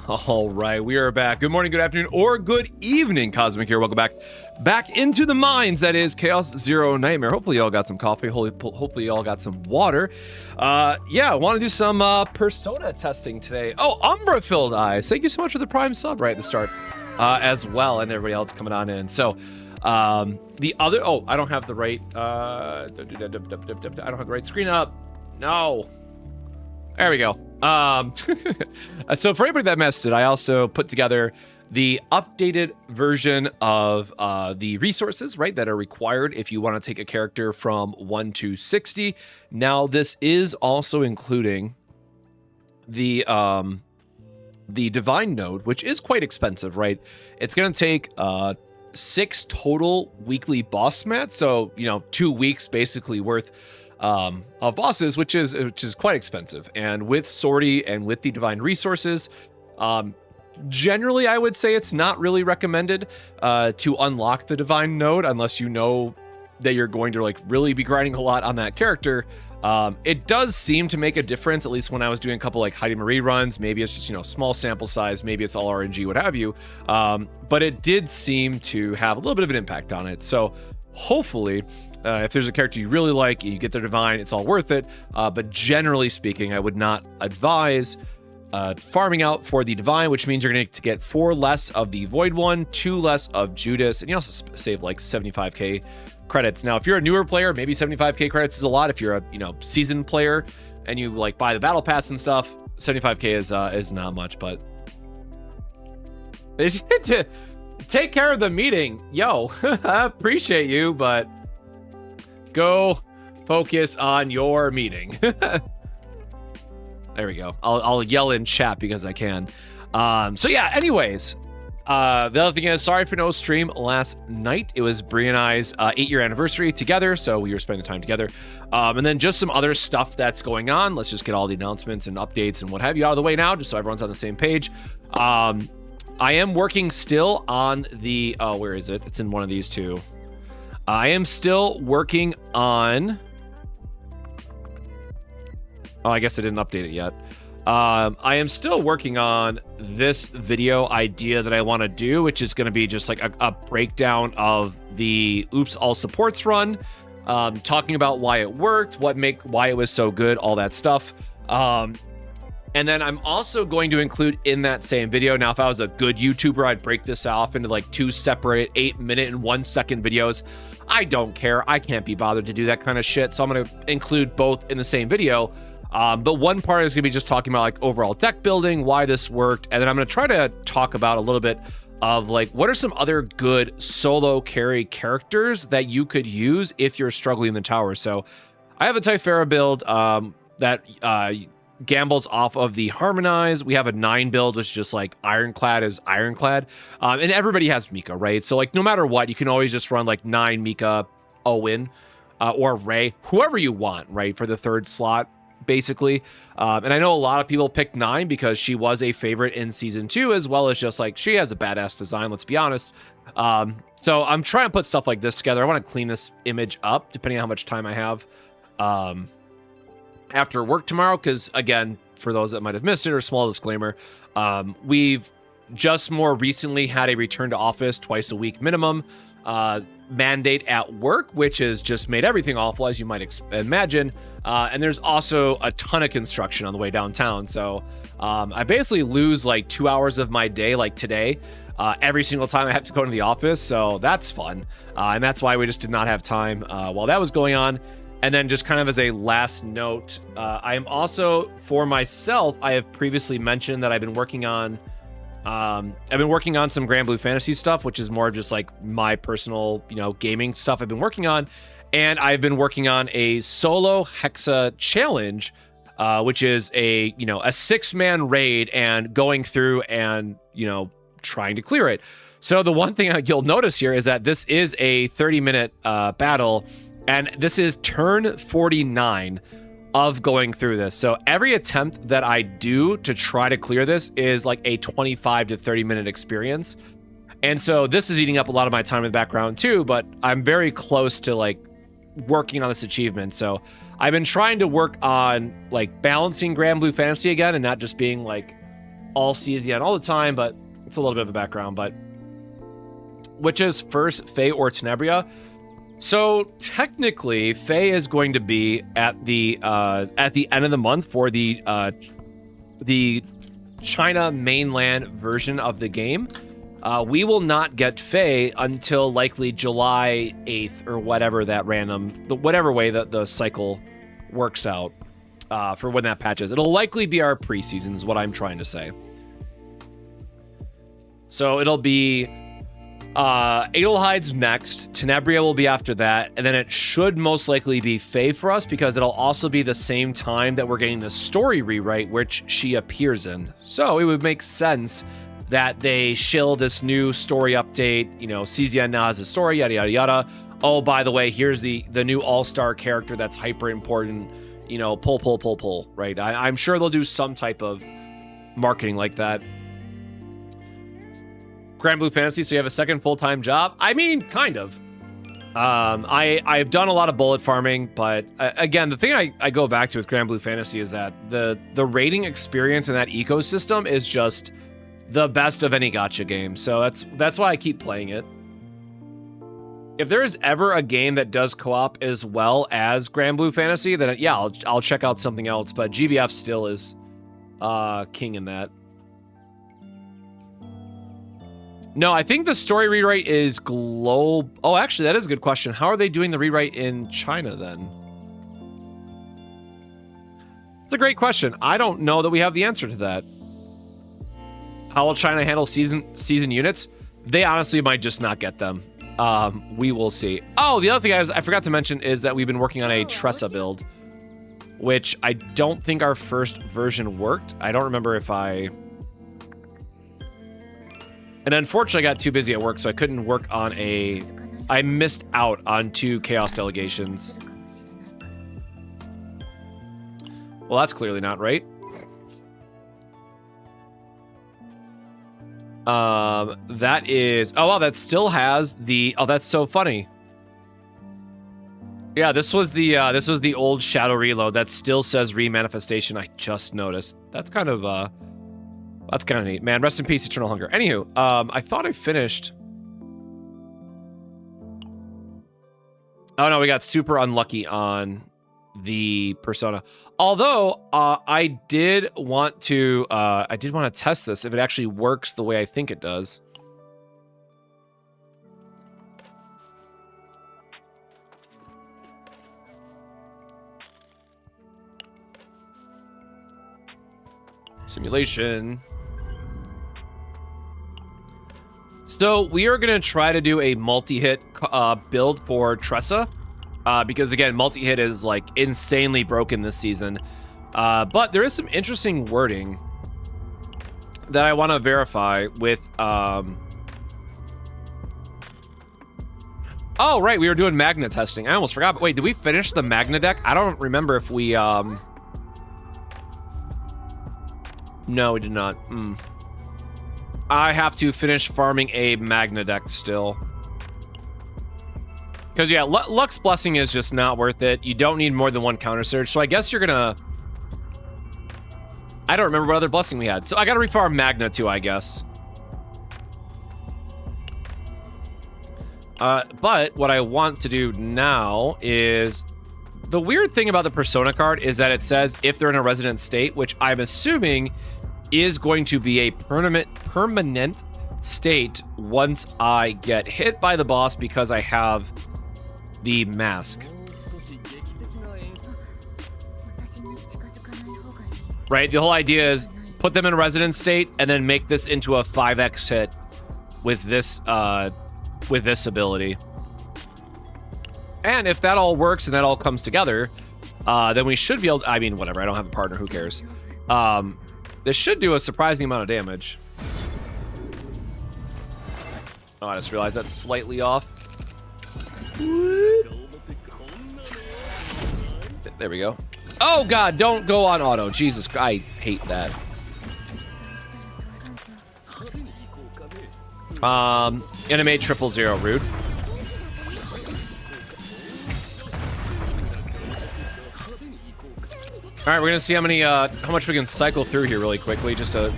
All right, we are back. Good morning, good afternoon, or good evening, Cosmic here. Welcome back into the minds that is Chaos Zero Nightmare. Hopefully y'all got some coffee. Hopefully y'all got some water. Yeah, I want to do some persona testing today. Oh, Umbra-filled eyes. Thank you so much for the Prime sub right at the start as well, and everybody else coming on in. So, the other, oh, I don't have the right, I don't have the right screen up. No. There we go. So for anybody that missed it, I also put together the updated version of the resources, right, that are required if you want to take a character from 1 to 60. Now, this is also including the divine node, which is quite expensive, right? It's going to take 6 total weekly boss mats, so 2 weeks basically worth of bosses, which is quite expensive. And with Sortie and with the divine resources, generally I would say it's not really recommended to unlock the divine node unless you know that you're going to really be grinding a lot on that character. It does seem to make a difference, at least when I was doing a couple Heidi Marie runs. Maybe it's just small sample size, maybe it's all RNG, what have you, but it did seem to have a little bit of an impact on it. So hopefully, if there's a character you really like and you get their divine, it's all worth it. But generally speaking, I would not advise farming out for the divine, which means you're going to get 4 less of the void one, 2 less of Judas, and you also save 75k credits. Now, if you're a newer player, maybe 75k credits is a lot. If you're a seasoned player and you buy the battle pass and stuff, 75k is not much. But to take care of the meeting, yo, I appreciate you, but go focus on your meeting. There we go. I'll yell in chat because I can. So yeah, anyways, the other thing is, sorry for no stream last night. It was Brie and I's 8-year anniversary together, so we were spending time together. And then just some other stuff that's going on. Let's just get all the announcements and updates and what have you out of the way now, just so everyone's on the same page. I am working still on the, where is it? It's in one of these two. I am still working on, oh, I guess I didn't update it yet. I am still working on this video idea that I want to do, which is going to be just a breakdown of the Oops All Supports run, talking about why it worked, why it was so good, all that stuff. And then I'm also going to include in that same video, now if I was a good YouTuber, I'd break this off into 2 separate 8-minute and 1-second videos. I don't care. I can't be bothered to do that kind of shit. So I'm going to include both in the same video. But one part is going to be just talking about overall deck building, why this worked. And then I'm going to try to talk about a little bit of what are some other good solo carry characters that you could use if you're struggling in the tower. So I have a Typhara build that gambles off of the Harmonize. We have a 9 build, which is just Ironclad is Ironclad. And everybody has Mika, right? So no matter what, you can always just run 9 Mika Owen or Ray, whoever you want, right? For the 3rd slot, basically. And I know a lot of people picked 9 because she was a favorite in season 2, as well as just she has a badass design, let's be honest. So I'm trying to put stuff like this together. I want to clean this image up, depending on how much time I have. After work tomorrow, because again, for those that might have missed it, or small disclaimer, we've just more recently had a return to office twice a week minimum mandate at work, which has just made everything awful, as you might imagine. And there's also a ton of construction on the way downtown, so I basically lose 2 hours of my day, today, every single time I have to go to the office. So that's fun, and that's why we just did not have time while that was going on. And then just kind of as a last note, I am also, for myself, I have previously mentioned that I've been working on some Grand Blue Fantasy stuff, which is more of just my personal, gaming stuff I've been working on. And I've been working on a solo Hexa challenge, which is a 6-man raid and going through and, trying to clear it. So the one thing you'll notice here is that this is a 30-minute battle. And this is turn 49 of going through this. So every attempt that I do to try to clear this is a 25 to 30 minute experience. And so this is eating up a lot of my time in the background too, but I'm very close to working on this achievement. So I've been trying to work on balancing Grand Blue Fantasy again and not just being all CZN all the time, but it's a little bit of a background. But which is first, Faye or Tenebria? So technically, Faye is going to be at the end of the month for the China mainland version of the game. We will not get Faye until likely July 8th or whatever that whatever way that the cycle works out for when that patch is. It'll likely be our preseason is what I'm trying to say. So it'll be Adelhyde's next, Tenebria will be after that, and then it should most likely be Faye for us because it'll also be the same time that we're getting the story rewrite which she appears in. So it would make sense that they shill this new story update, you know, CZN now has a story, yada, yada, yada. Oh, by the way, here's the new all-star character that's hyper important, you know, pull, right? I'm sure they'll do some type of marketing like that. Grand Blue Fantasy, so you have a second full-time job? I mean, kind of. I've done a lot of bullet farming, but again, the thing I go back to with Grand Blue Fantasy is that the raiding experience in that ecosystem is just the best of any gacha game. So that's why I keep playing it. If there is ever a game that does co-op as well as Grand Blue Fantasy, then yeah, I'll check out something else. But GBF still is king in that. No, I think the story rewrite is global. Oh, actually, that is a good question. How are they doing the rewrite in China then? It's a great question. I don't know that we have the answer to that. How will China handle season units? They honestly might just not get them. We will see. Oh, the other thing I forgot to mention is that we've been working on a Tressa build, which I don't think our first version worked. I don't remember if And unfortunately, I got too busy at work, so I couldn't work on I missed out on 2 Chaos delegations. Well, that's clearly not right. That is... Oh, wow, that still has the... Oh, that's so funny. Yeah, this was the old Shadow Reload that still says Remanifestation. I just noticed. That's kind of neat. Man, rest in peace, Eternal Hunger. Anywho, I thought I finished. Oh no, we got super unlucky on the Persona. Although, I did want to test this if it actually works the way I think it does. Simulation. So we are going to try to do a multi-hit build for Tressa. Because again, multi-hit is like insanely broken this season. But there is some interesting wording that I want to verify with... Oh, right, we were doing Magna testing. I almost forgot. But wait, did we finish the Magna deck? I don't remember if we... No, we did not. I have to finish farming a Magna deck still. Because, yeah, Lux Blessing is just not worth it. You don't need more than 1 counter surge. So I guess you're gonna... I don't remember what other blessing we had. So I gotta refarm Magna too, I guess. But what I want to do now is... The weird thing about the Persona card is that it says if they're in a resident state, which I'm assuming is going to be a permanent state once I get hit by the boss because I have the mask. Right? The whole idea is put them in a resident state and then make this into a 5x hit with this ability. And if that all works and that all comes together, then we should be able to, I mean, whatever, I don't have a partner, who cares? This should do a surprising amount of damage. Oh, I just realized that's slightly off. There we go. Oh god, don't go on auto. Jesus Christ, I hate that. Animate 000, rude. All right, we're gonna see how much we can cycle through here really quickly, just to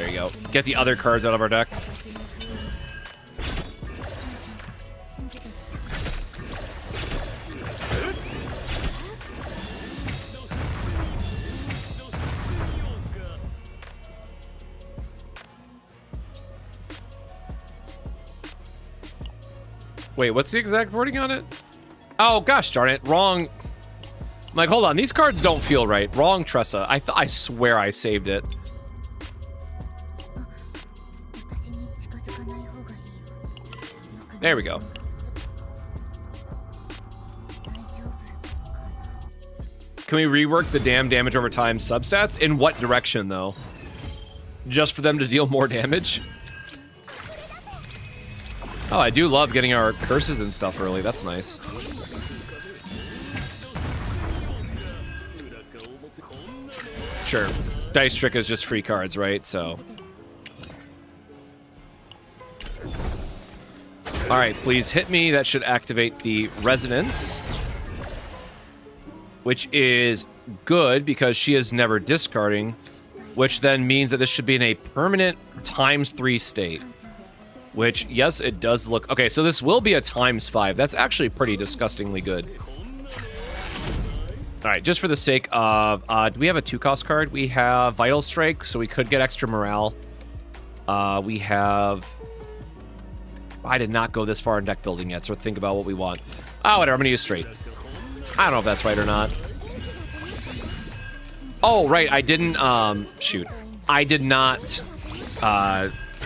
There you go. Get the other cards out of our deck. Wait, what's the exact wording on it? Oh, gosh darn it. Wrong. I'm like, hold on. These cards don't feel right. Wrong Tressa. I swear I saved it. There we go. Can we rework the damn damage over time substats? In what direction, though? Just for them to deal more damage? Oh, I do love getting our curses and stuff early. That's nice. Sure. Dice Trick is just free cards, right? So. Alright, please hit me. That should activate the Resonance. Which is good because she is never discarding. Which then means that this should be in a permanent ×3 state. Which, yes, it does look... Okay, so this will be a ×5. That's actually pretty disgustingly good. Alright, just for the sake of... do we have a 2-cost card? We have Vital Strike, so we could get extra morale. We have... I did not go this far in deck building yet, so think about what we want. Oh, whatever, I'm gonna use Straight. I don't know if that's right or not. Oh, right, I didn't... shoot. I did not...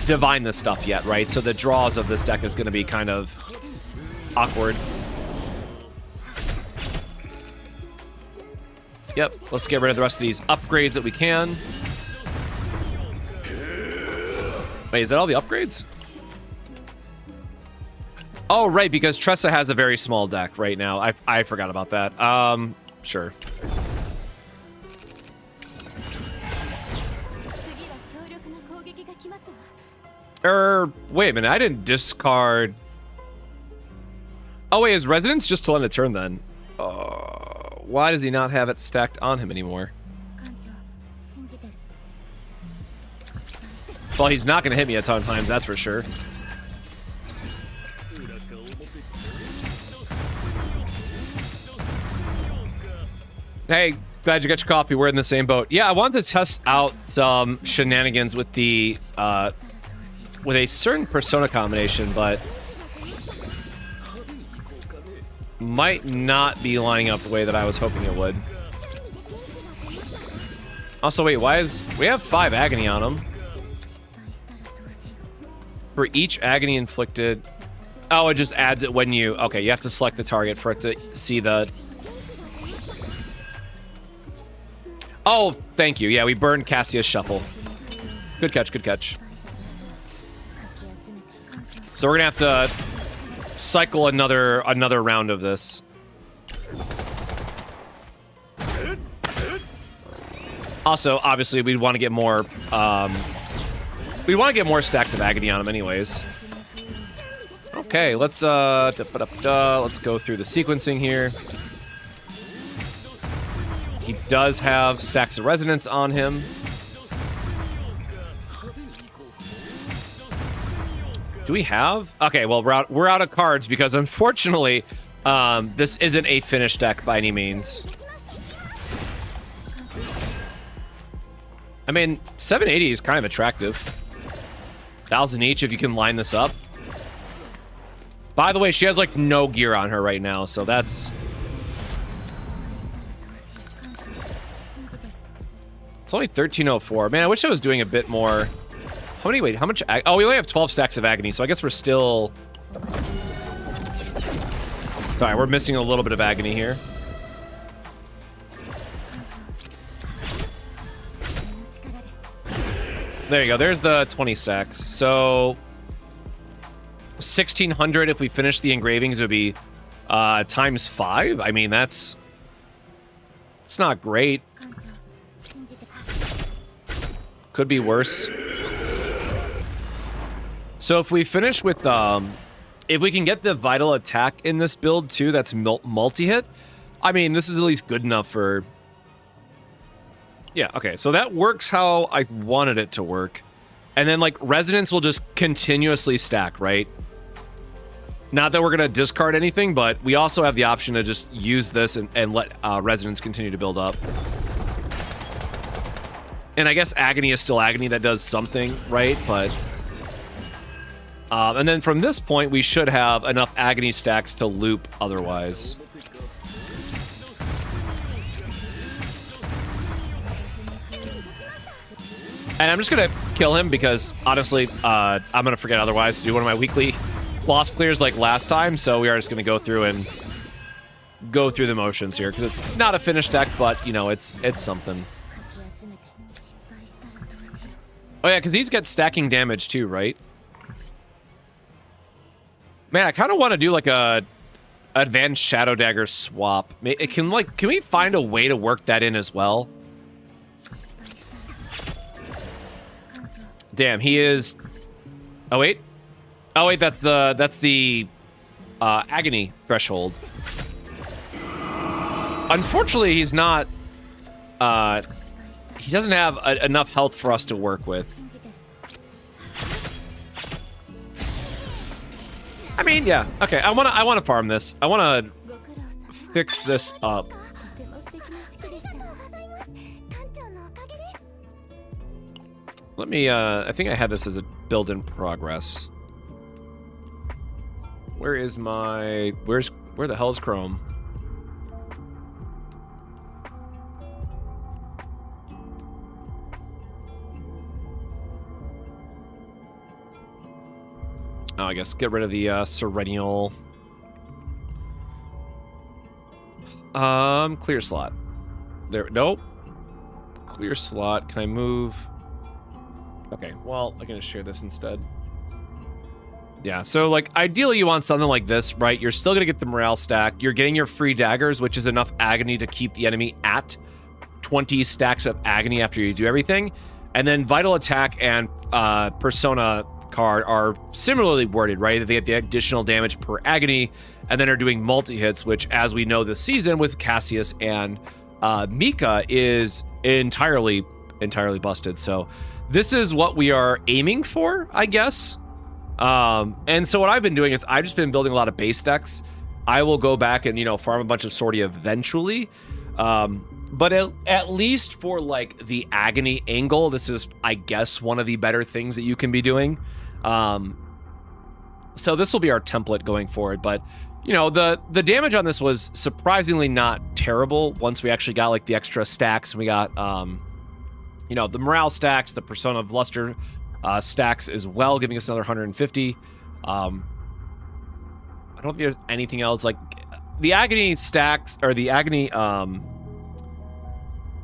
divine this stuff yet, right? So the draws of this deck is going to be kind of awkward. Yep, let's get rid of the rest of these upgrades that we can. Wait, is that all the upgrades? Oh, right, because Tressa has a very small deck right now. I forgot about that. Sure. Wait a minute, I didn't discard... Oh wait, is Resonance just till end of turn then? Why does he not have it stacked on him anymore? Well, he's not gonna hit me a ton of times, that's for sure. Hey, glad you got your coffee, we're in the same boat. Yeah, I wanted to test out some shenanigans with the, with a certain persona combination, but might not be lining up the way that I was hoping it would. Also, wait, why is... We have 5 agony on him. For each agony inflicted... Oh, it just adds it when you... Okay, you have to select the target for it to see the... Oh, thank you. Yeah, we burned Cassia's Shuffle. Good catch, good catch. So we're gonna have to cycle another round of this. Also, obviously, we'd want to get more. We want to get more stacks of agony on him, anyways. Okay, let's go through the sequencing here. He does have stacks of resonance on him. Do we have? Okay, well, we're out of cards because, unfortunately, this isn't a finished deck by any means. I mean, 780 is kind of attractive. 1,000 each if you can line this up. By the way, she has, like, no gear on her right now, so that's... It's only 1304. Man, I wish I was doing a bit more... How many, wait, how much... Oh, we only have 12 stacks of agony, so I guess we're still... Sorry, we're missing a little bit of agony here. There you go, there's the 20 stacks. So... 1,600 if we finish the engravings would be times 5. I mean, that's... It's not great. Could be worse. So if we finish with, if we can get the vital attack in this build too, that's multi-hit, I mean, this is at least good enough for... Yeah, okay, so that works how I wanted it to work. And then like Resonance will just continuously stack, right? Not that we're going to discard anything, but we also have the option to just use this and let Resonance continue to build up. And I guess Agony is still Agony. That does something, right? But... and then from this point, we should have enough Agony stacks to loop otherwise. And I'm just going to kill him because, honestly, I'm going to forget otherwise to do one of my weekly boss clears like last time. So we are just going to go through the motions here because it's not a finished deck, but, you know, it's something. Oh, yeah, because these get stacking damage too, right? Man, I kind of want to do like a advanced Shadow Dagger swap. Can we find a way to work that in as well? Damn, he is... Oh, wait. Oh, wait, that's the Agony threshold. Unfortunately, he's not... he doesn't have enough health for us to work with. I mean, yeah. Okay, I wanna farm this. I wanna fix this up. Let me, I think I had this as a build in progress. Where is my, where the hell is Chrome? Oh, I guess get rid of the Serennial. Clear slot. There, nope. Clear slot. Can I move? Okay, well, I can just share this instead. Yeah, so like ideally you want something like this, right? You're still gonna get the morale stack. You're getting your free daggers, which is enough agony to keep the enemy at 20 stacks of agony after you do everything. And then vital attack and persona card are similarly worded, right? That they get the additional damage per agony, and then are doing multi-hits, which, as we know this season with Cassius and Mika, is entirely busted. So this is what we are aiming for, I guess. And so what I've been doing is I've just been building a lot of base decks. I will go back and, you know, farm a bunch of sortie eventually. But at least for like the agony angle, this is, I guess, one of the better things that you can be doing. So this will be our template going forward. But, you know, the damage on this was surprisingly not terrible once we actually got like the extra stacks. We got, you know, the morale stacks, the Persona of Luster stacks as well, giving us another 150. I don't think there's anything else. Like the agony stacks, or the agony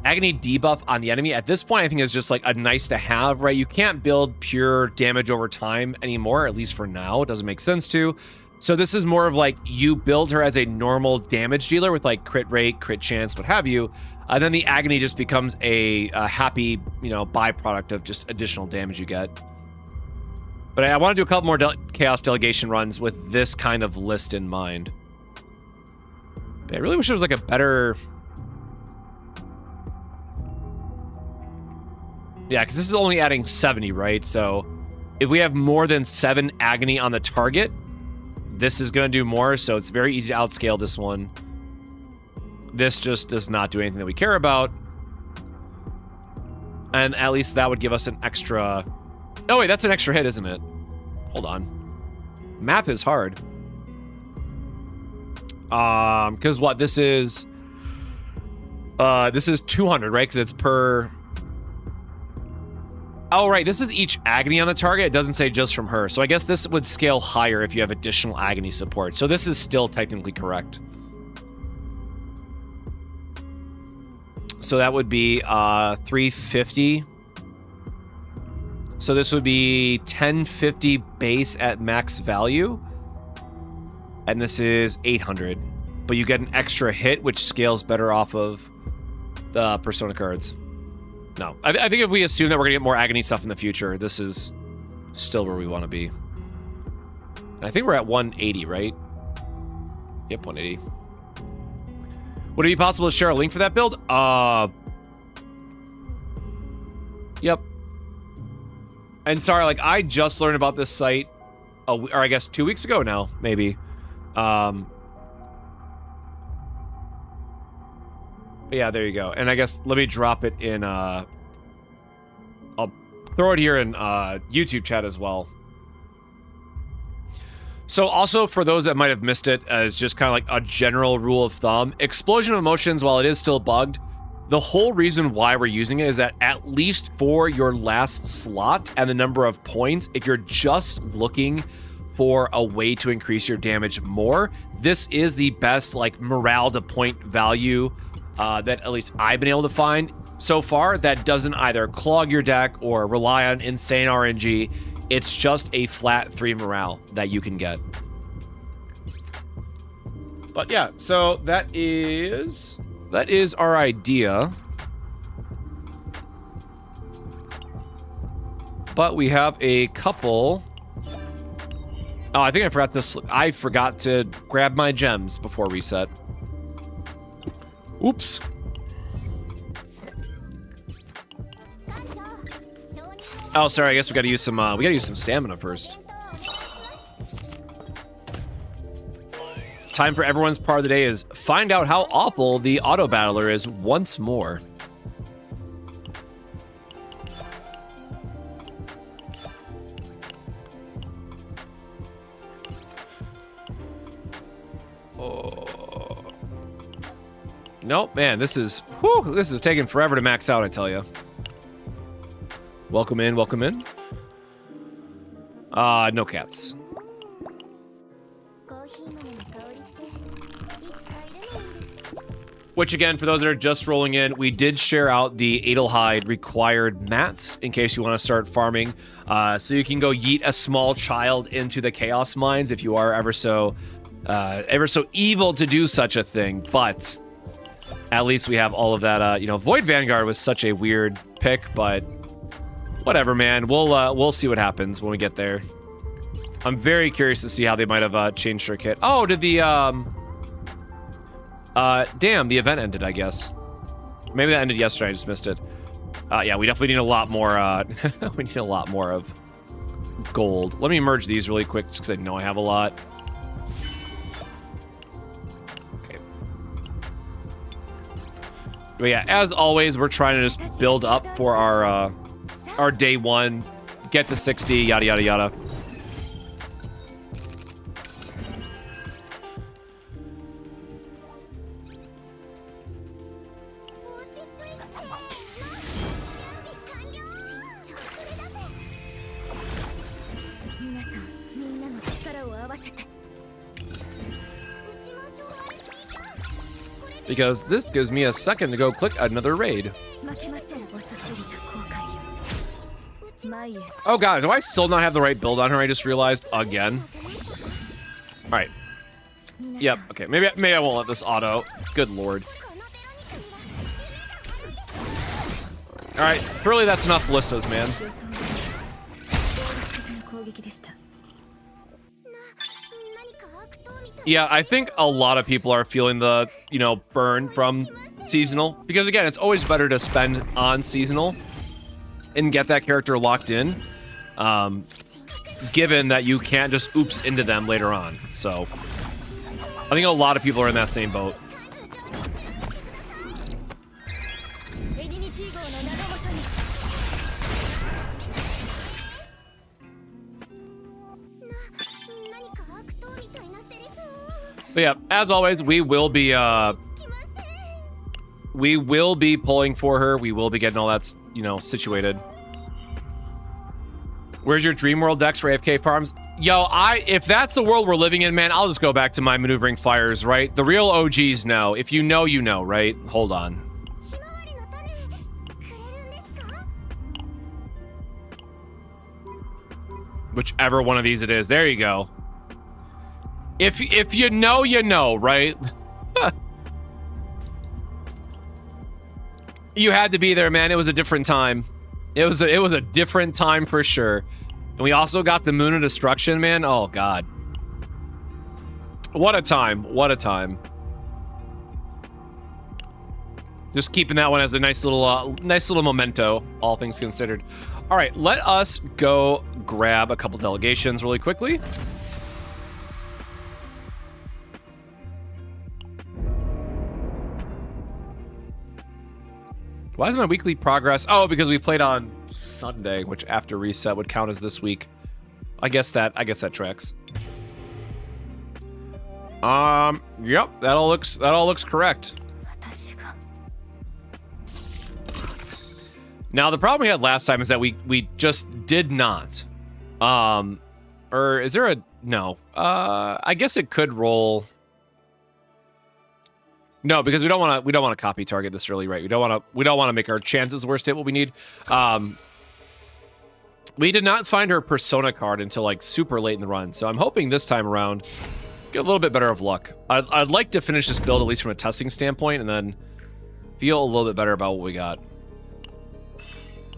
agony debuff on the enemy at this point, I think is just like a nice to have, right? You can't build pure damage over time anymore, at least for now. It doesn't make sense to. So this is more of like you build her as a normal damage dealer with like crit rate, crit chance, what have you. And then the agony just becomes a happy, you know, byproduct of just additional damage you get. But I want to do a couple more Chaos Delegation runs with this kind of list in mind. But I really wish it was like a better... Yeah, because this is only adding 70, right? So if we have more than 7 agony on the target, this is going to do more, so it's very easy to outscale this one. This just does not do anything that we care about. And at least that would give us an extra... Oh, wait, that's an extra hit, isn't it? Hold on. Math is hard. Because what? This is 200, right? Because it's per... Oh, right, this is each agony on the target. It doesn't say just from her. So I guess this would scale higher if you have additional agony support. So this is still technically correct. So that would be 350. So this would be 1050 base at max value. And this is 800. But you get an extra hit, which scales better off of the Persona cards. No, I think if we assume that we're gonna get more agony stuff in the future, this is still where we want to be. I think we're at 180, right? Yep, 180. Would it be possible to share a link for that build? Yep. And sorry, like, I just learned about this site, or I guess 2 weeks ago now, maybe. But yeah, there you go. And I guess let me drop it in, I'll throw it here in YouTube chat as well. So also, for those that might have missed it, as just kind of like a general rule of thumb, Explosion of Emotions, while it is still bugged, the whole reason why we're using it is that at least for your last slot and the number of points, if you're just looking for a way to increase your damage more, this is the best like morale to point value that at least I've been able to find so far that doesn't either clog your deck or rely on insane RNG. It's just a flat 3 morale that you can get. But yeah, so that is our idea. But we have a couple. Oh, I think I forgot to grab my gems before reset. Oops. Oh, sorry. I guess we gotta use some stamina first. Time for everyone's part of the day is find out how awful the auto battler is once more. Oh. Nope, man. This is taking forever to max out. I tell you. Welcome in, welcome in. No cats. Which again, for those that are just rolling in, we did share out the Adelheid required mats in case you want to start farming. So you can go yeet a small child into the Chaos Mines if you are ever so evil to do such a thing. But at least we have all of that. Void Vanguard was such a weird pick, but whatever, man. We'll see what happens when we get there. I'm very curious to see how they might have changed their kit. Oh, did the damn, the event ended, I guess. Maybe that ended yesterday, I just missed it. Yeah, we definitely need a lot more, we need a lot more of gold. Let me merge these really quick, just because I know I have a lot. Okay. But yeah, as always, we're trying to just build up for our day one, get to 60, yada, yada, yada. Because this gives me a second to go click another raid. Oh god, do I still not have the right build on her? I just realized again. Alright. Yep, okay. Maybe I won't let this auto. Good lord. Alright, surely that's enough ballistas, man. Yeah, I think a lot of people are feeling the, burn from seasonal. Because again, it's always better to spend on seasonal and get that character locked in. Given that you can't just oops into them later on. So, I think a lot of people are in that same boat. But yeah, as always, we will be pulling for her. We will be getting all that, situated. Where's your dream world decks for AFK farms? Yo, if that's the world we're living in, man, I'll just go back to my maneuvering fires, right? The real OGs know. If you know, you know, right? Hold on. Whichever one of these it is. There you go. If you know, you know, right? You had to be there, man. It was a different time. It was a different time for sure. And we also got the Moon of Destruction, man. Oh god. What a time. What a time. Just keeping that one as a nice little memento, all things considered. All right, let us go grab a couple delegations really quickly. Why is my weekly progress? Oh, because we played on Sunday, which after reset would count as this week. I guess that tracks. Yep, that all looks correct. Now the problem we had last time is that we just did not. Or is there a no? I guess it could roll. No, because we don't want to copy target this early, right? We don't want to make our chances worse hit what we need. We did not find her persona card until like super late in the run, so I'm hoping this time around get a little bit better of luck. I'd like to finish this build at least from a testing standpoint, and then feel a little bit better about what we got.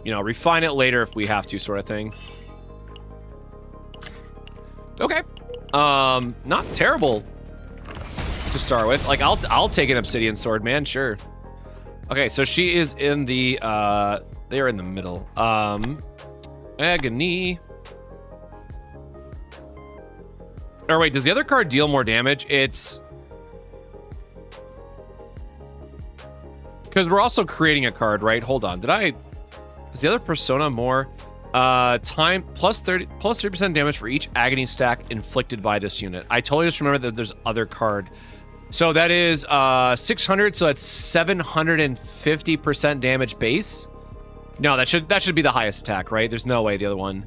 You know, refine it later if we have to, sort of thing. Okay, not terrible to start with. Like, I'll take an obsidian sword, man. Sure. Okay, so she is in the they're in the middle. Agony. Or wait, does the other card deal more damage? It's because we're also creating a card, right? Hold on. Is the other persona more? Time plus 30% damage for each agony stack inflicted by this unit. I totally just remember that there's other card. So that is 600, so that's 750% damage base. No, that should be the highest attack, right? There's no way the other one.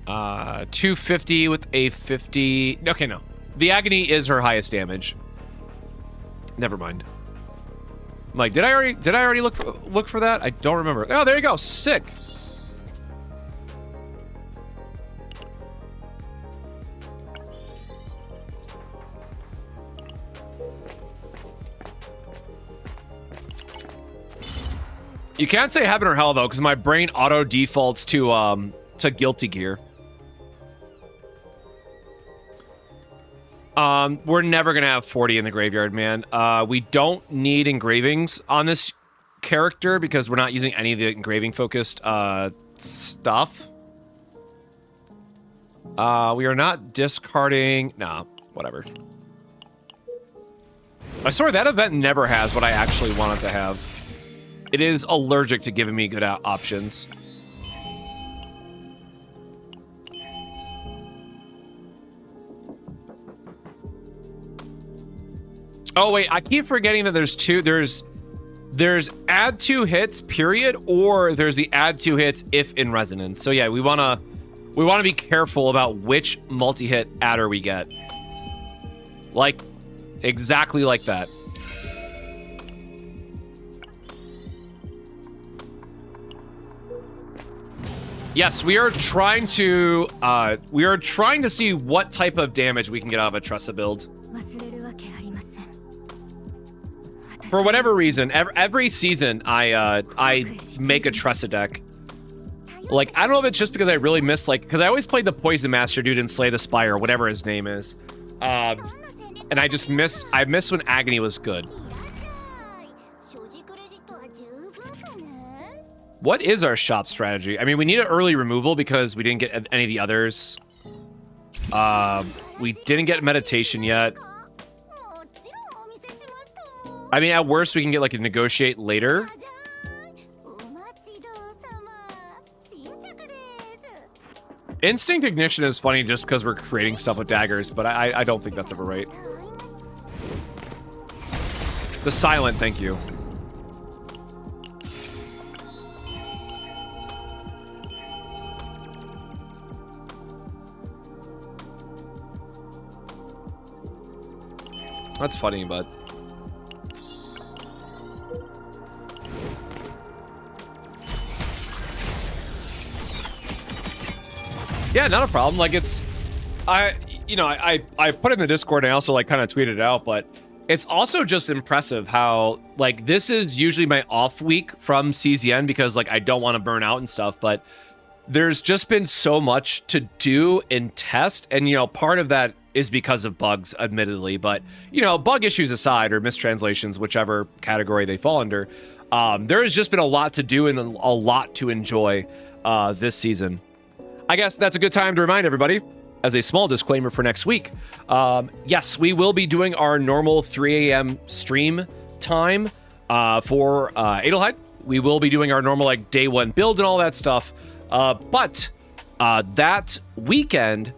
250 with a 50. Okay, no. The agony is her highest damage. Never mind. I'm like, did I already look for that? I don't remember. Oh, there you go. Sick. You can't say heaven or hell though, because my brain auto defaults to guilty gear. We're never gonna have 40 in the graveyard, man. We don't need engravings on this character because we're not using any of the engraving focused stuff. We are not discarding. Nah, whatever. I swear that event never has what I actually want it to have. It is allergic to giving me good options. Oh wait, I keep forgetting that there's two. There's add 2 hits period, or there's the add 2 hits if in resonance. So yeah, we wanna be careful about which multi-hit adder we get. Like exactly like that. Yes, we are trying to see what type of damage we can get out of a Tressa build. For whatever reason, every season I make a Tressa deck. Like, I don't know if it's just because I really miss, like, because I always played the Poison Master dude in Slay the Spire, whatever his name is. And I miss when Agony was good. What is our shop strategy? I mean, we need an early removal because we didn't get any of the others. We didn't get meditation yet. I mean, at worst, we can get like a negotiate later. Instinct Ignition is funny just because we're creating stuff with daggers, but I don't think that's ever right. The Silent, thank you. That's funny, but... yeah, not a problem. Like, it's... I put it in the Discord and I also, like, kind of tweeted it out, but it's also just impressive how, like, this is usually my off week from CZN because, like, I don't want to burn out and stuff, but there's just been so much to do and test, and, you know, part of that is because of bugs, admittedly. But, you know, bug issues aside, or mistranslations, whichever category they fall under, there has just been a lot to do and a lot to enjoy this season. I guess that's a good time to remind everybody, as a small disclaimer for next week, yes, we will be doing our normal 3 a.m. stream time for Adelheid. We will be doing our normal, like, day one build and all that stuff. But that weekend,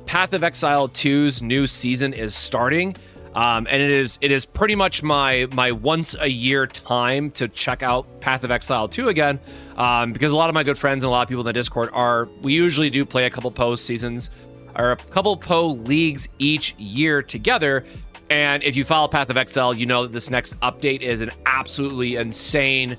Path of Exile 2's new season is starting. And it is pretty much my once a year time to check out Path of Exile 2 again, because a lot of my good friends and a lot of people in the Discord we usually do play a couple PoE seasons or a couple PoE leagues each year together. And if you follow Path of Exile, you know that this next update is an absolutely insane,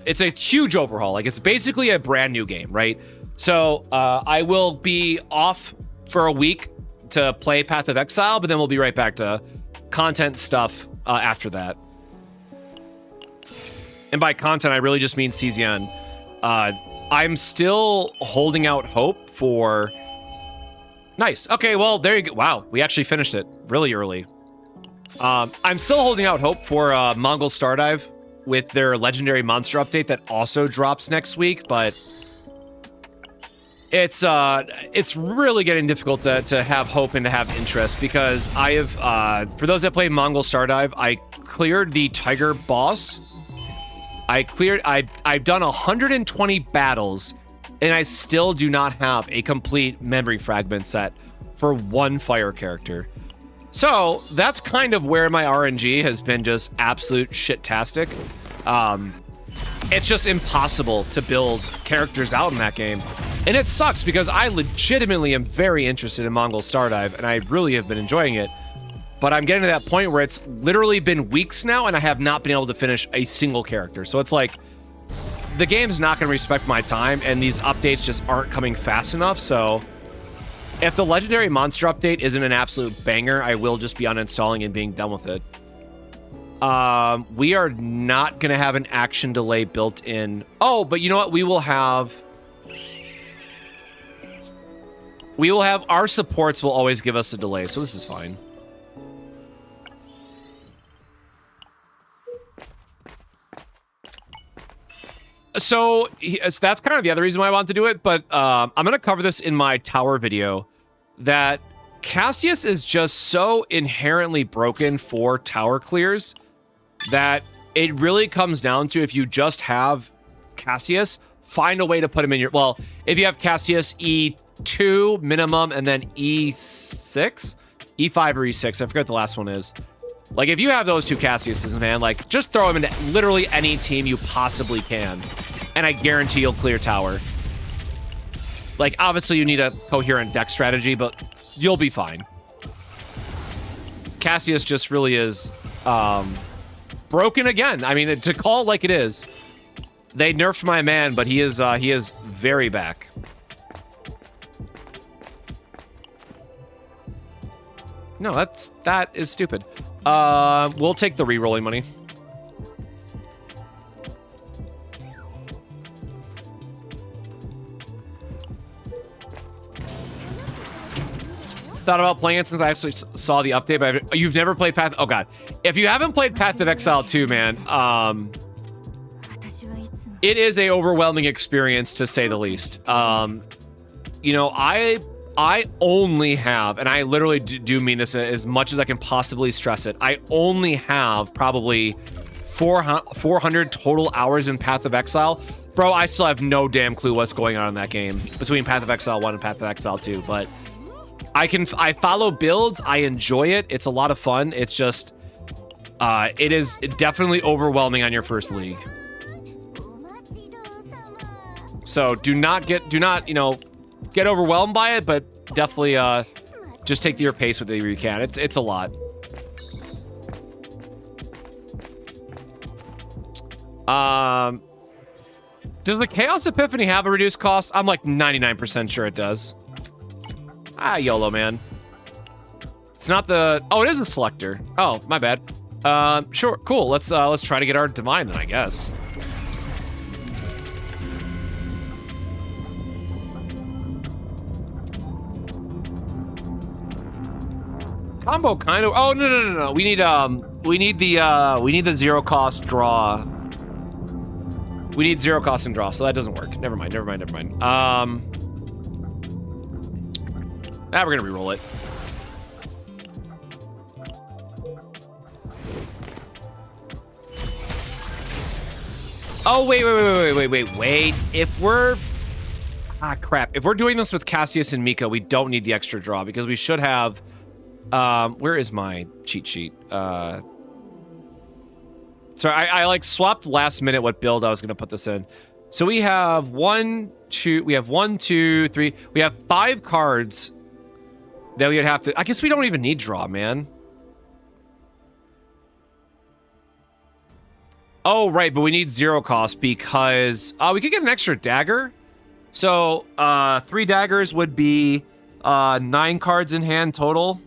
it's a huge overhaul. Like, it's basically a brand new game, right? So I will be off for a week to play Path of Exile, but then we'll be right back to content stuff after that. And by content, I really just mean CZN. I'm still holding out hope for... Nice. Okay, well, there you go. Wow, we actually finished it really early. I'm still holding out hope for Mongol Stardive with their legendary monster update that also drops next week, but it's really getting difficult to have hope and to have interest, because I have, for those that play Mongol Stardive, I cleared the Tiger boss. I've done 120 battles, and I still do not have a complete memory fragment set for one fire character. So that's kind of where my RNG has been just absolute shit-tastic. It's just impossible to build characters out in that game. And it sucks because I legitimately am very interested in Mongol Stardive, and I really have been enjoying it. But I'm getting to that point where it's literally been weeks now, and I have not been able to finish a single character. So it's like, the game's not going to respect my time, and these updates just aren't coming fast enough. So if the legendary monster update isn't an absolute banger, I will just be uninstalling and being done with it. We are not going to have an action delay built in. Oh, but you know what? We will have our supports will always give us a delay, so this is fine. So that's kind of the other reason why I want to do it, but I'm going to cover this in my tower video, that Cassius is just so inherently broken for tower clears that it really comes down to, if you just have Cassius, find a way to put him in your... Well, if you have Cassius E2 minimum and then E6? E5 or E6, I forget what the last one is. Like, if you have those two Cassiuses, man, like, just throw them into literally any team you possibly can, and I guarantee you'll clear tower. Like, obviously you need a coherent deck strategy, but you'll be fine. Cassius just really is broken again. I mean, to call it like it is, they nerfed my man, but he is very back. No, that is stupid. We'll take the re-rolling money. Thought about playing it since I actually saw the update, but you've never played Path... Oh, God. If you haven't played Path of Exile 2, man, it is a overwhelming experience, to say the least. You know, I only have, and I literally do mean this as much as I can possibly stress it, I only have probably 400 total hours in Path of Exile. Bro, I still have no damn clue what's going on in that game between Path of Exile 1 and Path of Exile 2, but I follow builds, I enjoy it, it's a lot of fun. It's just, it is definitely overwhelming on your first league. So do not, you know, get overwhelmed by it, but definitely just take your pace with it if you can. It's a lot. Does the Chaos Epiphany have a reduced cost? I'm like 99% sure it does. Ah, YOLO, man. It's not the... Oh, it is a selector. Oh, my bad. Sure, cool. Let's try to get our divine then, I guess. Combo kind of. Oh no. We need the zero cost draw. We need zero cost and draw, so that doesn't work. Never mind. Now we're gonna reroll it. Oh wait. If we're crap. If we're doing this with Cassius and Mika, we don't need the extra draw because we should have. Where is my cheat sheet? Sorry, I like swapped last minute what build I was gonna put this in. So we have one, two, three. We have 5 cards that we would have to. I guess we don't even need draw, man. Oh right, but we need zero cost because we could get an extra dagger. So 3 daggers would be 9 cards in hand total.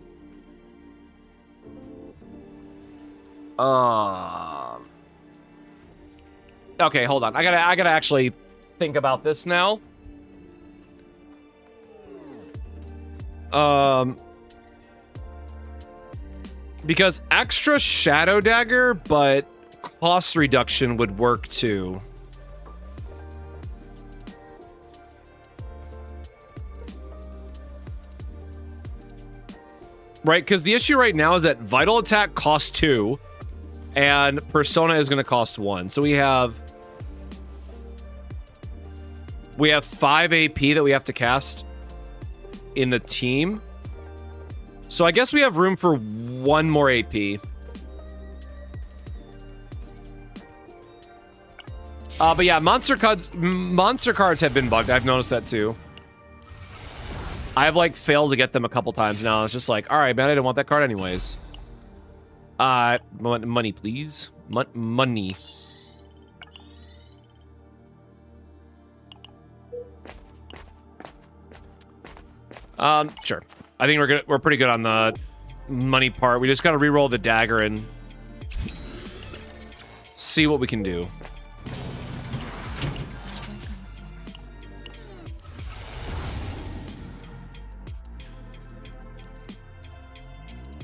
Okay, hold on. I gotta actually think about this now. Because extra shadow dagger, but cost reduction would work too. Right, because the issue right now is that vital attack costs 2. And persona is going to cost 1. So we have 5 AP that we have to cast in the team. So I guess we have room for 1 more AP. But yeah, monster cards have been bugged. I've noticed that too. I've like failed to get them a couple times now. It's just like, all right, man, I didn't want that card anyways. Money, please. Money. Sure. I think we're pretty good on the money part. We just gotta reroll the dagger and see what we can do.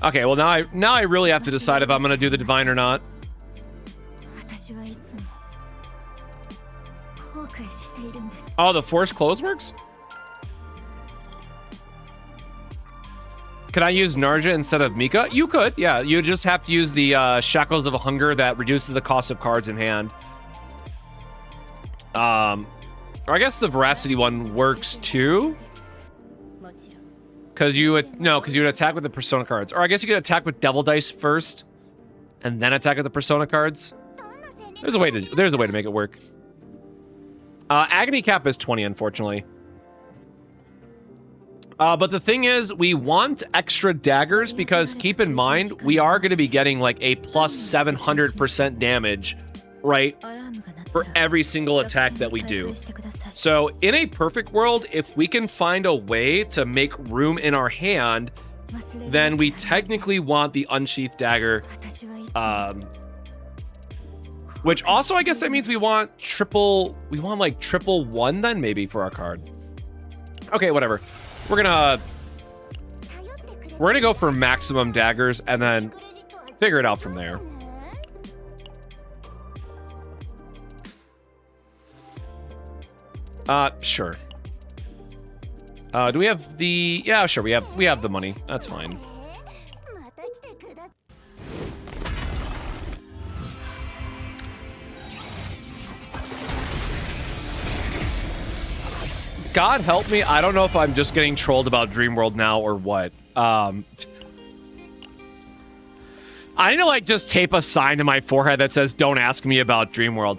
Okay, well now I really have to decide if I'm gonna do the divine or not. Oh, the force close works? Can I use Narja instead of Mika? You could, yeah. You just have to use the Shackles of Hunger that reduces the cost of cards in hand. Or I guess the Veracity one works too. Because you would attack with the Persona cards. Or I guess you could attack with Devil Dice first, and then attack with the Persona cards. There's a way to make it work. Agony cap is 20, unfortunately. But the thing is, we want extra daggers because keep in mind, we are going to be getting like a plus 700% damage, right? For every single attack that we do. So in a perfect world, if we can find a way to make room in our hand, then we technically want the unsheathed dagger. Which also, I guess that means we want like triple 1 then maybe for our card. Okay, whatever. We're gonna go for maximum daggers and then figure it out from there. Sure. Do we have the... Yeah, sure, we have the money. That's fine. God help me, I don't know if I'm just getting trolled about Dreamworld now or what. I need to like just tape a sign to my forehead that says, don't ask me about Dreamworld.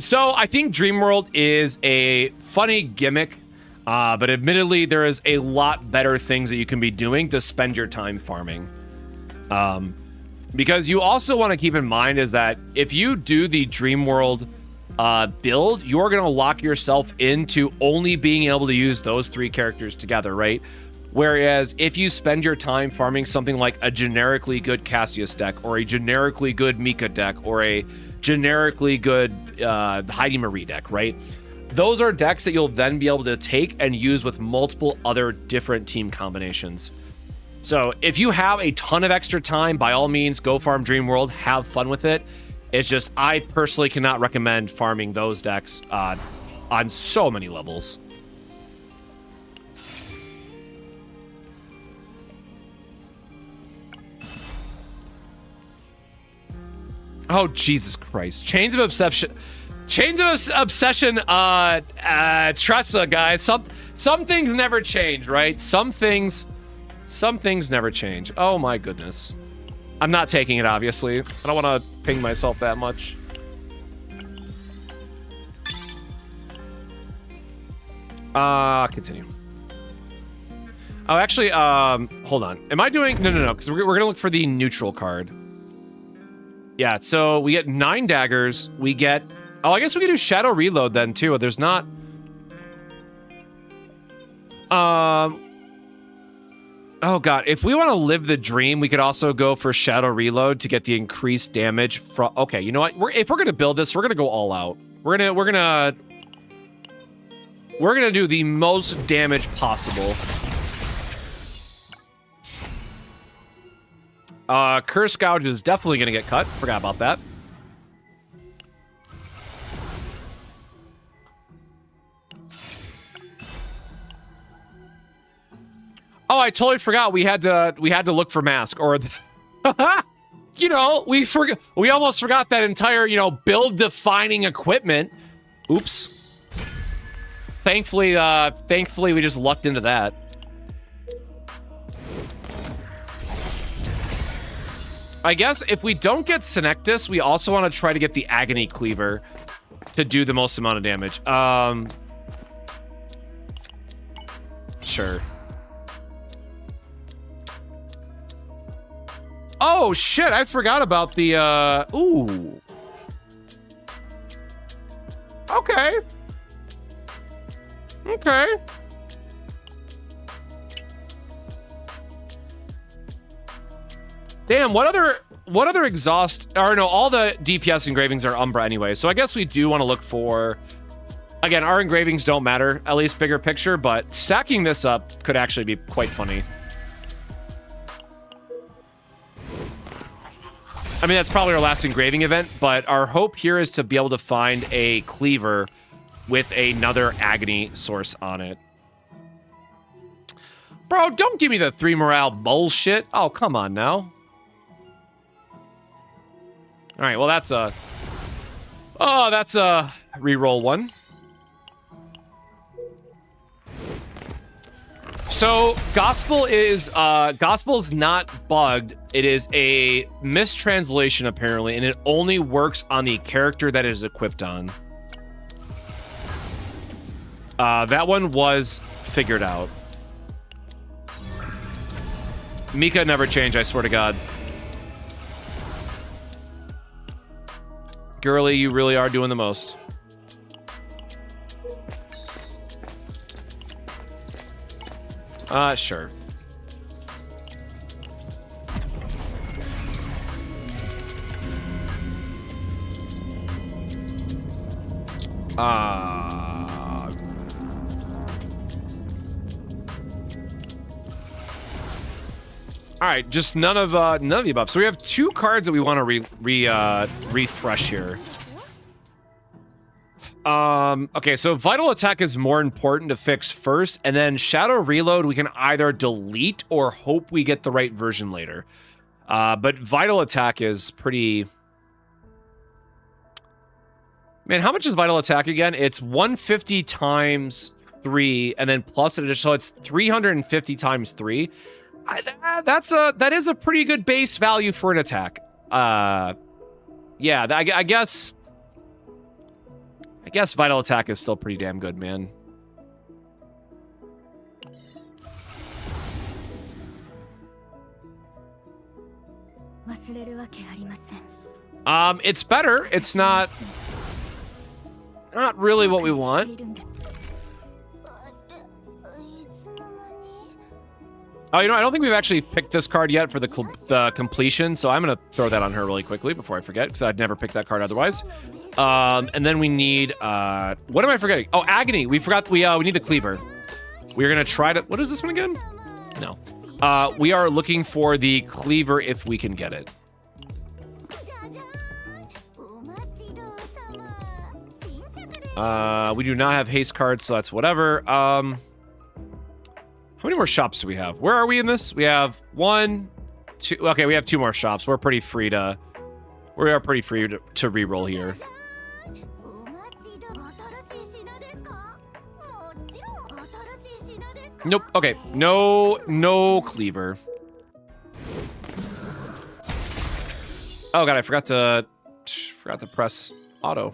So I think Dreamworld is a funny gimmick, but admittedly there is a lot better things that you can be doing to spend your time farming. Because you also want to keep in mind is that if you do the Dreamworld build, you're going to lock yourself into only being able to use those 3 characters together, right? Whereas if you spend your time farming something like a generically good Cassius deck or a generically good Mika deck or a generically good Heidi Marie deck, right? Those are decks that you'll then be able to take and use with multiple other different team combinations. So if you have a ton of extra time, by all means, go farm Dream World, have fun with it. It's just, I personally cannot recommend farming those decks on so many levels. Oh, Jesus Christ. Chains of Obsession. Chains of Obsession, Tressa, guys. Some things never change, right? Some things never change. Oh my goodness. I'm not taking it, obviously. I don't want to ping myself that much. Continue. Oh, actually, hold on. Am I doing... No, because we're going to look for the neutral card. Yeah, so we get 9 daggers. We get... Oh, I guess we could do Shadow Reload then, too. There's not... Oh, God. If we want to live the dream, we could also go for Shadow Reload to get the increased damage from... Okay, you know what? If we're going to build this, we're going to go all out. We're gonna do the most damage possible. Curse Gouge is definitely gonna get cut. Forgot about that. Oh, I totally forgot we had to look for mask or you know, we almost forgot that entire, you know, build defining equipment. Oops. Thankfully we just lucked into that. I guess if we don't get Senectus, we also want to try to get the Agony Cleaver to do the most amount of damage. Sure. Oh, shit, I forgot about the, ooh. Okay. Okay. Damn, what other exhaust, or no, all the DPS engravings are Umbra anyway, so I guess we do want to look for, again, our engravings don't matter, at least bigger picture, but stacking this up could actually be quite funny. I mean, that's probably our last engraving event, but our hope here is to be able to find a cleaver with another Agony source on it. Bro, don't give me the 3 morale bullshit. Oh, come on now. All right, well, that's a... Oh, that's a reroll 1. So, Gospel is not bugged. It is a mistranslation, apparently, and it only works on the character that it is equipped on. That one was figured out. Mika never changed, I swear to God. Girly, you really are doing the most. Sure. All right, just none of the above. So we have 2 cards that we want to refresh here. Okay, so Vital Attack is more important to fix first, and then Shadow Reload we can either delete or hope we get the right version later. But Vital Attack is pretty... Man, how much is Vital Attack again? It's 150 times 3, and then plus an additional, so it's 350 times 3. That is a pretty good base value for an attack. Yeah, I guess Vital Attack is still pretty damn good, man. It's better. It's not really what we want. Oh, you know, I don't think we've actually picked this card yet for the completion, so I'm gonna throw that on her really quickly before I forget, because I'd never pick that card otherwise. And then we need, what am I forgetting? Oh, Agony. We forgot, we need the Cleaver. We're gonna try to, what is this one again? No. We are looking for the cleaver if we can get it. We do not have haste cards, so that's whatever. How many more shops do we have? Where are we in this? We have 1, 2. Okay, we have 2 more shops. We are pretty free to reroll here. Nope. Okay. No cleaver. Oh god, I forgot to press auto.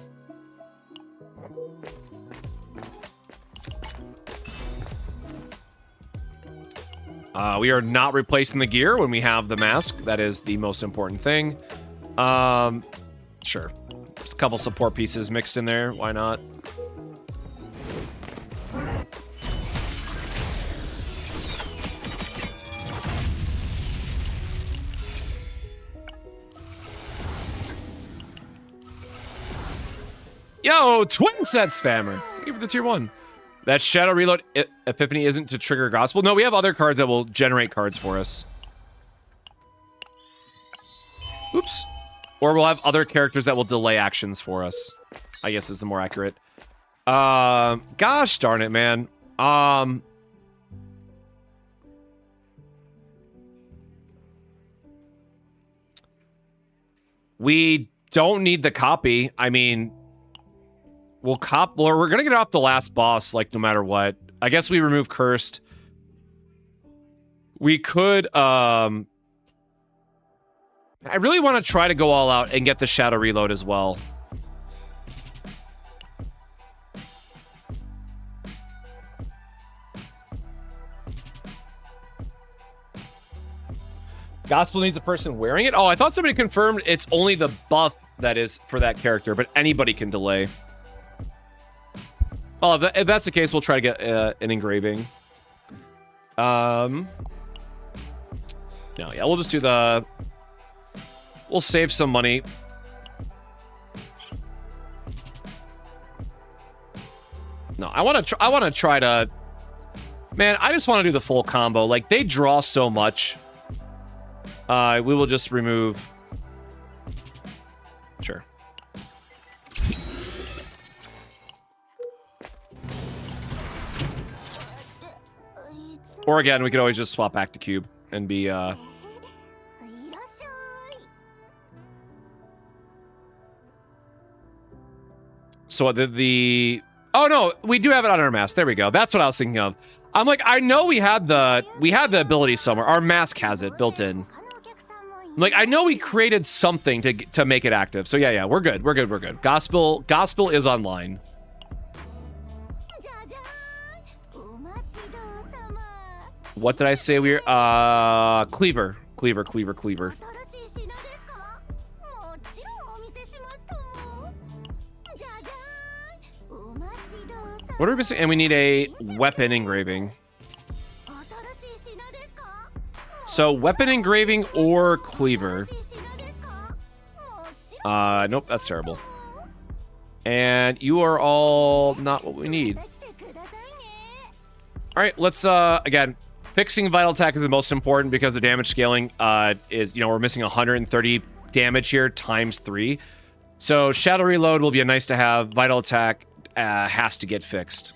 We are not replacing the gear when we have the mask. That is the most important thing. Sure. Just a couple support pieces mixed in there. Why not? Yo, twin set spammer. Thank you for the tier 1. That shadow reload epiphany isn't to trigger gospel. No, we have other cards that will generate cards for us. Oops. Or we'll have other characters that will delay actions for us, I guess is the more accurate. Gosh darn it, man. We don't need the copy. I mean, we're gonna get off the last boss, like, no matter what. I guess we remove cursed. We could, I really want to try to go all out and get the shadow reload as well. Gospel needs a person wearing it? Oh, I thought somebody confirmed it's only the buff that is for that character, but anybody can delay. Oh, if that's the case, we'll try to get an engraving. No, yeah, we'll just do the... We'll save some money. No, I want to try to... Man, I just want to do the full combo. Like, they draw so much. We will just remove... Sure. Or again, we could always just swap back to cube and be, So the... Oh, no, we do have it on our mask. There we go. That's what I was thinking of. I'm like, I know we had the ability somewhere. Our mask has it built in. Like, I know we created something to make it active. So yeah, we're good. We're good. Gospel is online. What did I say we're cleaver. What are we missing? And we need a weapon engraving. So weapon engraving or cleaver. Nope, that's terrible. And you are all not what we need. All right, let's again, fixing vital attack is the most important because the damage scaling is, you know, we're missing 130 damage here times 3. So shadow reload will be a nice to have. Vital attack has to get fixed.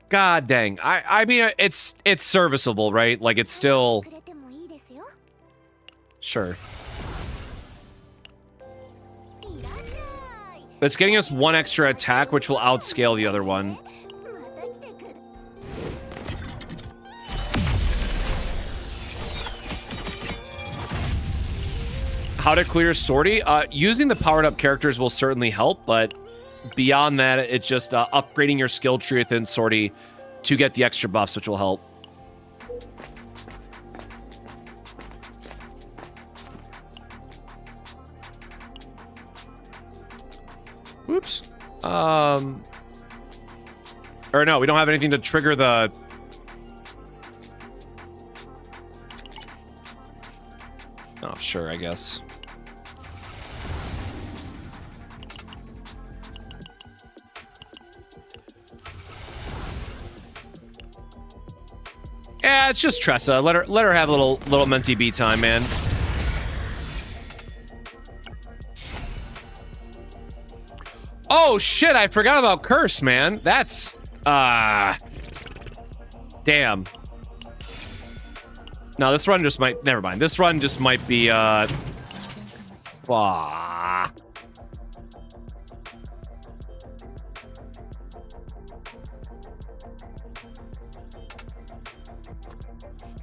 God dang. I mean, it's serviceable, right? Like, it's still... Sure. It's getting us 1 extra attack, which will outscale the other one. How to clear sortie? Using the powered up characters will certainly help, but beyond that, it's just upgrading your skill tree within sortie to get the extra buffs, which will help. Oops. Or no, we don't have anything to trigger the... Oh, sure, I guess. Yeah, it's just Tressa. Let her have a little Menti B time, man. Oh shit, I forgot about Curse, man. That's damn. No, this run just might, never mind. This run just might be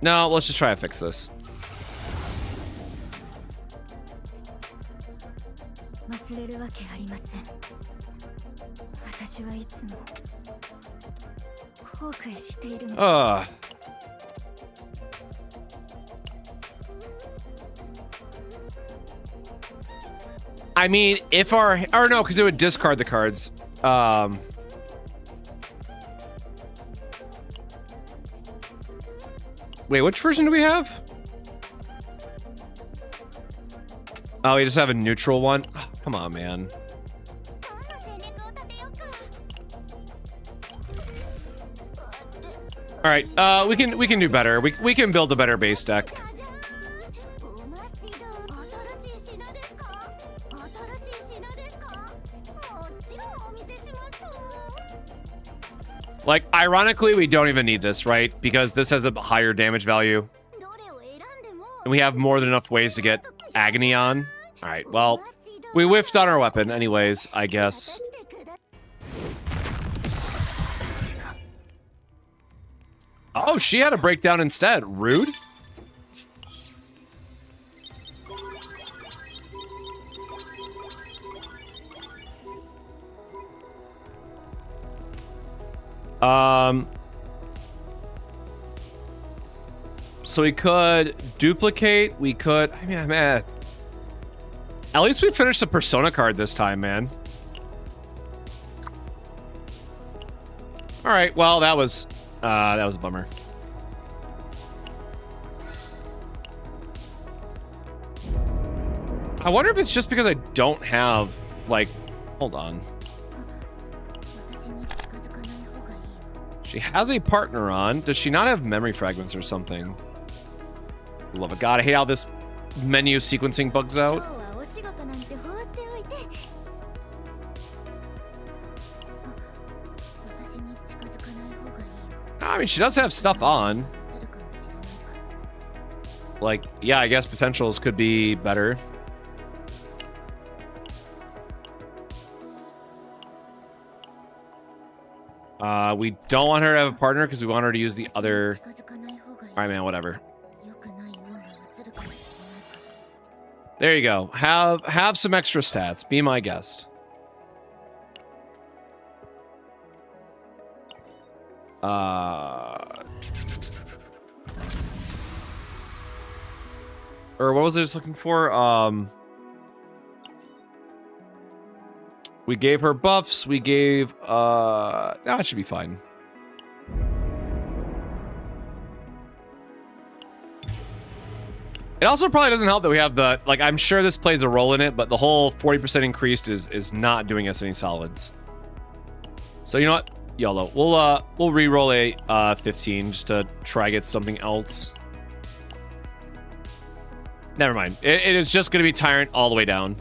No, let's just try to fix this. I mean, if our, or no, because it would discard the cards. Wait, which version do we have? Oh, we just have a neutral one? Oh, come on, man. All right, we can do better. We can build a better base deck. Like, ironically, we don't even need this, right? Because this has a higher damage value. And we have more than enough ways to get Agony on. All right, well, we whiffed on our weapon anyways, I guess. Oh, she had a breakdown instead. Rude. So we could duplicate, we could, I mean, man. At least we finished the Persona card this time, man. All right, well, that was a bummer. I wonder if it's just because I don't have, like, hold on. She has a partner on. Does she not have memory fragments or something? Love it. God, I hate how this menu sequencing bugs out. I mean, she does have stuff on. Like, yeah, I guess potentials could be better. We don't want her to have a partner because we want her to use the other. All right, man, whatever. There you go. Have some extra stats. Be my guest. Or what was I just looking for? We gave her buffs. We gave, that should be fine. It also probably doesn't help that we have the, like, I'm sure this plays a role in it, but the whole 40% increased is not doing us any solids. So you know what? YOLO. We'll re-roll a 15 just to try get something else. Never mind. It is just going to be Tyrant all the way down.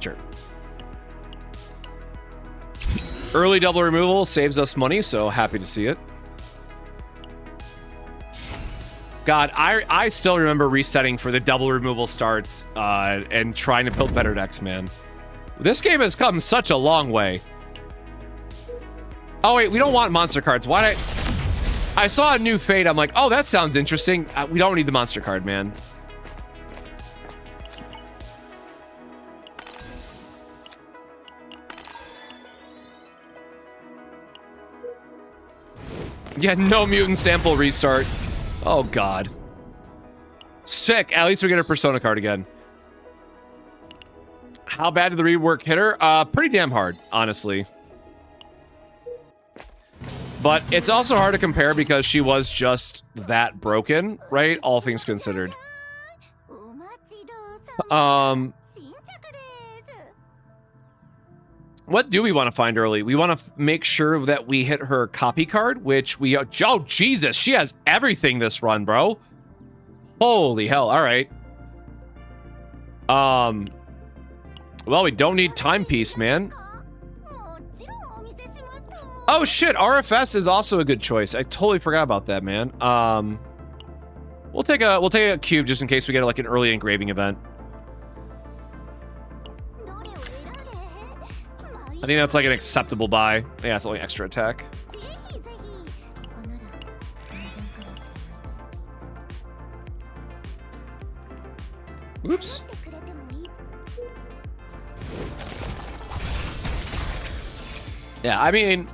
Sure. Early double removal saves us money, so happy to see it. God, I still remember resetting for the double removal starts and trying to build better decks, man. This game has come such a long way. Oh, wait, we don't want monster cards. Why did I saw a new fate. I'm like, oh, that sounds interesting. We don't need the monster card, man. Yeah, no mutant sample restart. Oh, God. Sick. At least we get a Persona card again. How bad did the rework hit her? Pretty damn hard, honestly. But it's also hard to compare because she was just that broken, right? All things considered. What do we want to find early? We want to make sure that we hit her copy card, which we... Oh, Jesus. She has everything this run, bro. Holy hell. All right. Well, we don't need timepiece, man. Oh, shit. RFS is also a good choice. I totally forgot about that, man. We'll take a cube just in case we get like an early engraving event. I think that's like an acceptable buy. Yeah, it's only extra attack. Oops. Yeah, I mean,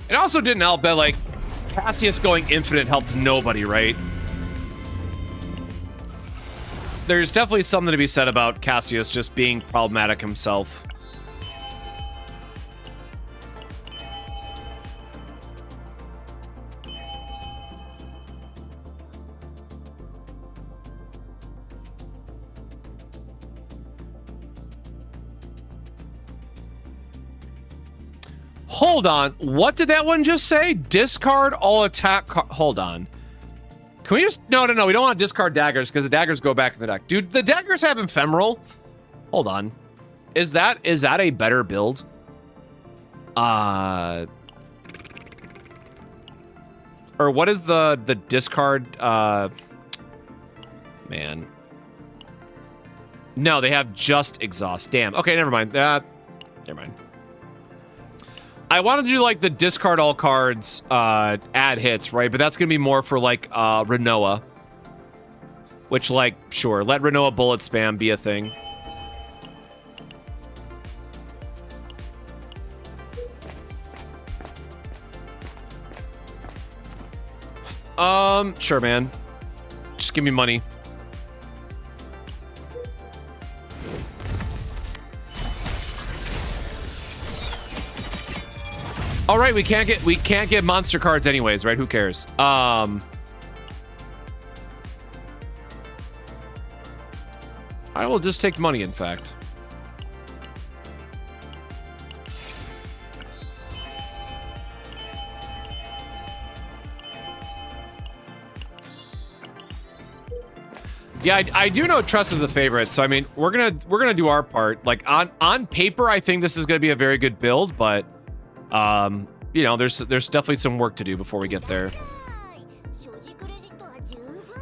it also didn't help that like Cassius going infinite helped nobody, right? There's definitely something to be said about Cassius just being problematic himself. Hold on, what did that one just say? Discard all attack hold on. Can we just, no, we don't want to discard daggers because the daggers go back in the deck. Dude, the daggers have ephemeral. Hold on. Is that a better build? Or what is the discard, man. No, they have just exhaust. Damn. Okay, never mind. Never mind. I wanted to do like the discard all cards add hits, right? But that's gonna be more for like Renoa. Which like, sure, let Renoa bullet spam be a thing. Sure, man. Just give me money. All right, we can't get monster cards anyways, right? Who cares? I will just take money, in fact. Yeah, I do know Tressa's a favorite, so I mean, we're gonna do our part. Like on paper, I think this is gonna be a very good build, but you know, there's definitely some work to do before we get there.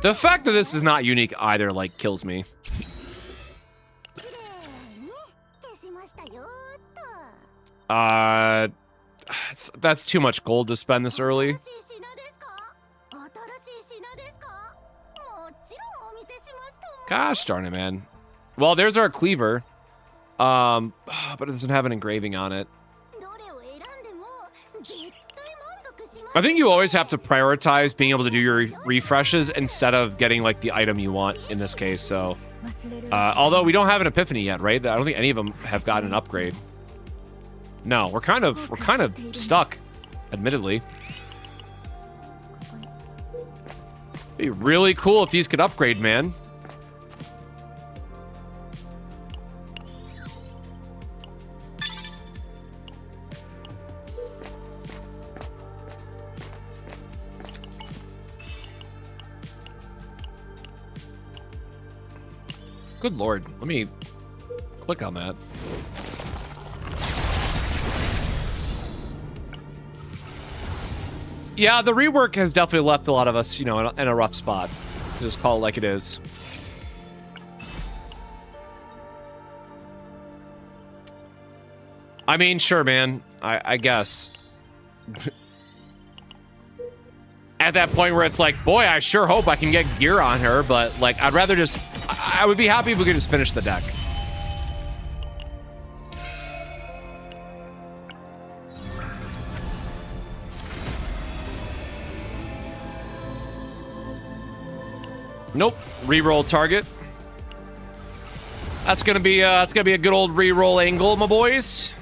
The fact that this is not unique either, like, kills me. That's too much gold to spend this early. Gosh darn it, man. Well, there's our cleaver. But it doesn't have an engraving on it. I think you always have to prioritize being able to do your refreshes instead of getting like the item you want in this case. So, although we don't have an epiphany yet, right? I don't think any of them have gotten an upgrade. No, we're kind of stuck, admittedly. It'd be really cool if these could upgrade, man. Good lord, let me click on that. Yeah, the rework has definitely left a lot of us, you know, in a rough spot. Just call it like it is. I mean, sure, man. I guess. At that point where it's like, boy, I sure hope I can get gear on her, but like, I'd rather just... I would be happy if we could just finish the deck. Nope. Reroll target. That's gonna be a good old reroll angle, my boys.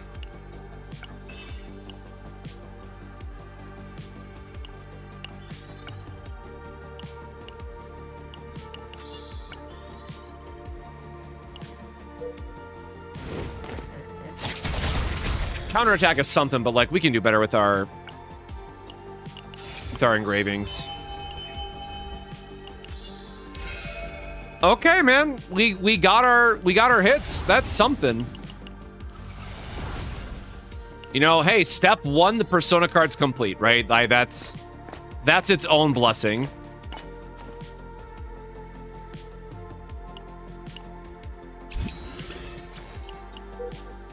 Counterattack is something, but like we can do better with our engravings. Okay, man. We got our hits. That's something. You know, hey, step 1, the persona card's complete, right? Like that's its own blessing.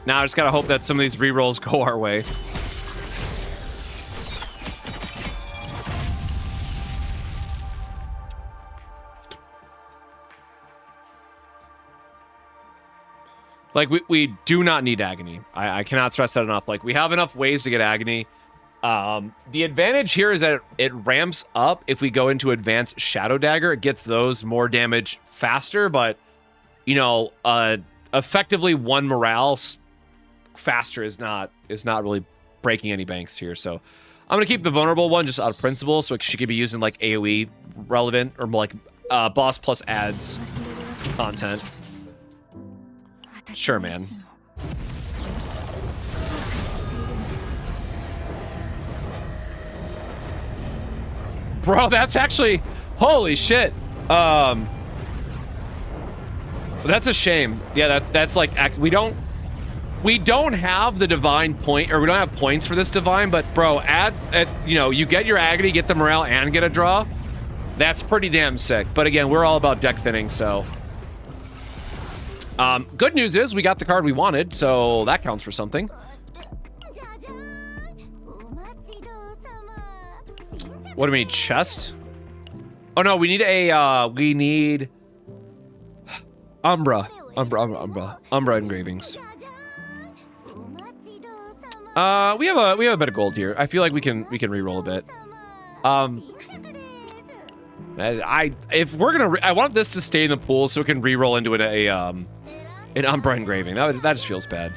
Now I just gotta hope that some of these rerolls go our way. Like, we do not need Agony. I cannot stress that enough. Like, we have enough ways to get Agony. The advantage here is that it ramps up if we go into Advanced Shadow Dagger. It gets those more damage faster, but, you know, effectively 1 morale faster is not really breaking any banks here. So I'm going to keep the vulnerable one just out of principle, so she could be using, like, AoE relevant or, like, boss plus ads content. Sure, man. Bro, that's actually... Holy shit. That's a shame. Yeah, that's like... We don't have the divine point... Or we don't have points for this divine, but bro, you know, you get your Agony, get the morale, and get a draw. That's pretty damn sick. But again, we're all about deck thinning, so... good news is we got the card we wanted, so that counts for something. What do we need? Chest? Oh no, we need a, we need Umbra engravings. We have a bit of gold here. I feel like we can re-roll a bit. If we're gonna, I want this to stay in the pool so we can re-roll into an Umbra engraving. That just feels bad.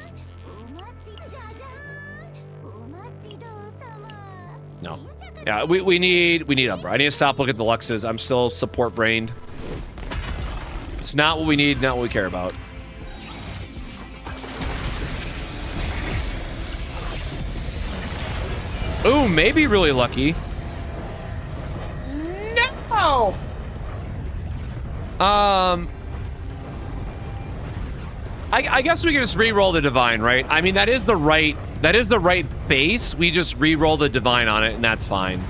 No. Yeah, we need Umbra. I need to stop looking at the Luxes. I'm still support brained. It's not what we need, not what we care about. Ooh, maybe really lucky. No. I guess we can just re-roll the divine, right? I mean, that is the right base. We just re-roll the divine on it, and that's fine.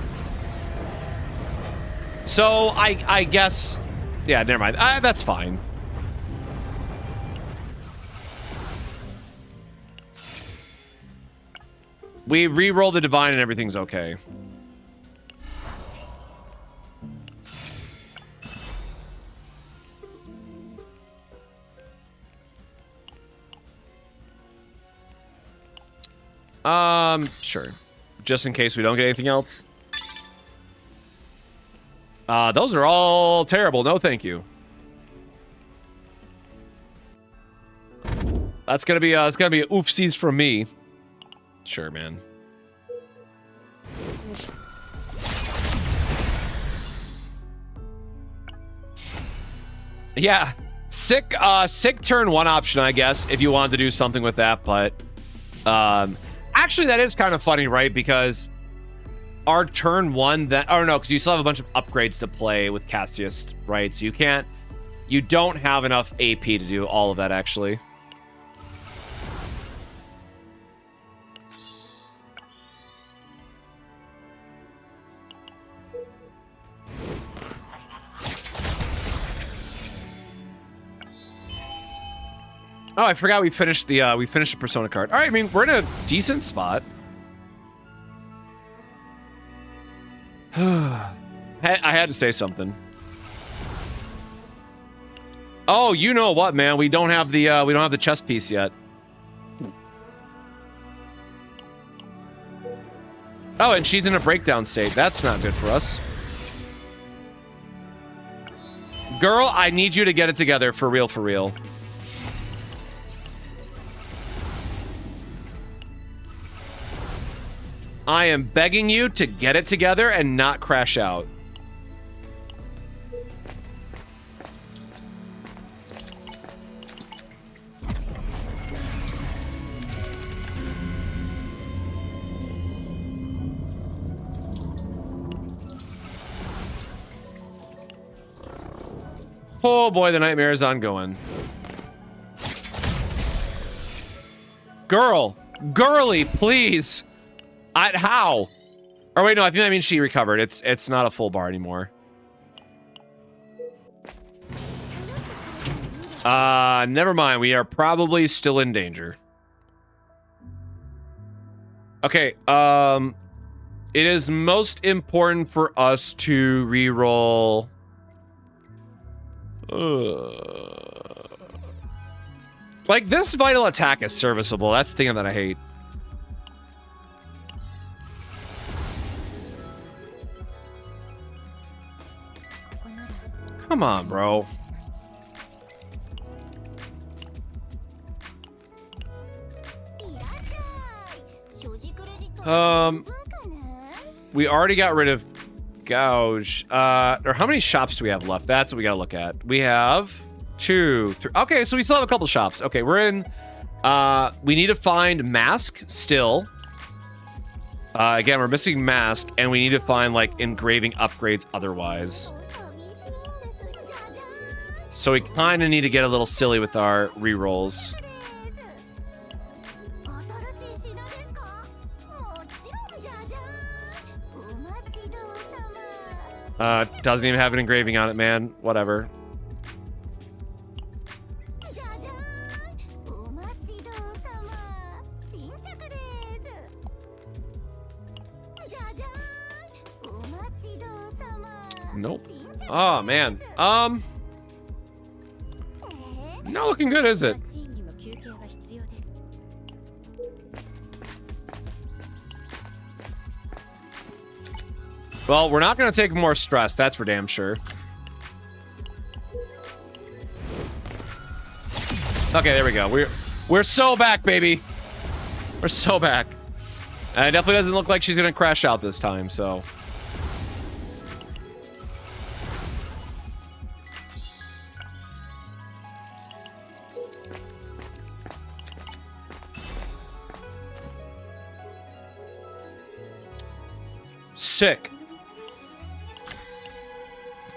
So I guess, yeah, never mind. That's fine. We re-roll the divine, and everything's okay. Sure. Just in case we don't get anything else. Those are all terrible. No, thank you. That's gonna be it's gonna be oopsies from me. Sure, man. Yeah. Sick turn 1 option, I guess, if you wanted to do something with that, but actually, that is kind of funny, right? Because our turn 1, oh no, because you still have a bunch of upgrades to play with Cassius, right? So you don't have enough AP to do all of that, actually. Oh, I forgot we finished the Persona card. All right, I mean, we're in a decent spot. I had to say something. Oh, you know what, man? We don't have the chess piece yet. Oh, and she's in a breakdown state. That's not good for us. Girl, I need you to get it together for real, for real. I am begging you to get it together and not crash out. Oh boy, the nightmare is ongoing. Girly, please. How? Or wait, no, I think that means she recovered. It's not a full bar anymore. Never mind. We are probably still in danger. Okay, it is most important for us to reroll. Like, this vital attack is serviceable. That's the thing that I hate. Come on, bro. We already got rid of gouge. Or how many shops do we have left? That's what we gotta look at. We have 2, 3. Okay, so we still have a couple shops. Okay, we're in. We need to find mask still. Again, we're missing mask, and we need to find like engraving upgrades otherwise. So we kind of need to get a little silly with our rerolls. Doesn't even have an engraving on it, man. Whatever. Nope. Oh, man. Not looking good, is it? Well, we're not going to take more stress, that's for damn sure. Okay, there we go. We're so back, baby. We're so back. And it definitely doesn't look like she's going to crash out this time, so. Sick.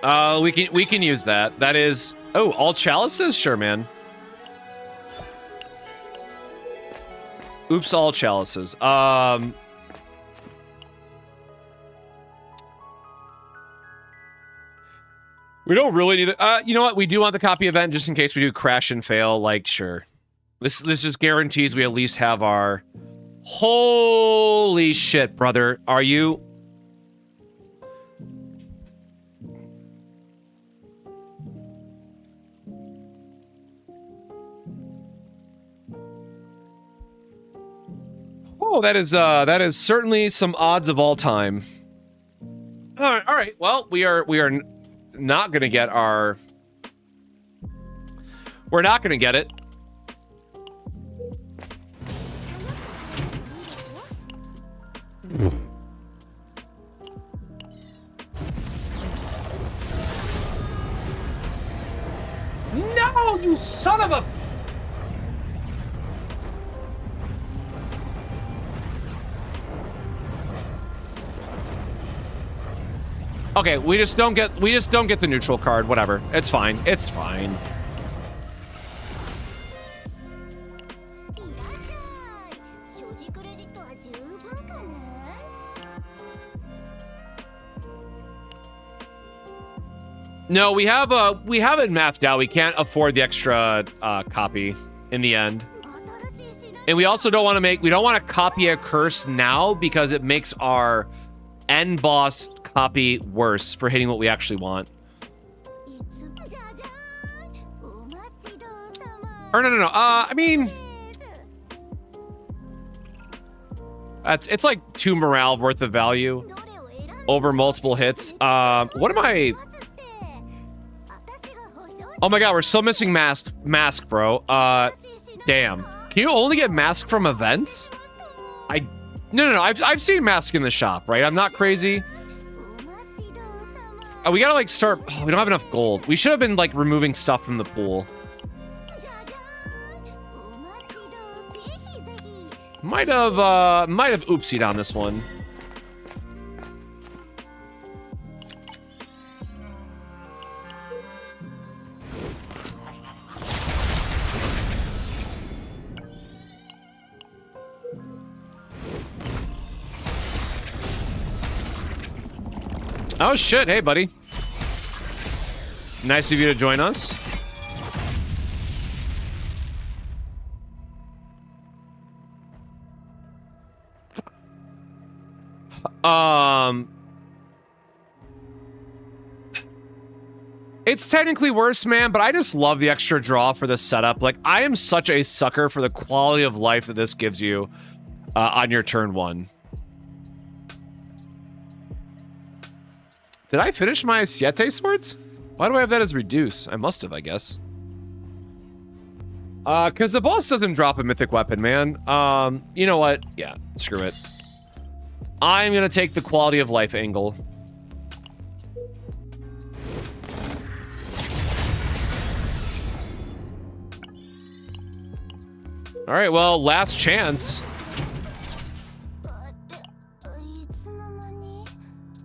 We can use that. That is... Oh, all chalices? Sure, man. Oops, all chalices. We don't really need it. You know what? We do want the copy event just in case we do crash and fail. Like, sure. This just guarantees we at least have our... Holy shit, brother. Are you... Oh, that is certainly some odds of all time. All right. Well, we are not gonna get our. We're not gonna get it. No, you son of a. Okay, we just don't get the neutral card. Whatever. It's fine. It's fine. No, we have it mathed out. We can't afford the extra copy in the end. And we also don't want to copy a curse now because it makes our end boss copy worse for hitting what we actually want. Or no. I mean, it's like 2 morale worth of value over multiple hits. What am I? Oh my god, we're still missing mask, bro. Damn. Can you only get mask from events? No. I've seen mask in the shop, right? I'm not crazy. We gotta like start. Oh, we don't have enough gold. We should have been like removing stuff from the pool. Might have oopsied on this one. Oh shit, hey buddy. Nice of you to join us. It's technically worse, man, but I just love the extra draw for this setup. Like, I am such a sucker for the quality of life that this gives you on your turn 1. Did I finish my Siete swords? Why do I have that as reduce? I must have, I guess. Because the boss doesn't drop a mythic weapon, man. You know what? Yeah, screw it. I'm gonna take the quality of life angle. All right, well, last chance.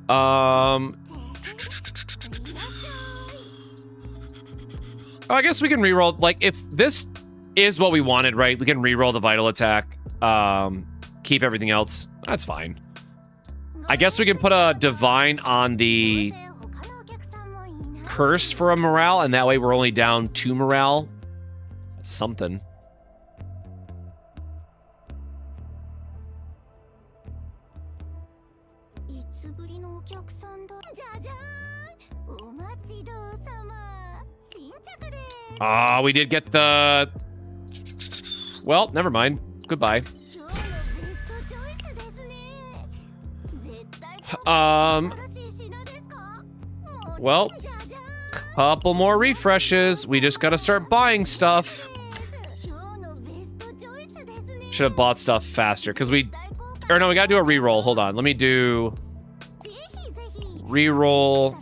I guess we can reroll. Like, if this is what we wanted, right? We can reroll the vital attack. Keep everything else. That's fine. I guess we can put a divine on the curse for a morale, and that way we're only down 2 morale. That's something. We did get the... Well, never mind. Goodbye. Well, couple more refreshes. We just gotta start buying stuff. Should have bought stuff faster, because we... Or no, we gotta do a reroll. Hold on. Let me do... Reroll.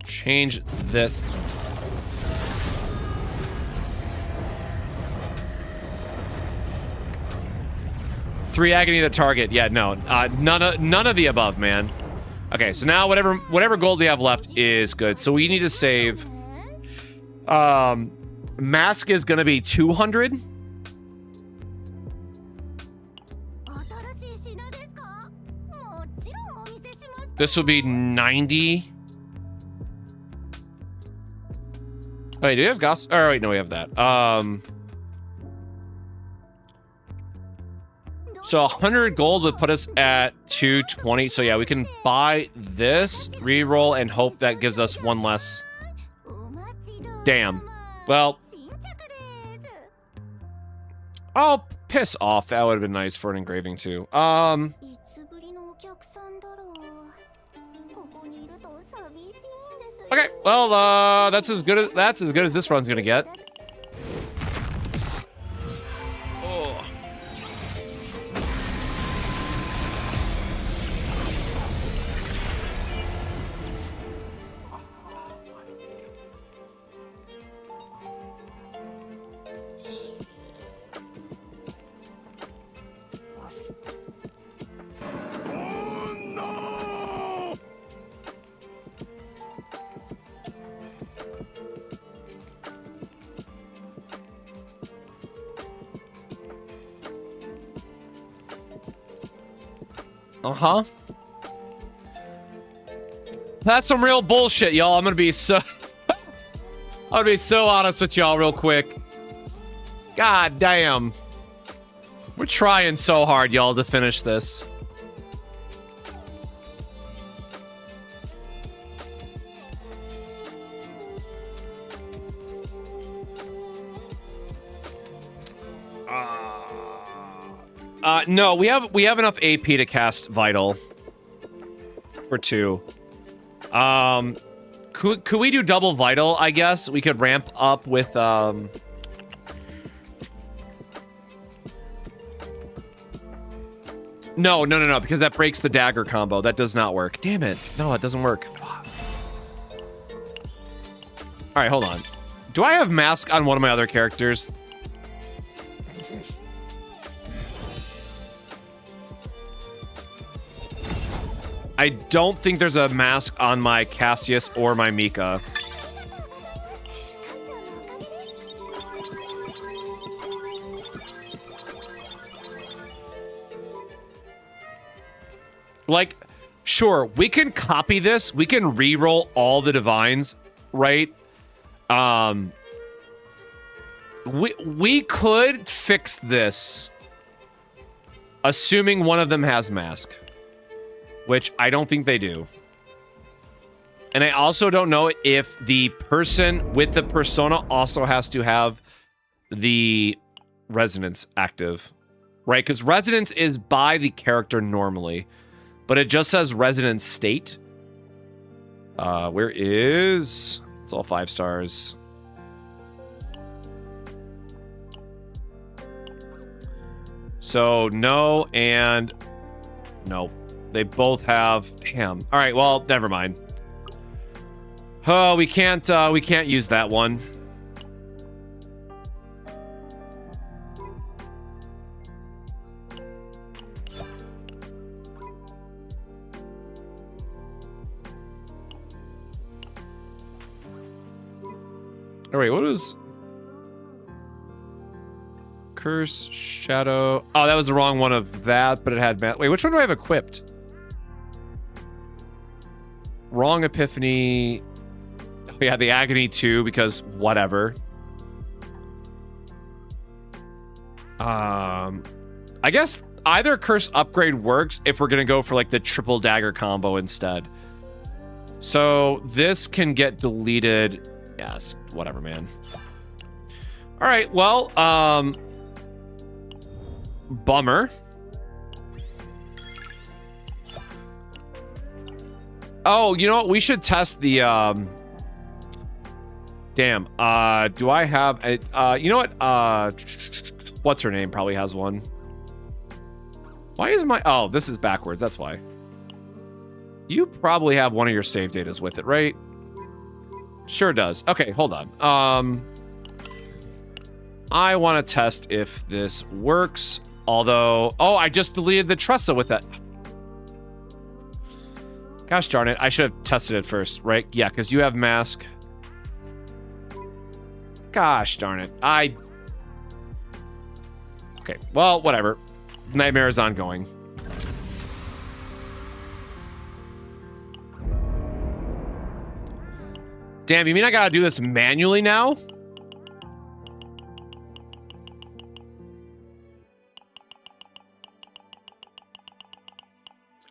Change this. Three agony to the target. Yeah, no. None of the above, man. Okay, so now whatever gold we have left is good. So we need to save. Mask is gonna be 200. This will be 90. Wait, do we have gas? Oh, wait, no, we have that. So 100 gold would put us at 220. So yeah, we can buy this, reroll, and hope that gives us one less. Damn. Well. Oh, piss off. That would have been nice for an engraving too. Okay, well, that's as good as this run's gonna get. Oh. Uh-huh. That's some real bullshit, y'all. I'm gonna be so... I'm gonna be so honest with y'all real quick. God damn. We're trying so hard, y'all, to finish this. No, we have enough AP to cast Vital for 2. Could we do double Vital? I guess we could ramp up with No, because that breaks the dagger combo. That does not work. Damn it. No, it doesn't work. Fuck. All right, hold on. Do I have mask on one of my other characters? I don't think there's a mask on my Cassius or my Mika. Like, Sure, we can copy this. We can re-roll all the divines, right? We could fix this, assuming one of them has mask, which I don't think they do. And I also don't know if the person with the persona also has to have the resonance active, right? Because resonance is by the character normally, but it just says resonance state. Where is... It's all 5 stars. So, no and no. They both have... Damn. All right, well, never mind. Oh, we can't use that one. Oh, wait, what is... Curse, Shadow... Oh, that was the wrong one of that, but it had... Wait, which one do I have equipped? Wrong Epiphany... Oh, yeah, the Agony too, because whatever. I guess either Curse upgrade works if we're gonna go for, like, the triple dagger combo instead. So, this can get deleted... Yes, whatever, man. All right, well, bummer. Oh, you know what? We should test the, damn, do I have a, you know what? What's her name? Probably has one. Why is my, oh, this is backwards. That's why. You probably have one of your save datas with it, right? Sure does. Okay, hold on. I want to test if this works. Although, oh, I just deleted the Tressa with that. Gosh darn it. I should have tested it first, right? Yeah, because you have mask. Gosh darn it. Okay, well, whatever. Nightmare is ongoing. Damn, you mean I gotta do this manually now?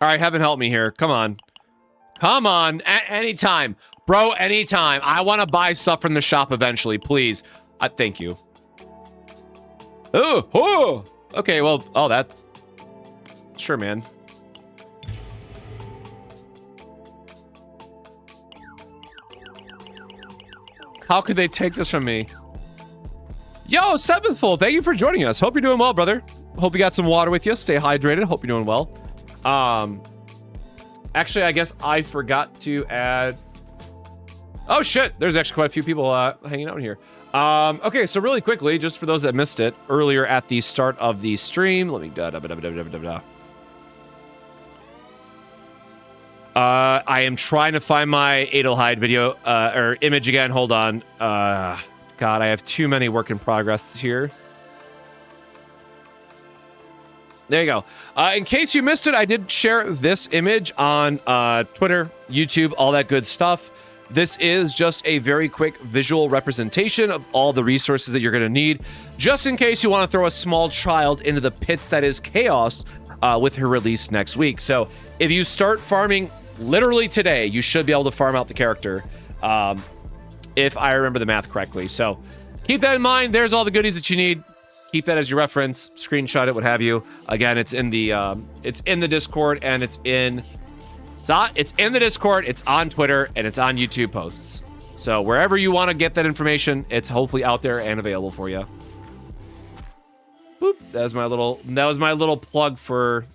All right, heaven help me here. Come on. Come on. Anytime. Bro, anytime. I want to buy stuff from the shop eventually, please. Thank you. Oh. Okay, well, oh, that... Sure, man. How could they take this from me? Yo, Seventhfold, thank you for joining us. Hope you're doing well, brother. Hope you got some water with you. Stay hydrated. Hope you're doing well. Actually, I guess I forgot to add... Oh, shit. There's actually quite a few people hanging out in here. Okay, so really quickly, just for those that missed it, earlier at the start of the stream, let me... I am trying to find my Adelheid video, or image again. Hold on. God, I have too many work in progress here. There you go. In case you missed it, I did share this image on Twitter, YouTube, all that good stuff. This is just a very quick visual representation of all the resources that you're going to need, just in case you want to throw a small child into the pits that is Chaos with her release next week. So if you start farming literally today, you should be able to farm out the character, if I remember the math correctly. So keep that in mind. There's all the goodies that you need. Keep that as your reference. Screenshot it, what have you. Again, it's in the Discord, and it's in the Discord, it's on Twitter, and it's on YouTube posts. So wherever you want to get that information, it's hopefully out there and available for you. Boop. That was my little plug for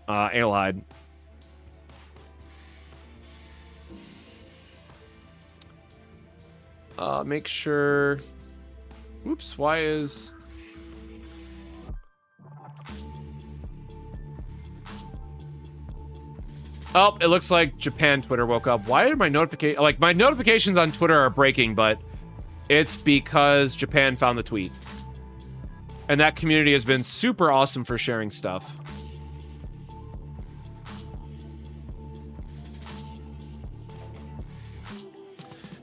Adelheid. Make sure... Oops, why is... Oh, it looks like Japan Twitter woke up. Why are my notifications... Like, my notifications on Twitter are breaking, but it's because Japan found the tweet. And that community has been super awesome for sharing stuff.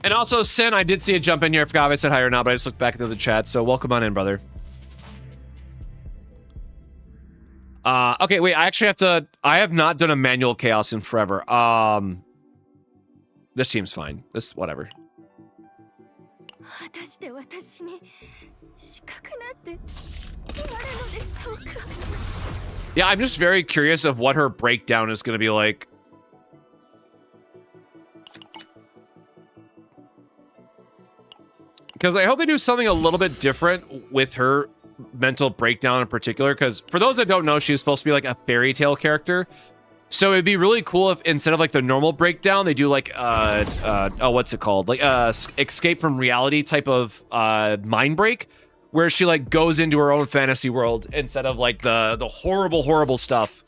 And also, Sin, I did see a jump in here. I forgot if I said hi or not, but I just looked back into the chat. So welcome on in, brother. Okay, wait. I actually have to. I have not done a manual chaos in forever. This team's fine. This whatever. Yeah, I'm just very curious of what her breakdown is going to be like. Because I hope they do something a little bit different with her mental breakdown in particular. Because for those that don't know, she was supposed to be like a fairy tale character. So it'd be really cool if instead of like the normal breakdown, they do like, oh, what's it called? Like escape from reality type of mind break, where she like goes into her own fantasy world instead of like the horrible, horrible stuff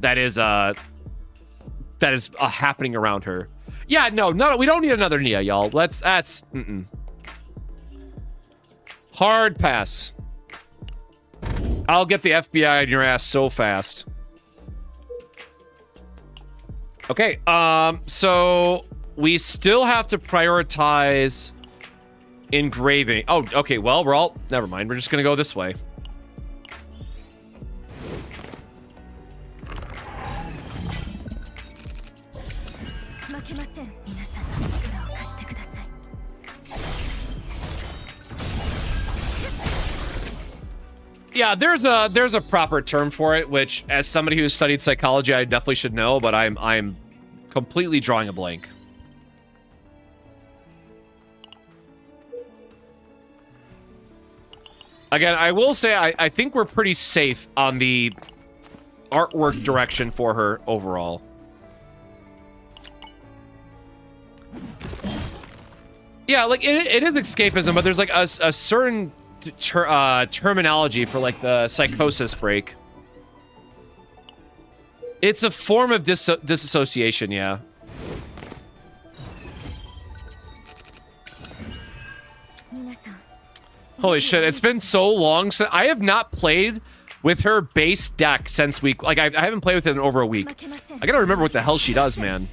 that is happening around her. Yeah, no, we don't need another Nia, y'all. Hard pass. I'll get the FBI on your ass so fast. Okay, so we still have to prioritize engraving. Oh, okay, well, never mind. We're just gonna go this way. Yeah, there's a proper term for it, which, as somebody who's studied psychology, I definitely should know, but I'm completely drawing a blank. Again, I will say I think we're pretty safe on the artwork direction for her overall. Yeah, like it is escapism, but there's like a certain terminology for like the psychosis break. It's a form of disassociation, yeah. Holy shit, it's been so long since I have not played with her base deck since week. Like I haven't played with it in over a week. I gotta remember what the hell she does, man.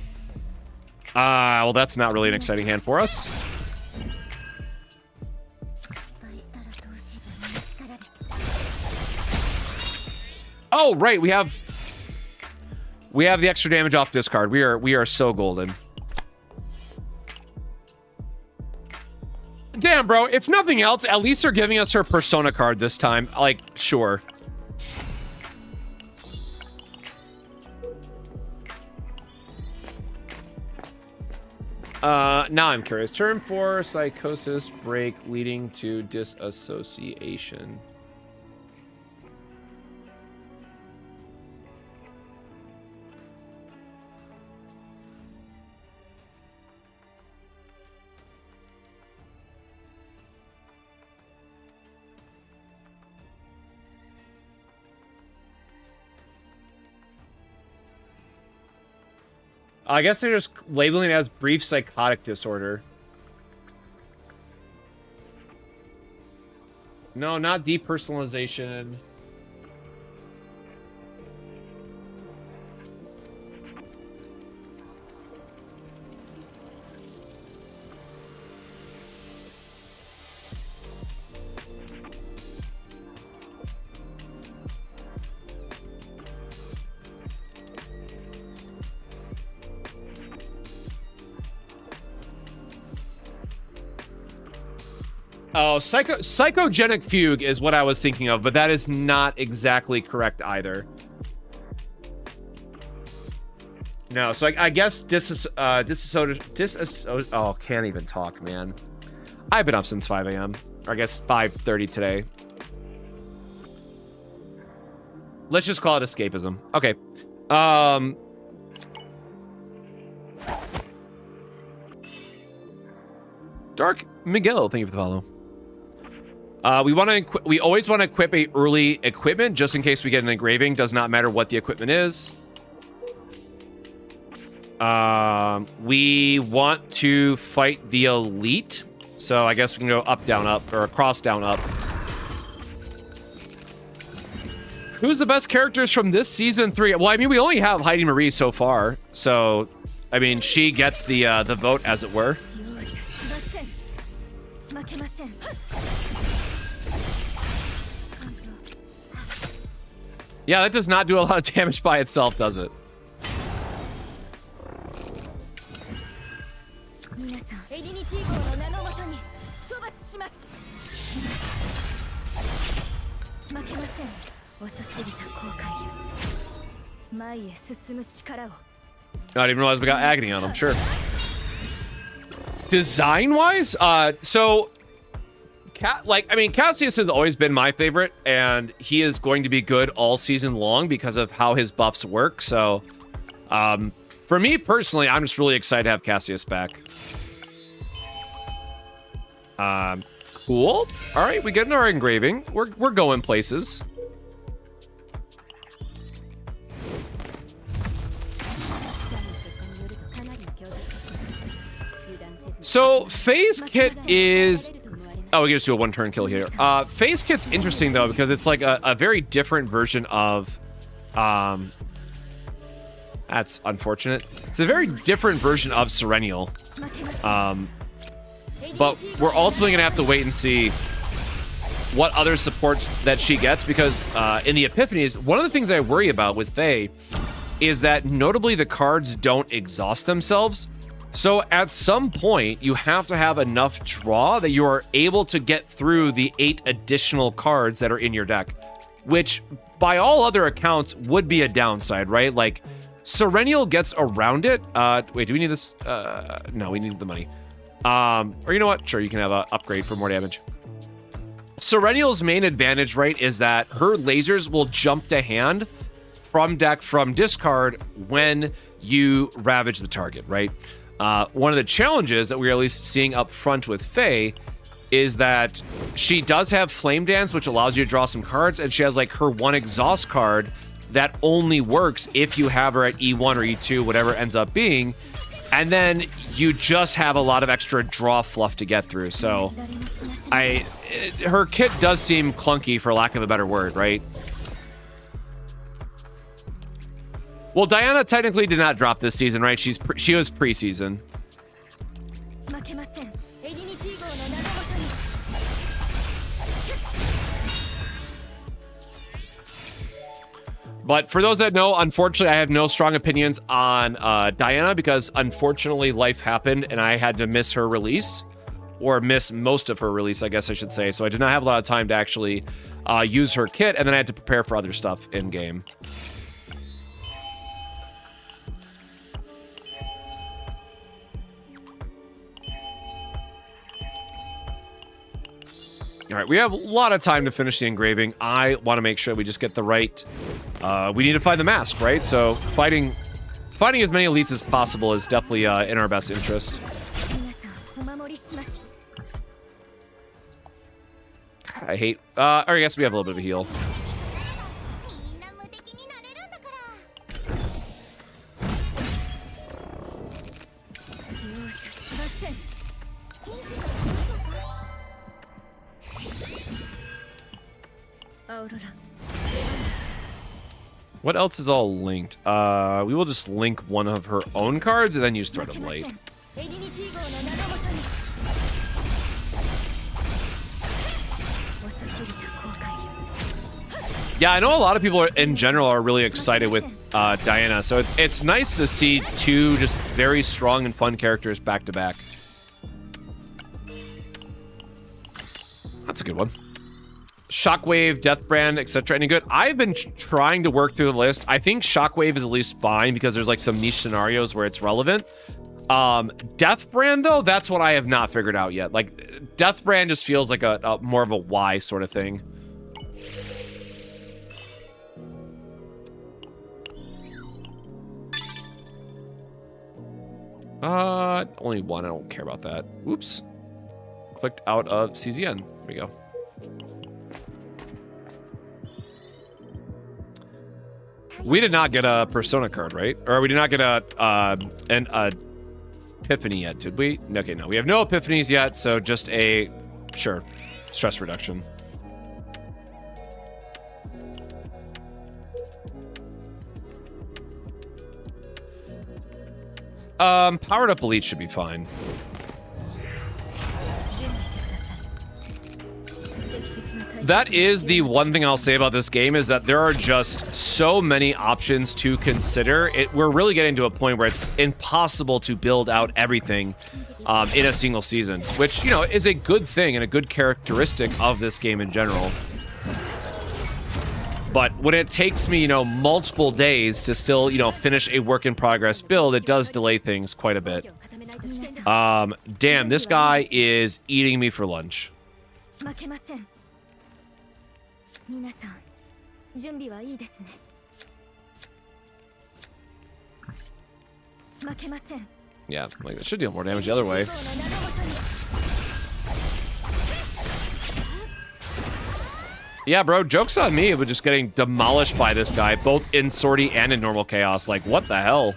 Well, that's not really an exciting hand for us. Oh, right, we have the extra damage off discard. We are so golden. Damn, bro, if nothing else, at least they're giving us her persona card this time. Like, sure. Now I'm curious. Turn 4, psychosis break leading to disassociation. I guess they're just labeling it as brief psychotic disorder. No, not depersonalization. Oh, psychogenic fugue is what I was thinking of, but that is not exactly correct either. No, so I guess oh, can't even talk, man. I've been up since 5 a.m. Or I guess 5:30 today. Let's just call it escapism. Okay. Dark Miguel, thank you for the follow. We always want to equip a early equipment just in case we get an engraving. Does not matter what the equipment is. We want to fight the elite, so I guess we can go up, down, up, or across, down, up. Who's the best characters from this season 3? Well, I mean, we only have Heidi Marie so far, so I mean, she gets the vote, as it were. Yeah, that does not do a lot of damage by itself, does it? I didn't realize we got agony on him. Sure. Design-wise, so Cassius has always been my favorite, and he is going to be good all season long because of how his buffs work. So, for me personally, I'm just really excited to have Cassius back. Cool. All right, we get our engraving. We're going places. So Faye's kit is... Oh, we can just do a one-turn kill here. Faye's kit's interesting, though, because it's like a very different version of... That's unfortunate. It's a very different version of Serenial. But we're ultimately going to have to wait and see what other supports that she gets, because in the Epiphanies, one of the things I worry about with Faye is that notably the cards don't exhaust themselves. So at some point, you have to have enough draw that you are able to get through the 8 additional cards that are in your deck, which by all other accounts would be a downside, right? Like, Serenial gets around it. Wait, do we need this? No, we need the money. Or you know what? Sure, you can have an upgrade for more damage. Serenial's main advantage, right, is that her lasers will jump to hand from deck from discard when you ravage the target, right? One of the challenges that we're at least seeing up front with Faye is that she does have Flame Dance, which allows you to draw some cards, and she has like her one exhaust card that only works if you have her at E1 or E2, whatever it ends up being, and then you just have a lot of extra draw fluff to get through. So her kit does seem clunky, for lack of a better word, right? Well, Diana technically did not drop this season, right? She was preseason. But for those that know, unfortunately, I have no strong opinions on Diana because unfortunately life happened and I had to miss her release, or miss most of her release, I guess I should say. So I did not have a lot of time to actually use her kit, and then I had to prepare for other stuff in game. All right, we have a lot of time to finish the engraving. I want to make sure we just get the right... we need to find the mask, right? So fighting as many elites as possible is definitely in our best interest. God, I hate... or I guess we have a little bit of a heal. What else is all linked? We will just link one of her own cards and then use Thread of Light. Yeah, I know a lot of people in general are really excited with Diana, so it's nice to see two just very strong and fun characters back to back. That's a good one. Shockwave, Deathbrand, etc. Any good? I've been trying to work through the list. I think Shockwave is at least fine because there's like some niche scenarios where it's relevant. Deathbrand, though, that's what I have not figured out yet. Like, Deathbrand just feels like a more of a why sort of thing. Only one. I don't care about that. Oops. Clicked out of CZN. There we go. We did not get a Persona card, right? Or we did not get an Epiphany yet, did we? Okay, no. We have no Epiphanies yet, so just a, sure, stress reduction. Powered up elite should be fine. That is the one thing I'll say about this game, is that there are just so many options to consider. We're really getting to a point where it's impossible to build out everything in a single season, which, you know, is a good thing and a good characteristic of this game in general. But when it takes me, you know, multiple days to still, you know, finish a work in progress build, it does delay things quite a bit. Damn, this guy is eating me for lunch. Yeah, like, it should deal more damage the other way. Yeah, bro, joke's on me with just getting demolished by this guy, both in sortie and in normal chaos. Like, what the hell?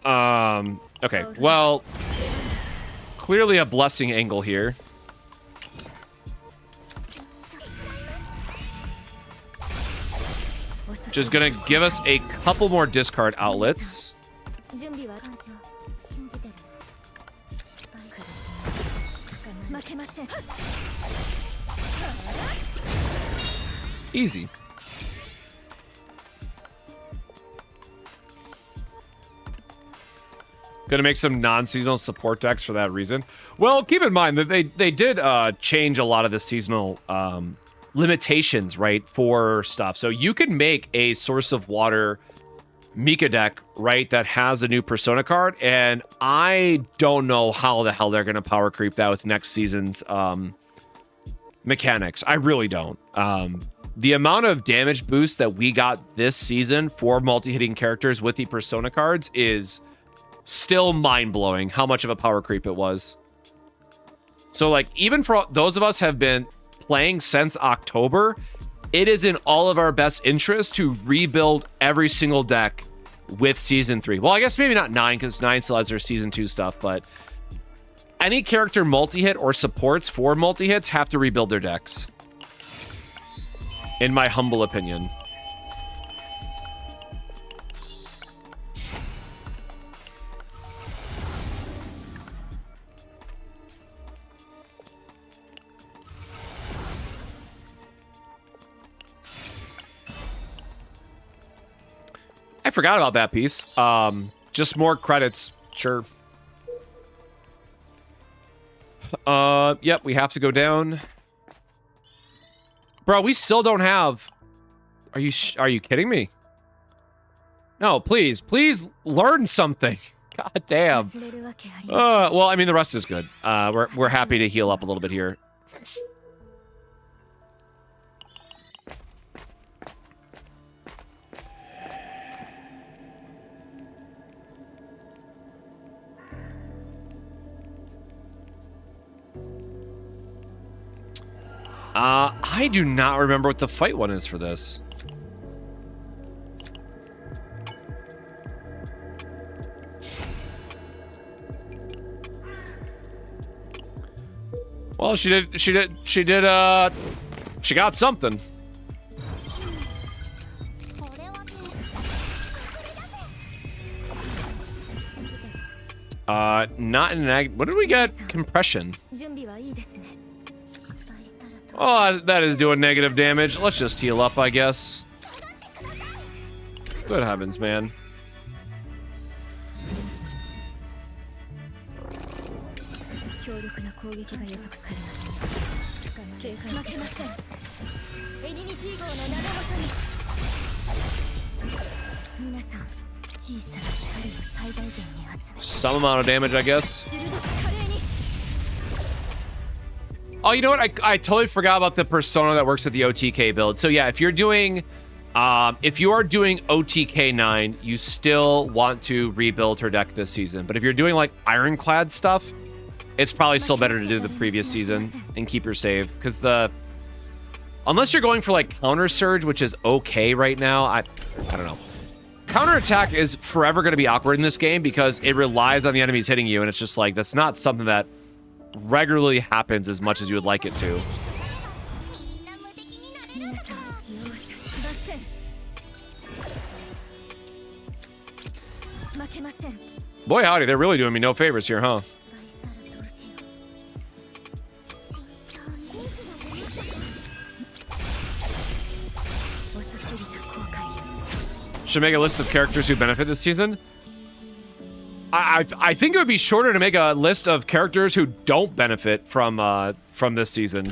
Okay, well, clearly a blessing angle here. Which is gonna give us a couple more discard outlets. Easy. Gonna make some non-seasonal support decks for that reason. Well, keep in mind that they did change a lot of the seasonal limitations, right, for stuff. So you can make a Source of Water Mika deck, right, that has a new Persona card, and I don't know how the hell they're gonna power creep that with next season's mechanics. I really don't. The amount of damage boost that we got this season for multi-hitting characters with the Persona cards is still mind-blowing how much of a power creep it was. So, like, even for those of us have been playing since October, it is in all of our best interest to rebuild every single deck with Season 3. Well, I guess maybe not 9, because 9 still has their Season 2 stuff, but any character multi-hit or supports for multi-hits have to rebuild their decks, in my humble opinion. I forgot about that piece. Just more credits, sure. Yep, we have to go down. Bro, we still don't have... Are you kidding me? No, please learn something. God damn. Well, I mean, the rest is good. We're happy to heal up a little bit here. I do not remember what the fight one is for this. Well, she got something. Not in an what did we get? Compression. Oh, that is doing negative damage. Let's just heal up, I guess. Good heavens, man. Some amount of damage, I guess. Oh, you know what? I totally forgot about the persona that works with the OTK build. So yeah, if you're doing, if you are doing OTK 9, you still want to rebuild her deck this season. But if you're doing like Ironclad stuff, it's probably still better to do the previous season and keep your save, because unless you're going for like Counter Surge, which is okay right now, I don't know. Counterattack is forever going to be awkward in this game because it relies on the enemies hitting you, and it's just like, that's not something that regularly happens as much as you would like it to. Boy howdy, they're really doing me no favors here, huh? Should make a list of characters who benefit this season. I think it would be shorter to make a list of characters who don't benefit from this season.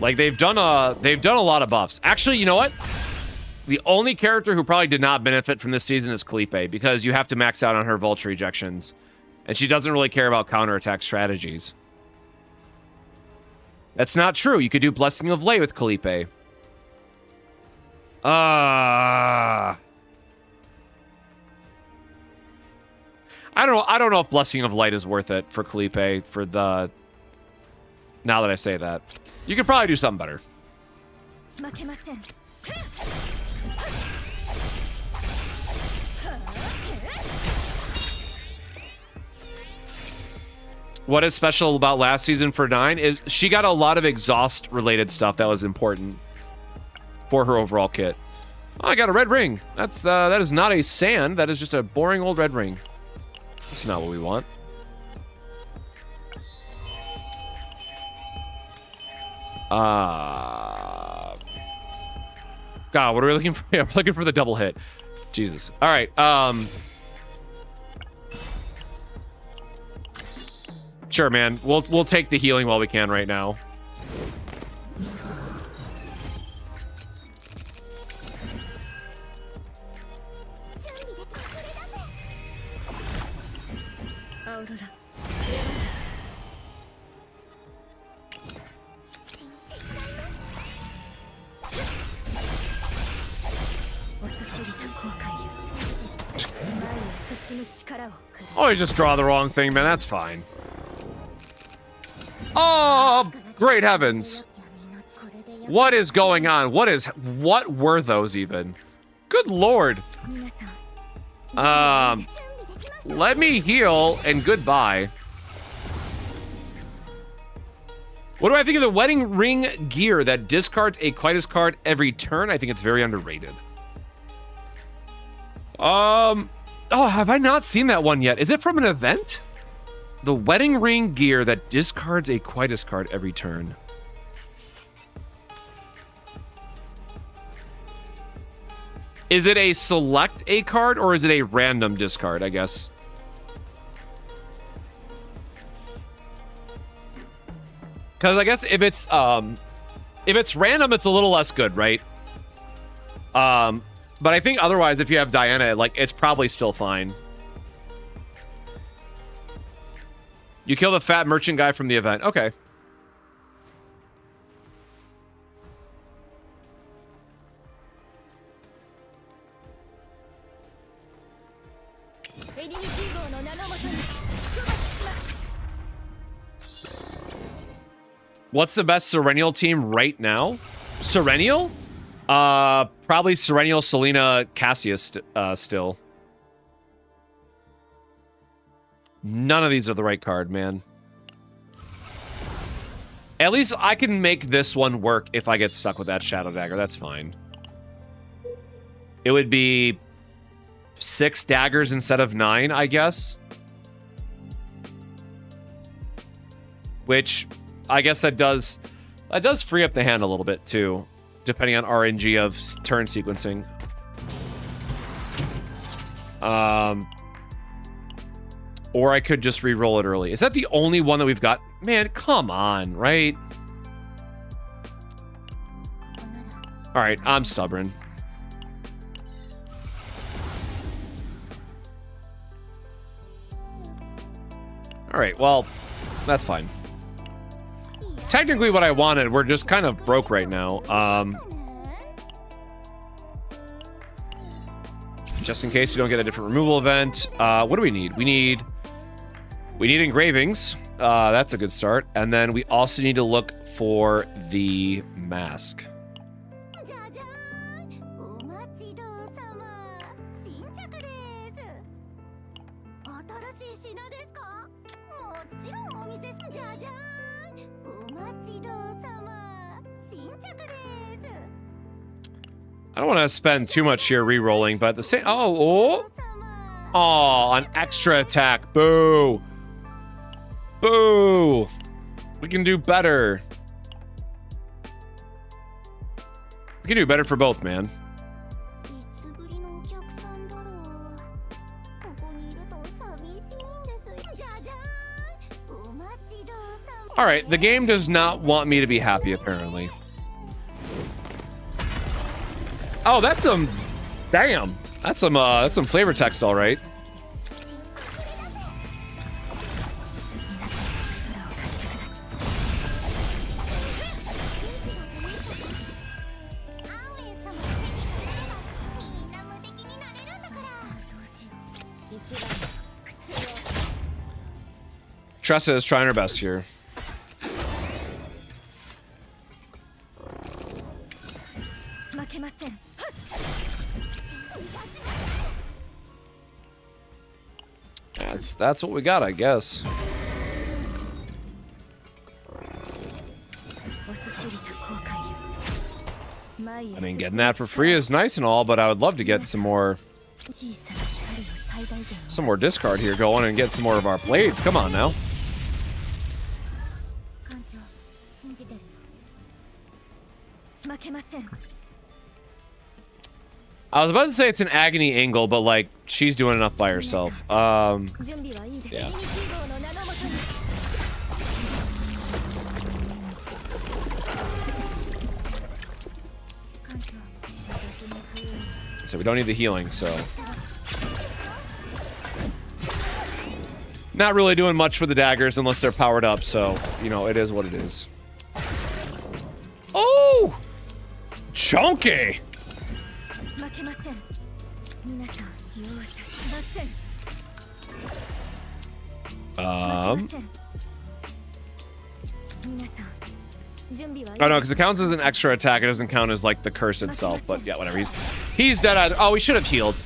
Like they've done a lot of buffs. Actually, you know what? The only character who probably did not benefit from this season is Kalipe, because you have to max out on her vulture ejections. And she doesn't really care about counterattack strategies. That's not true. You could do Blessing of Light with Kalipe. I don't know if Blessing of Light is worth it for Kalipe for the... Now that I say that. You could probably do something better. What is special about last season for 9 is she got a lot of exhaust related stuff that was important for her overall kit. Oh, I got a red ring. That is not a sand. That is just a boring old red ring. That's not what we want. God, what are we looking for? Yeah, I'm looking for the double hit. Jesus. All right. Sure, man. We'll take the healing while we can right now. Oh, you just draw the wrong thing, man. That's fine. Oh, great heavens. What is going on? What were those even? Good lord. Let me heal and goodbye. What do I think of the wedding ring gear that discards a Quietus card every turn? I think it's very underrated. Oh, have I not seen that one yet? Is it from an event? The wedding ring gear that discards a Quietus card every turn. Is it a select a card or is it a random discard, I guess? Because I guess if it's random, it's a little less good, right? But I think otherwise, if you have Diana, like, it's probably still fine. You kill the fat merchant guy from the event. Okay. What's the best Serenial team right now? Serenial? Probably Serenial, Selena, Cassius still. None of these are the right card, man. At least I can make this one work if I get stuck with that Shadow Dagger. That's fine. It would be 6 daggers instead of 9, I guess. Which, I guess that does free up the hand a little bit, too. Depending on RNG of turn sequencing. Or I could just re-roll it early. Is that the only one that we've got? Man, come on, right? All right, I'm stubborn. All right, well, that's fine. Technically what I wanted, we're just kind of broke right now. Just in case we don't get a different removal event. What do we need? We need engravings. That's a good start. And then we also need to look for the mask. I don't want to spend too much here re-rolling, but the same... Oh, an extra attack. Boo. Boo. We can do better. We can do better for both, man. All right, the game does not want me to be happy, apparently. Oh, that's some... Damn. That's some flavor text, all right. Tressa is trying her best here. That's what we got, I guess. I mean, getting that for free is nice and all, but I would love to get some more discard here going and get some more of our blades. Come on now. I was about to say it's an agony angle, but like she's doing enough by herself. Yeah. So we don't need the healing, so not really doing much for the daggers unless they're powered up, so you know, it is what it is. Oh! Chunky! Oh no, because it counts as an extra attack. It doesn't count as like the curse itself. But yeah, whatever. He's dead either. Oh, we should have healed.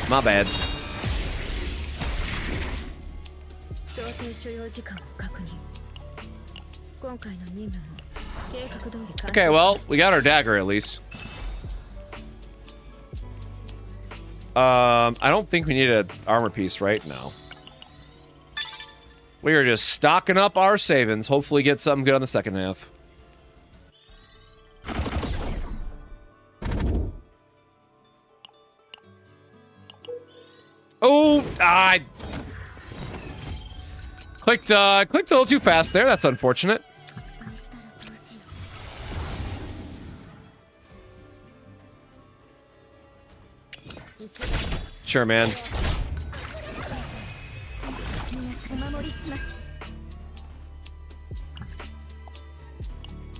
My bad. Okay, well, we got our dagger at least. I don't think we need an armor piece right now. We are just stocking up our savings. Hopefully get something good on the second half. Oh, I clicked a little too fast there. That's unfortunate. Sure, man.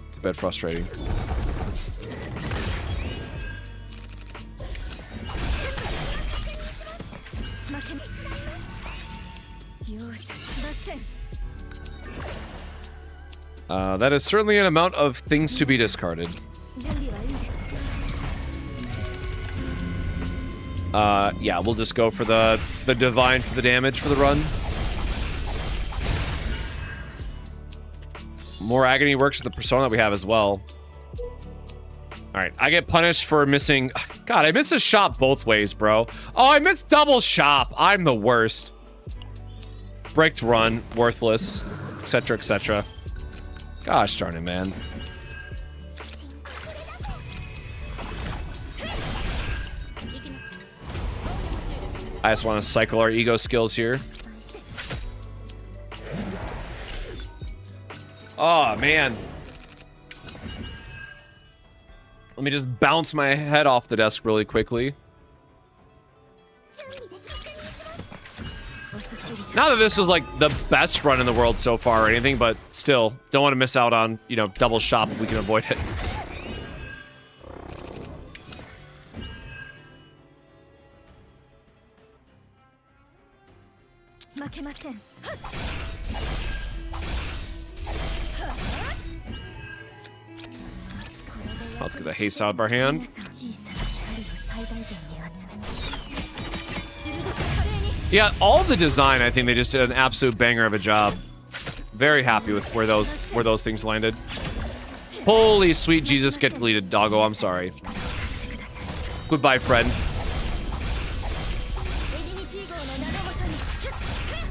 It's a bit frustrating. That is certainly an amount of things to be discarded. Yeah, we'll just go for the divine for the damage for the run. More agony works with the persona that we have as well. Alright, I get punished for missing... God, I missed a shop both ways, bro. Oh, I missed double shop. I'm the worst. Bricked run, worthless, etc., etc. Gosh darn it, man. I just want to cycle our ego skills here. Oh, man. Let me just bounce my head off the desk really quickly. Not that this was like the best run in the world so far or anything, but still, don't want to miss out on, you know, double shop if we can avoid it. Let's get the haste out of our hand. Yeah, all the design, I think they just did an absolute banger of a job. Very happy with where those things landed. Holy sweet Jesus, get deleted, doggo. I'm sorry. Goodbye, friend.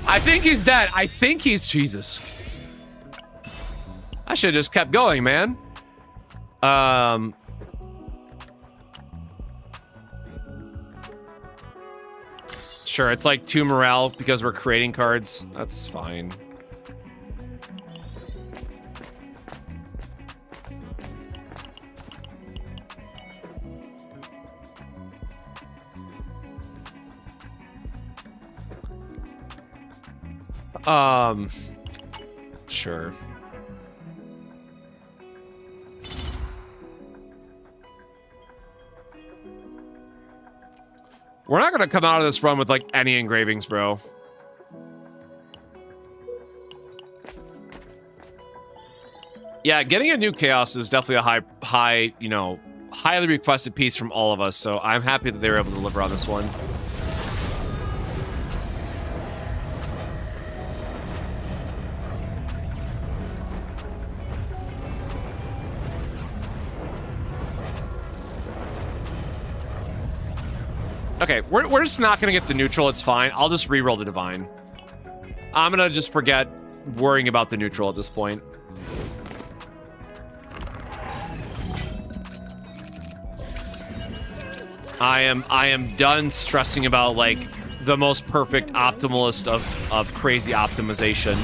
I think he's dead. I think he's Jesus. I should have just kept going, man. Sure, it's like 2 morale because we're creating cards. That's fine. Sure. We're not gonna come out of this run with like any engravings, bro. Yeah, getting a new chaos is definitely a high, you know, highly requested piece from all of us, so I'm happy that they were able to deliver on this one. Okay, we're just not gonna get the neutral, it's fine. I'll just re-roll the divine. I'm gonna just forget worrying about the neutral at this point. I am done stressing about like the most perfect optimalist of crazy optimization.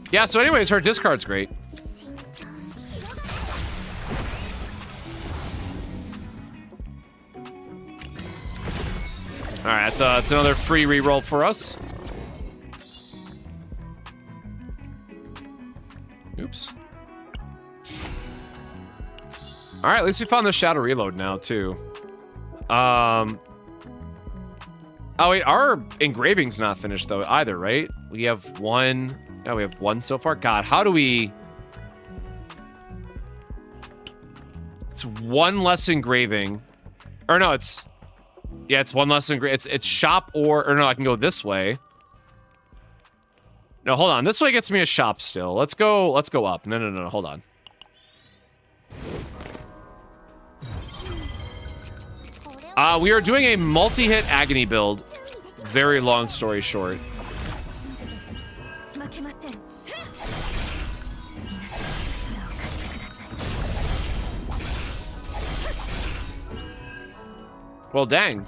Yeah, so anyways, her discard's great. Alright, that's another free reroll for us. Oops. Alright, at least we found the Shadow Reload now, too. Oh wait, our engraving's not finished, though, either, right? We have one... Yeah, we have one so far. God, how do we... It's one less engraving. Or no, it's... Yeah, it's one less engraving. It's shop or no, I can go this way. No, hold on. This way gets me a shop still. Let's go up. No, hold on. We are doing a multi-hit agony build. Very long story short. Well, dang.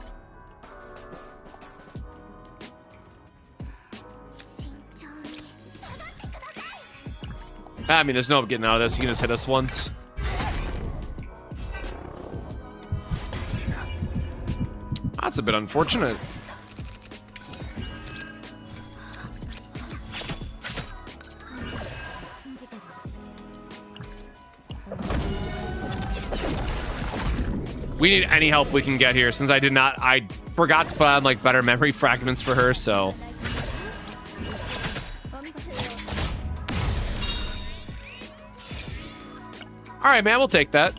I mean, there's no getting out of this. You can just hit us once. That's a bit unfortunate. We need any help we can get here, since I forgot to put on like better memory fragments for her, so. All right, man, we'll take that.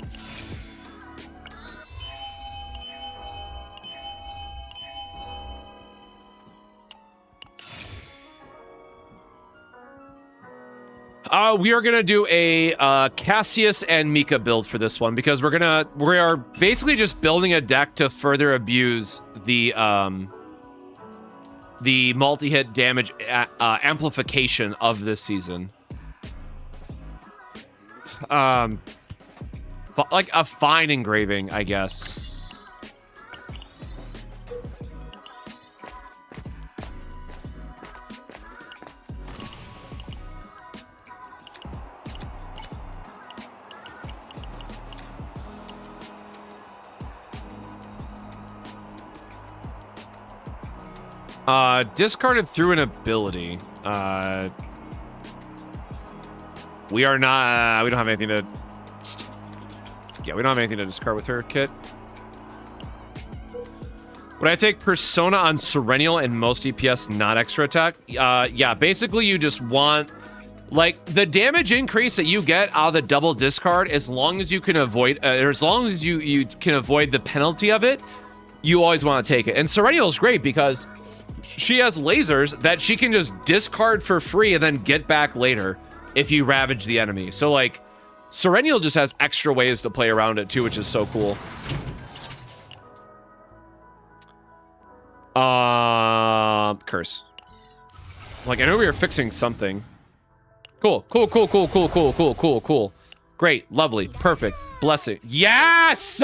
We are gonna do a Cassius and Mika build for this one, because we are basically just building a deck to further abuse the multi-hit damage amplification of this season. Like a fine engraving, I guess. Discarded through an ability. We are not, we don't have anything to... Yeah, we don't have anything to discard with her kit. Would I take Persona on Serennial and most DPS, not extra attack? Yeah, basically you just want... Like, the damage increase that you get out of the double discard, as long as you can avoid... or as long as you can avoid the penalty of it, you always want to take it. And Serennial is great because she has lasers that she can just discard for free and then get back later if you ravage the enemy. So, like, Serennial just has extra ways to play around it, too, which is so cool. Curse. Like, I know we were fixing something. Cool. Cool. Great. Lovely. Perfect. Bless it. Yes!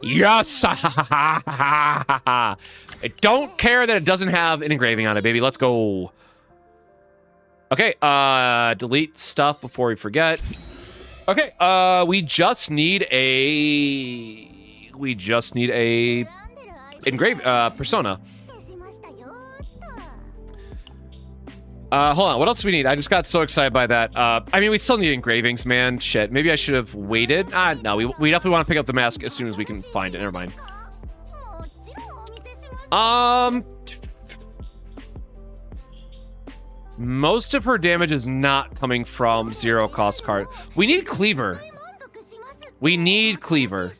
Yes! I don't care that it doesn't have an engraving on it, baby. Let's go. Okay, delete stuff before we forget. Okay, we just need a persona. Hold on, what else do we need? I just got so excited by that. I mean, we still need engravings, man. Shit, maybe I should have waited. No, we definitely want to pick up the mask as soon as we can find it. Never mind. Most of her damage is not coming from zero cost card. We need Cleaver. We need Cleaver.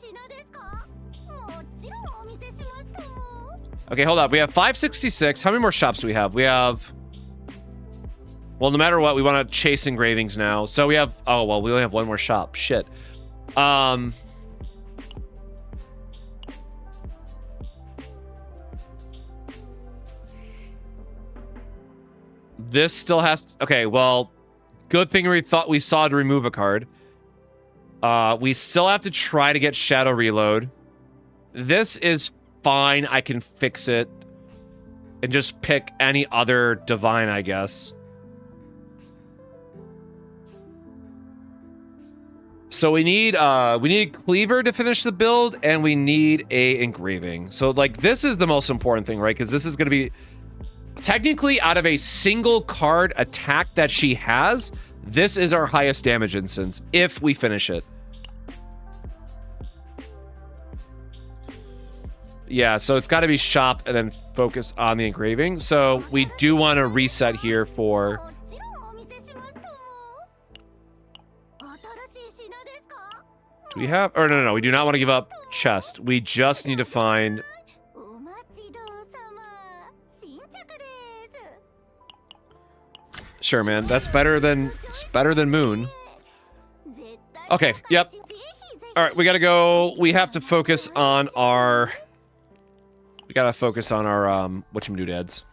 Okay, hold up. We have 566. How many more shops do we have? We have... Well, no matter what, we want to chase engravings now. So we have... Oh, well, we only have one more shop. Shit. This still has... Okay, well, good thing we thought we saw to remove a card. We still have to try to get Shadow Reload. This is fine. I can fix it. And just pick any other Divine, I guess. So we need Cleaver to finish the build, and we need a engraving. So, like, this is the most important thing, right? Because this is going to be... Technically, out of a single card attack that she has, this is our highest damage instance, if we finish it. Yeah, so it's got to be shop and then focus on the engraving. So we do want to reset here for... Do we have... Or no, we do not want to give up chest. We just need to find... Sure, man. That's better than... It's better than Moon. Okay, yep. Alright, we gotta go... We have to focus on our... We gotta focus on our, whatchamdoodads.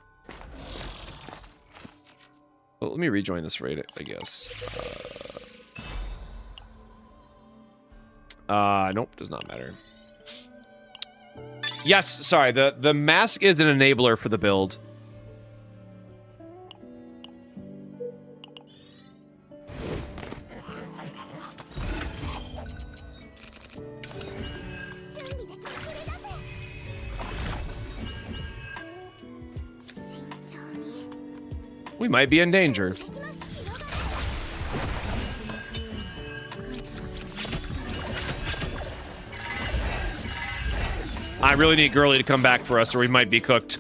Well, let me rejoin this raid, I guess. Nope, does not matter. Yes, sorry, the mask is an enabler for the build. We might be in danger. I really need Girly to come back for us or we might be cooked.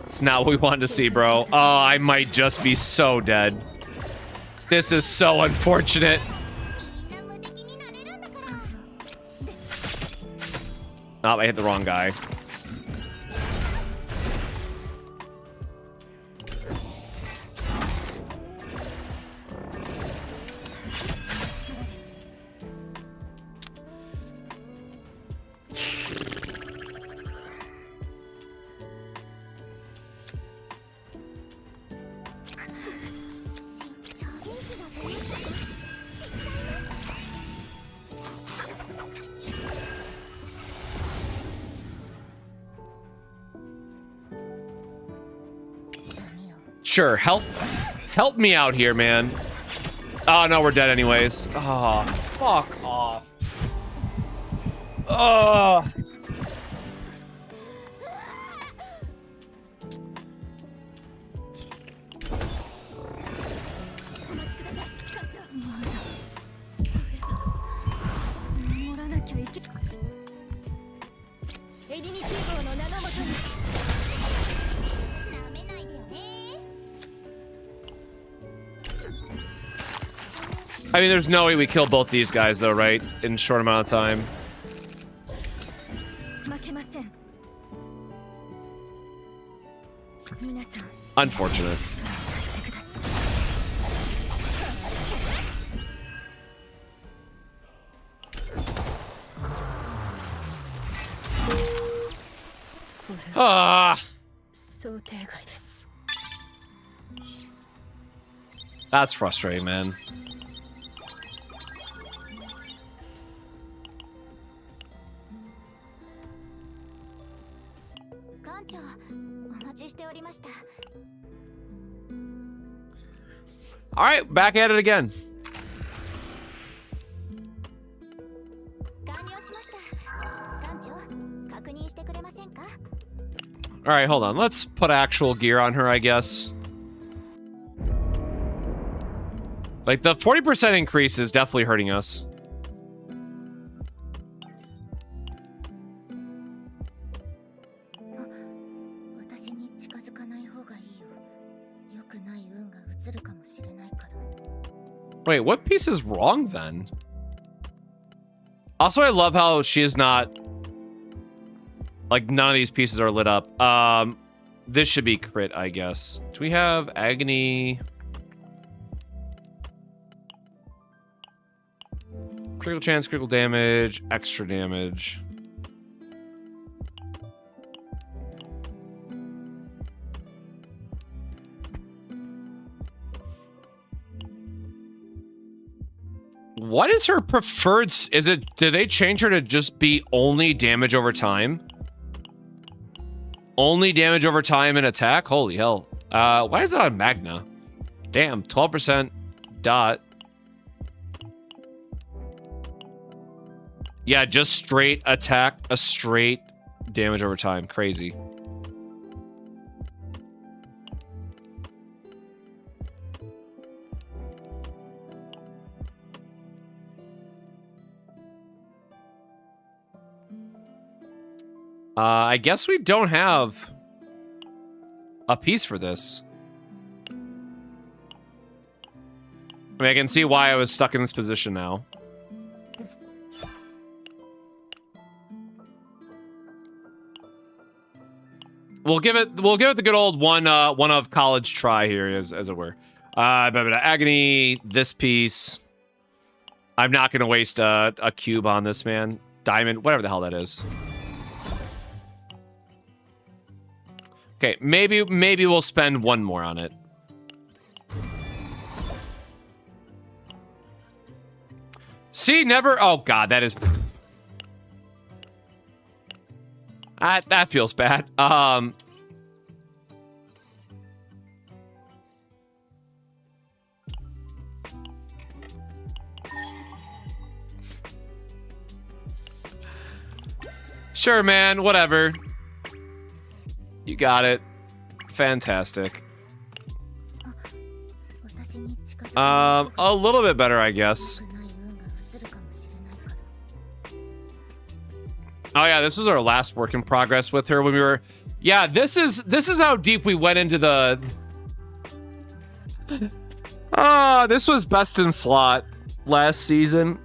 It's not what we wanted to see, bro. Oh, I might just be so dead. This is so unfortunate. Oh, I hit the wrong guy. Sure, help me out here, man. Oh, no, we're dead anyways. Oh, fuck off. Oh. I mean, there's no way we kill both these guys, though, right? In a short amount of time. Unfortunate. Ah. That's frustrating, man. All right, back at it again. All right, hold on. Let's put actual gear on her, I guess. Like, the 40% increase is definitely hurting us. Wait, what piece is wrong then? Also, I love how she is not... Like, none of these pieces are lit up. This should be crit, I guess. Do we have agony? Critical chance, critical damage, extra damage. What is her preferred? Is it, did they change her to just be only damage over time? Only damage over time and attack? Holy hell. Why is it on Magna? Damn, 12% dot. Yeah, just straight attack, a straight damage over time. Crazy. I guess we don't have a piece for this. I mean, I can see why I was stuck in this position now. We'll give it the good old one of college try here, as it were. Agony, this piece. I'm not gonna waste a cube on this, man. Diamond, whatever the hell that is. Okay, maybe we'll spend one more on it. See, never. Oh God, that is. That feels bad. Sure, man. Whatever. You got it. Fantastic. A little bit better, I guess. Oh yeah, this was our last work in progress with her when we were... Yeah, this is how deep we went into the... this was best in slot last season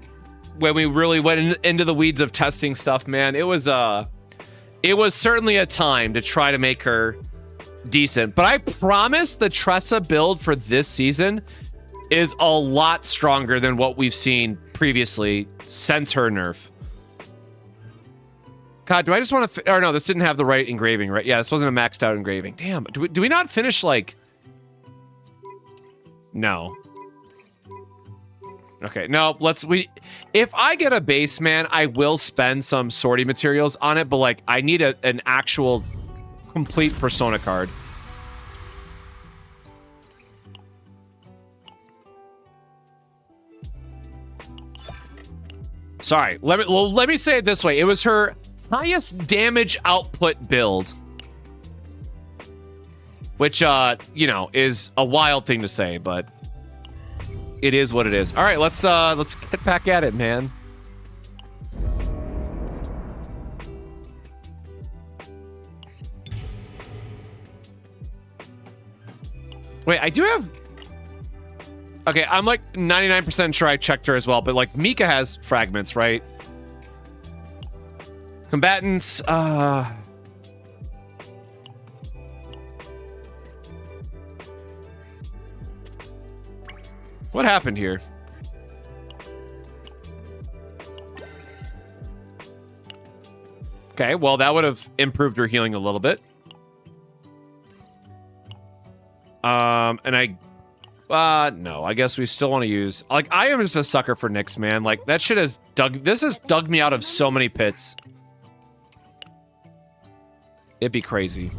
when we really went into the weeds of testing stuff, man. It was certainly a time to try to make her decent. But I promise the Tressa build for this season is a lot stronger than what we've seen previously since her nerf. God, do I just want to... Or no, this didn't have the right engraving, right? Yeah, this wasn't a maxed out engraving. Damn, do we not finish, like... No. Okay, no, if I get a base, man, I will spend some sorting materials on it, but, like, I need an actual complete Persona card. Sorry, let me say it this way. It was her highest damage output build, which you know, is a wild thing to say, but it is what it is. All right, let's get back at it, man. Wait, I do have... Okay, I'm like 99% sure I checked her as well, but like Mika has fragments, right? Combatants, what happened here? Okay, well, that would have improved her healing a little bit. And I No, I guess we still want to use, like, I am just a sucker for Nyx, man. Like, that shit has this has dug me out of so many pits. It'd be crazy.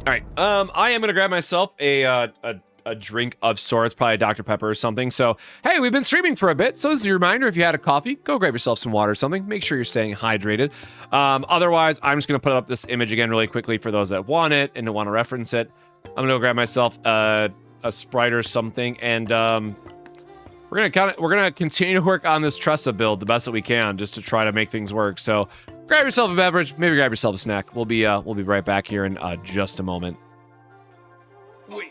All right, I am gonna grab myself a drink of sorts, probably Dr. Pepper or something. So, hey, we've been streaming for a bit. So this is a reminder, if you had a coffee, go grab yourself some water or something. Make sure you're staying hydrated. Otherwise, I'm just gonna put up this image again really quickly for those that want it and don't want to reference it. I'm gonna go grab myself a Sprite or something, and we're gonna continue to work on this Tressa build the best that we can, just to try to make things work. So grab yourself a beverage, maybe grab yourself a snack. We'll be right back here in just a moment. Wait.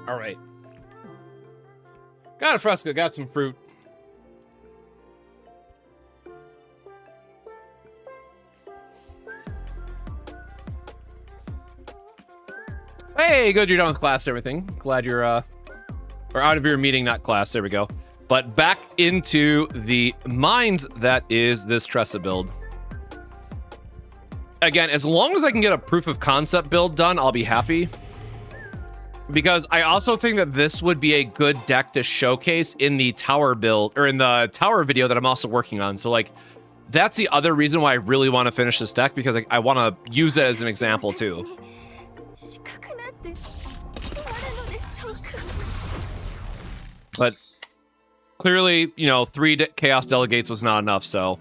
All right. Got a fresco, got some fruit. Hey, good, you're done with class, everything. Glad you're, or out of your meeting, not class, there we go. But back into the mines that is this Tressa build. Again, as long as I can get a proof of concept build done, I'll be happy. Because I also think that this would be a good deck to showcase in the tower build, or in the tower video that I'm also working on. So like, that's the other reason why I really want to finish this deck, because I want to use it as an example too. But clearly, you know, 3 chaos delegates was not enough, so.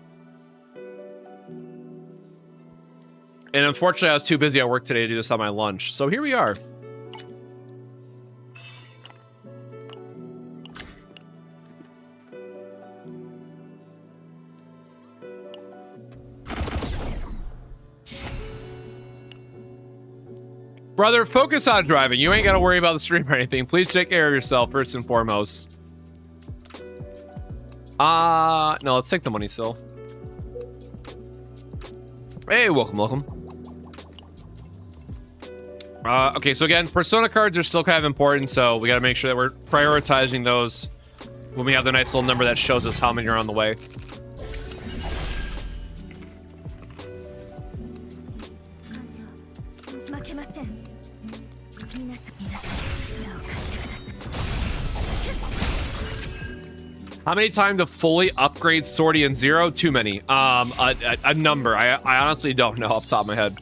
And unfortunately, I was too busy at work today to do this on my lunch. So here we are. Brother, focus on driving. You ain't got to worry about the stream or anything. Please take care of yourself first and foremost. No, let's take the money still. Hey, welcome, welcome. Okay, so again, persona cards are still kind of important, so we got to make sure that we're prioritizing those when we have the nice little number that shows us how many are on the way. How many times to fully upgrade Swordian 0? Too many. A number. I honestly don't know off the top of my head.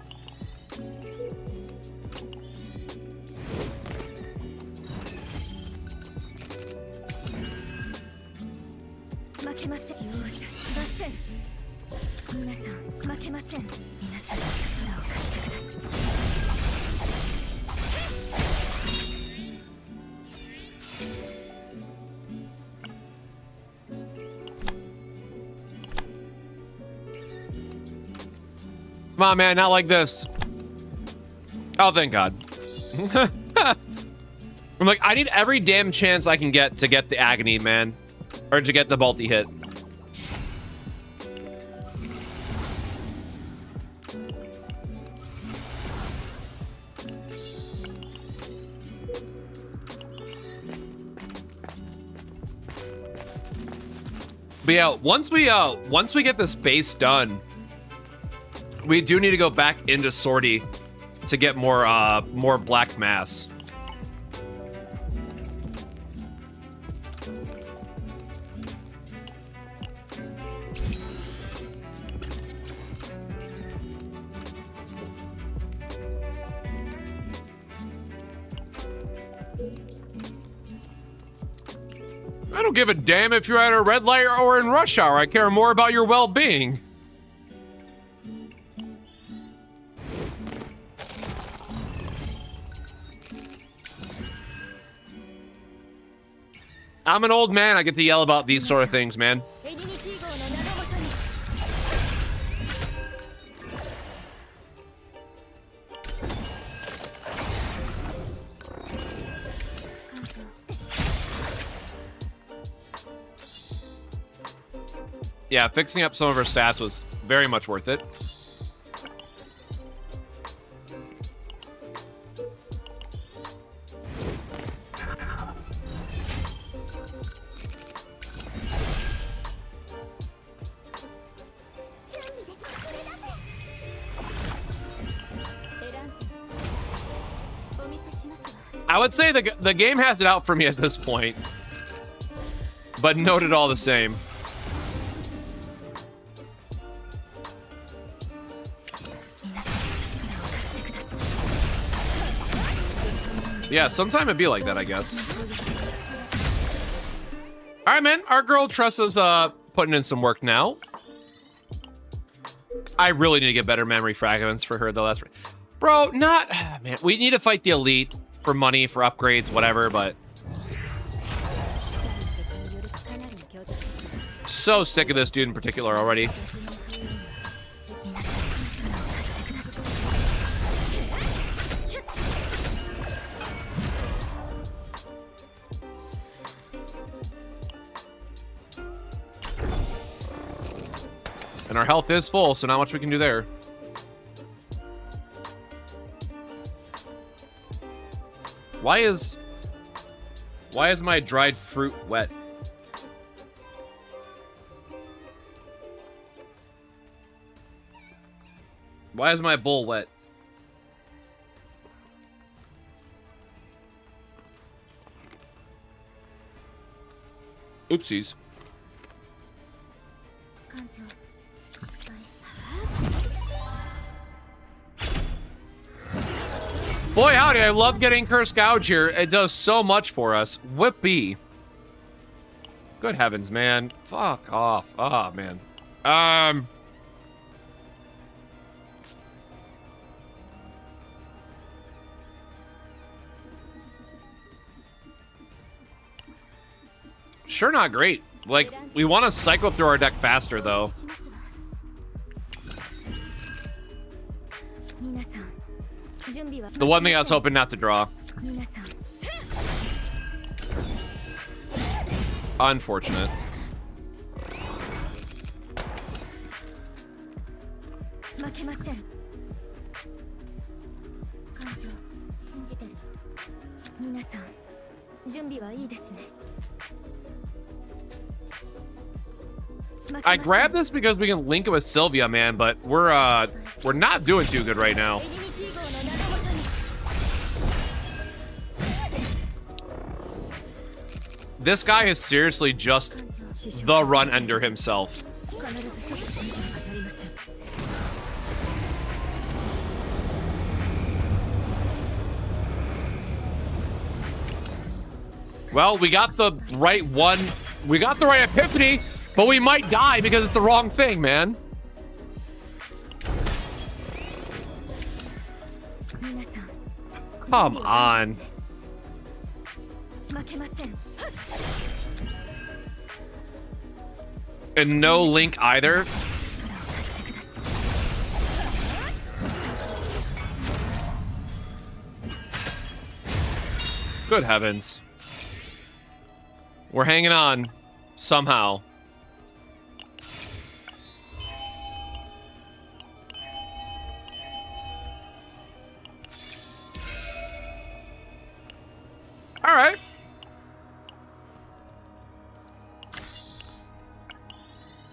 Come on, man, not like this. Oh, thank God. I'm like, I need every damn chance I can get to get the agony, man. Or to get the multi-hit. But yeah, once we get this base done, we do need to go back into sortie to get more black mass. I don't give a damn if you're at a red light or in rush hour. I care more about your well-being. I'm an old man. I get to yell about these sort of things, man. Yeah, fixing up some of her stats was very much worth it. I would say the game has it out for me at this point, but noted all the same. Yeah, sometime it'd be like that, I guess. All right, man. Our girl Tressa's putting in some work now. I really need to get better memory fragments for her, though. That's bro, not man. We need to fight the elite for money, for upgrades, whatever. But so sick of this dude in particular already. And our health is full, so not much we can do there. Why is my dried fruit wet? Why is my bowl wet? Oopsies. Boy, howdy, I love getting Curse Gouge here. It does so much for us. Whippy. Good heavens, man. Fuck off. Oh, man. Sure, not great. Like, we want to cycle through our deck faster, though. The one thing I was hoping not to draw. Unfortunate. I grabbed this because we can link it with Sylvia, man, but we're not doing too good right now. This guy is seriously just the run ender himself. Well, we got the right one. We got the right epiphany, but we might die because it's the wrong thing, man. Come on. And no link either. Good heavens. We're hanging on. Somehow. All right.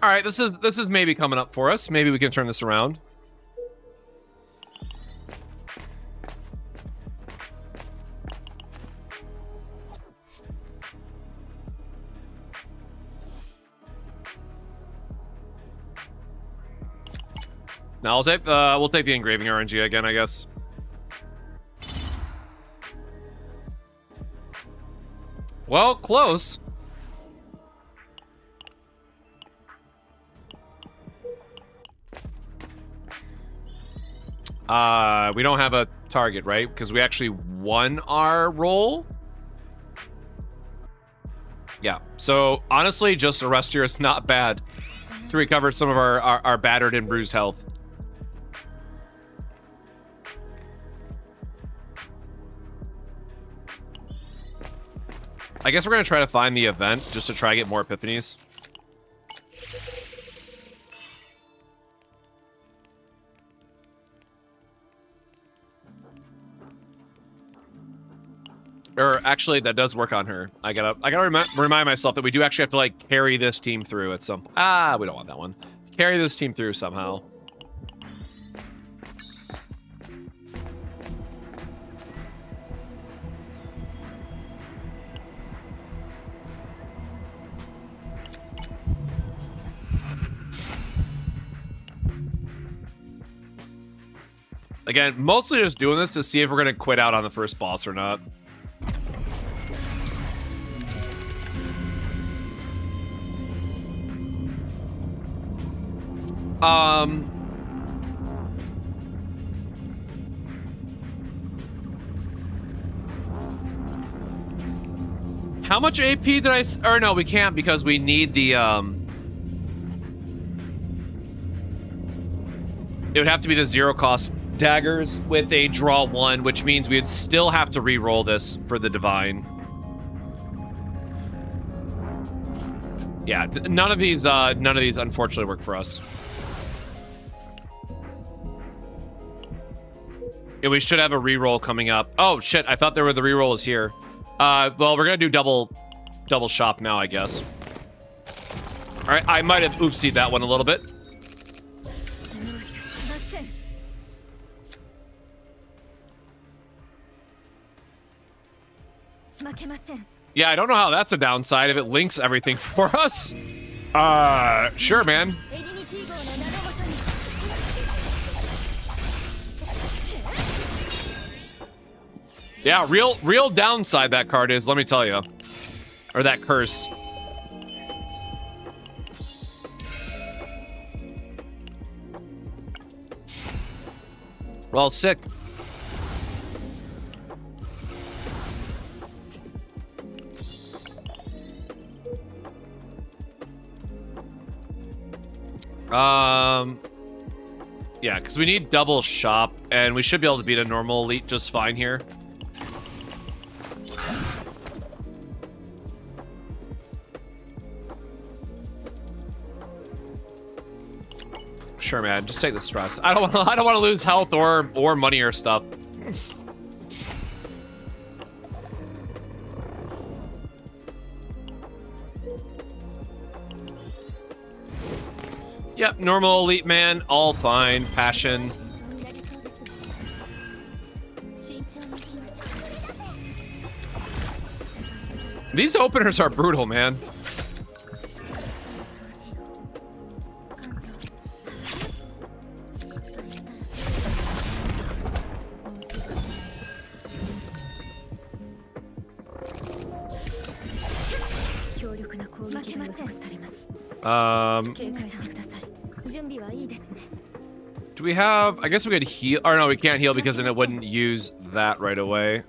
All right, this is maybe coming up for us. Maybe we can turn this around. Now we'll take the engraving RNG again, I guess. Well, close. We don't have a target, right? Because we actually won our roll. Yeah. So honestly, just a rest here is not bad to recover some of our battered and bruised health. I guess we're gonna try to find the event just to try to get more epiphanies. Or actually, that does work on her. I gotta remind myself that we do actually have to like carry this team through at some. We don't want that one. Carry this team through somehow. Again, mostly just doing this to see if we're gonna quit out on the first boss or not. How much AP did I... Or no, we can't because we need the, It would have to be the zero cost daggers with a draw 1, which means we'd still have to re-roll this for the divine. Yeah, none of these unfortunately work for us. Yeah, we should have a re-roll coming up. Oh shit, I thought the re-roll was here. Well, we're gonna do double shop now, I guess. All right, I might have oopsied that one a little bit. Yeah, I don't know how that's a downside if it links everything for us. Sure, man. Yeah, real downside that card is, let me tell you. Or that curse. Well, sick. Yeah, because we need double shop, and we should be able to beat a normal elite just fine here. Sure, man. Just take the stress. I don't want to lose health or money or stuff. Yep, normal elite man, all fine. Passion. These openers are brutal, man. Do we have... I guess we could heal... Or no, we can't heal because then it wouldn't use that right away.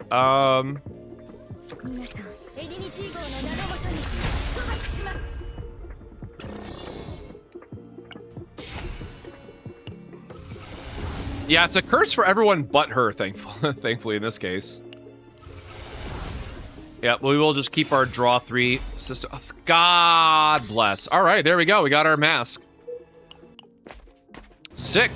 Yeah, it's a curse for everyone but her, thankfully in this case. Yeah, we will just keep our draw 3 system. Oh, God bless. All right, there we go. We got our mask. Sick.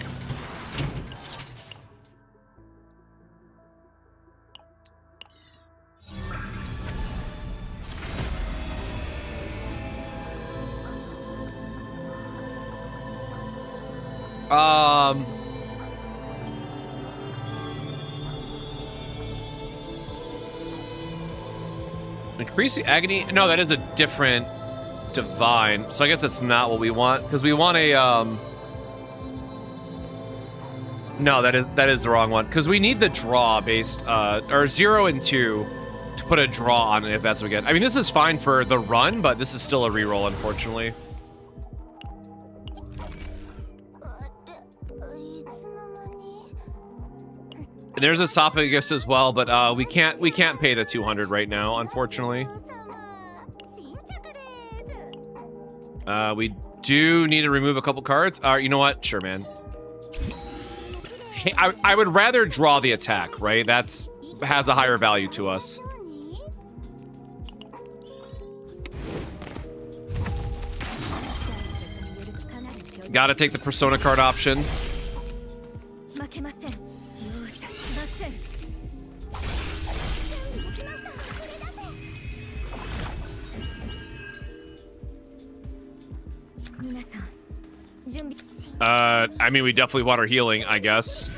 Increasing agony? No, that is a different divine. So I guess that's not what we want, because we want a no, that is the wrong one, because we need the draw based or 0 and 2 to put a draw on it if that's what we get. I mean, this is fine for the run, but this is still a reroll, unfortunately. And there's esophagus as well, but we can't pay the 200 right now, unfortunately. We do need to remove a couple cards. You know what? Sure, man. Hey, I would rather draw the attack, right? That's has a higher value to us. Gotta take the persona card option. I mean, we definitely want our healing, I guess.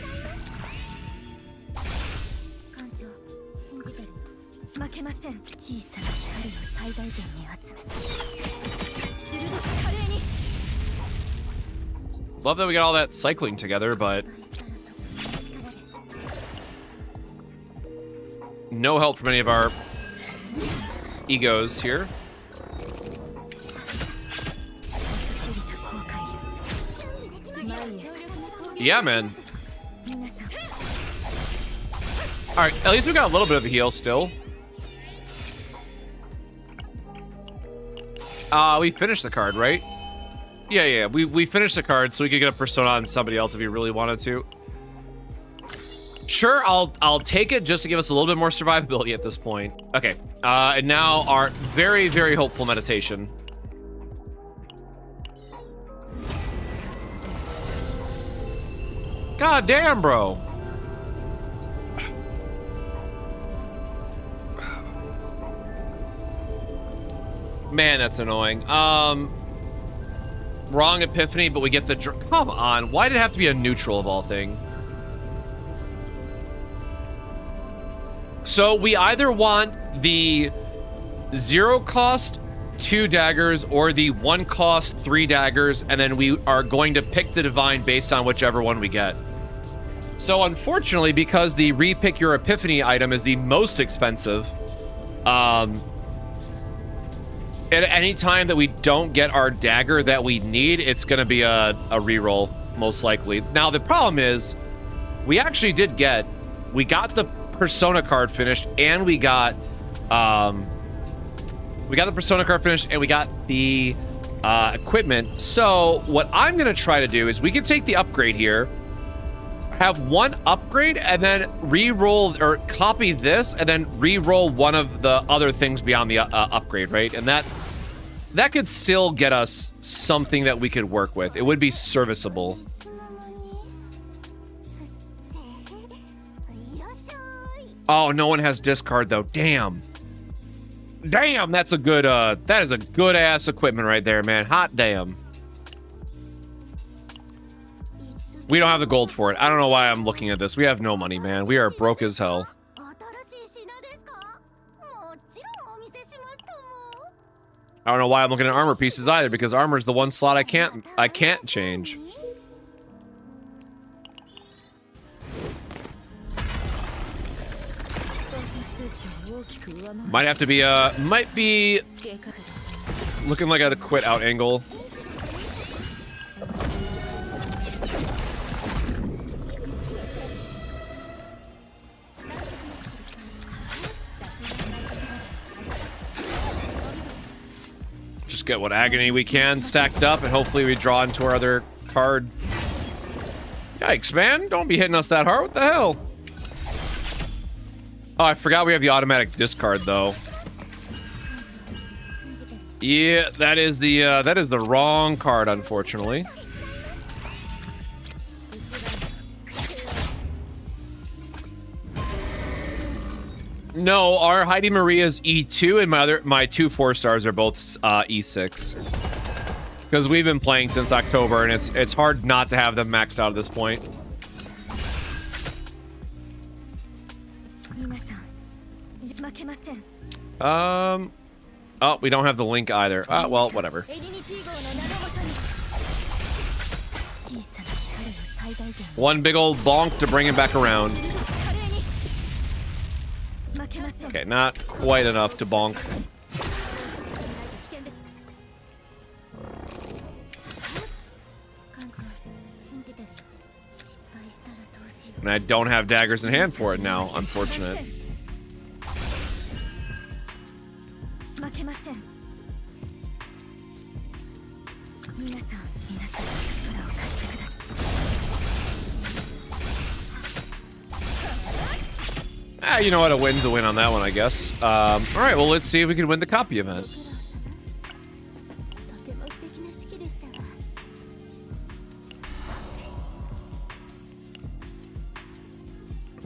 Love that we got all that cycling together, but no help from any of our egos here. Yeah, man. All right, at least we got a little bit of a heal still. We finished the card, right? Yeah, we finished the card, so we could get a persona on somebody else if we really wanted to. Sure, I'll take it just to give us a little bit more survivability at this point. Okay, and now our very, very hopeful meditation. God damn, bro. Man, that's annoying. Wrong epiphany, but we get the... Come on, why did it have to be a neutral of all things? So we either want the 0 cost 2 daggers or the 1 cost 3 daggers, and then we are going to pick the divine based on whichever one we get. So unfortunately, because the repick your epiphany item is the most expensive, at any time that we don't get our dagger that we need, it's going to be a reroll, most likely. Now, the problem is, we actually did get... We got the persona card finished, and we got... we got the persona card finished, and we got the equipment. So, what I'm going to try to do is we can take the upgrade here, have one upgrade, and then re-roll, or copy this, and then re-roll one of the other things beyond the upgrade, right? And that could still get us something that we could work with. It would be serviceable. Oh, no one has discard, though. Damn. Damn, that's a good, that is a good-ass equipment right there, man. Hot damn. We don't have the gold for it. I don't know why I'm looking at this. We have no money, man. We are broke as hell. I don't know why I'm looking at armor pieces either, because armor is the one slot I can't change. Might have to be might be looking like a quit out angle. Just get what agony we can stacked up, and hopefully we draw into our other card. Yikes, man. Don't be hitting us that hard. What the hell? Oh, I forgot we have the automatic discard, though. Yeah, that is the wrong card, unfortunately. No, our Heidi Maria's E2 and my two 4-stars are both E6. Because we've been playing since October, and it's hard not to have them maxed out at this point. Oh, we don't have the link either. Well, whatever. One big old bonk to bring him back around. Okay, not quite enough to bonk. And I don't have daggers in hand for it now, unfortunate. You know what? A win's a win on that one, I guess. All right, well, let's see if we can win the copy event.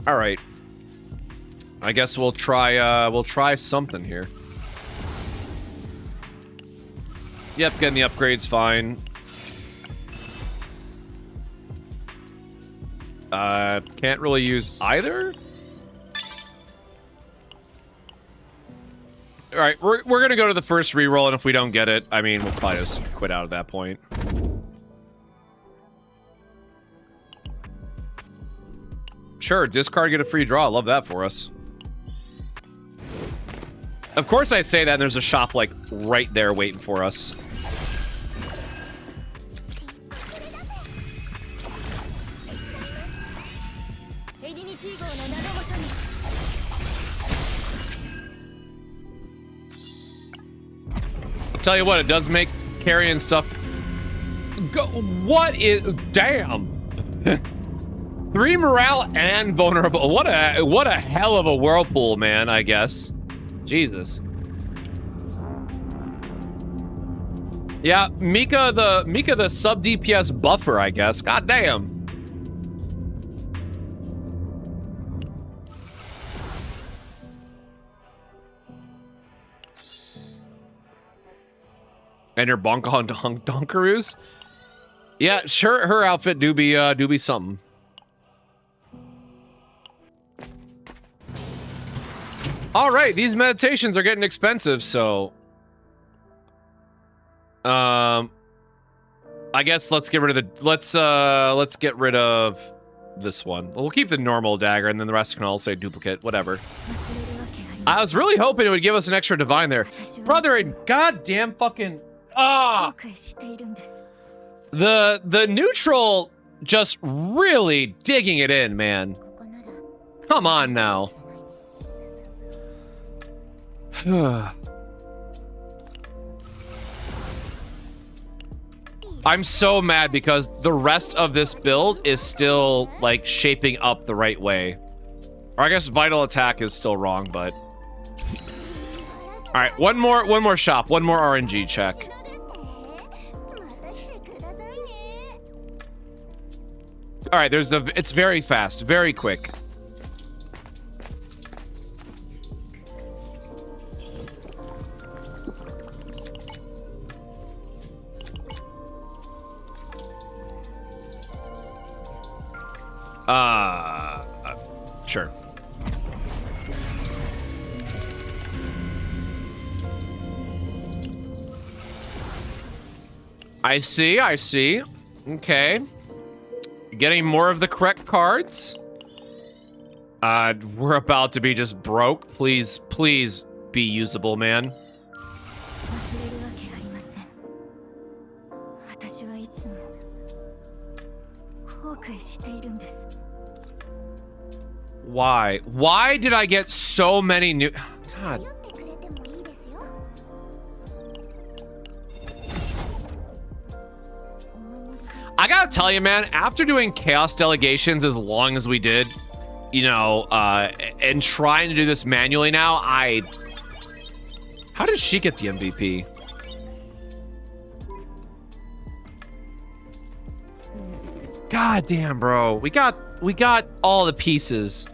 All right. I guess we'll try something here. Yep, getting the upgrade's fine. Can't really use either. All right, we're gonna go to the first reroll, and if we don't get it, I mean, we'll probably just quit out at that point. Sure, discard, get a free draw. Love that for us. Of course I say that, and there's a shop, like, right there waiting for us. I'll tell you what, it does make carrying stuff go. What is, damn. 3 morale and vulnerable. What a hell of a whirlpool, man, I guess. Jesus. Yeah, Mika the sub DPS buffer, I guess. God damn. And her bonk on Donkaroos? Yeah, sure, her outfit do be something. All right, these meditations are getting expensive, so I guess let's get rid of the let's get rid of this one. We'll keep the normal dagger, and then the rest can all say duplicate, whatever. I was really hoping it would give us an extra divine there, brother. And goddamn fucking the neutral just really digging it in, man. Come on now. I'm so mad because the rest of this build is still like shaping up the right way. Or I guess vital attack is still wrong, but all right, one more shop, one more RNG check. All right, it's very fast, very quick. Sure. I see. Okay. Getting more of the correct cards. We're about to be just broke. Please be usable, man. Why? Why did I get so many new... God. I gotta tell you, man, after doing chaos delegations as long as we did, you know, and trying to do this manually now, how did she get the MVP? God damn, bro. We got all the pieces.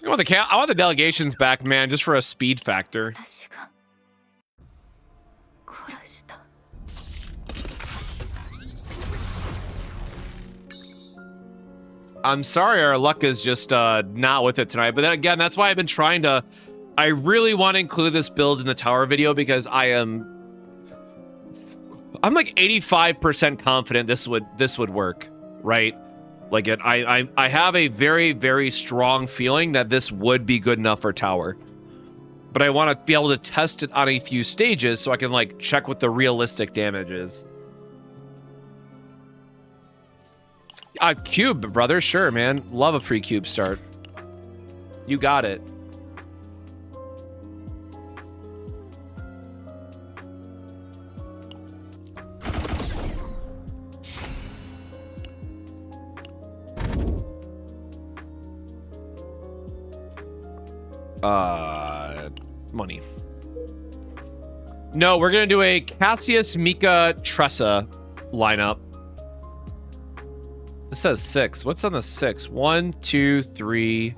I want the delegations back, man, just for a speed factor. I'm sorry our luck is just not with it tonight. But then again, that's why I've been trying to... I really want to include this build in the tower video because I'm like 85% confident this would work, right? Like I have a very, very strong feeling that this would be good enough for tower. But I want to be able to test it on a few stages so I can like check what the realistic damage is. Cube, brother, sure, man. Love a pre-cube start. You got it. Money. No, we're gonna do a Cassius, Mika, Tressa lineup. This says 6. What's on the 6? 1, 2, 3,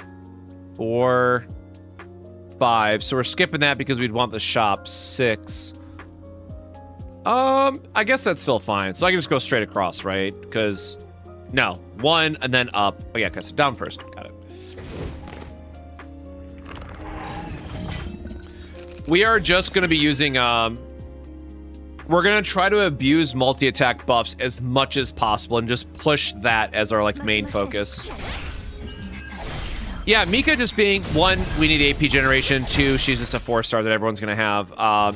4, 5. So we're skipping that because we'd want the shop. 6. I guess that's still fine. So I can just go straight across, right? Because no, 1 and then up. Oh yeah, because down first. Got it. We are just going to be using, we're going to try to abuse multi-attack buffs as much as possible and just push that as our, like, main focus. Yeah, Mika just being, 1, we need AP generation, 2, she's just a 4-star that everyone's going to have.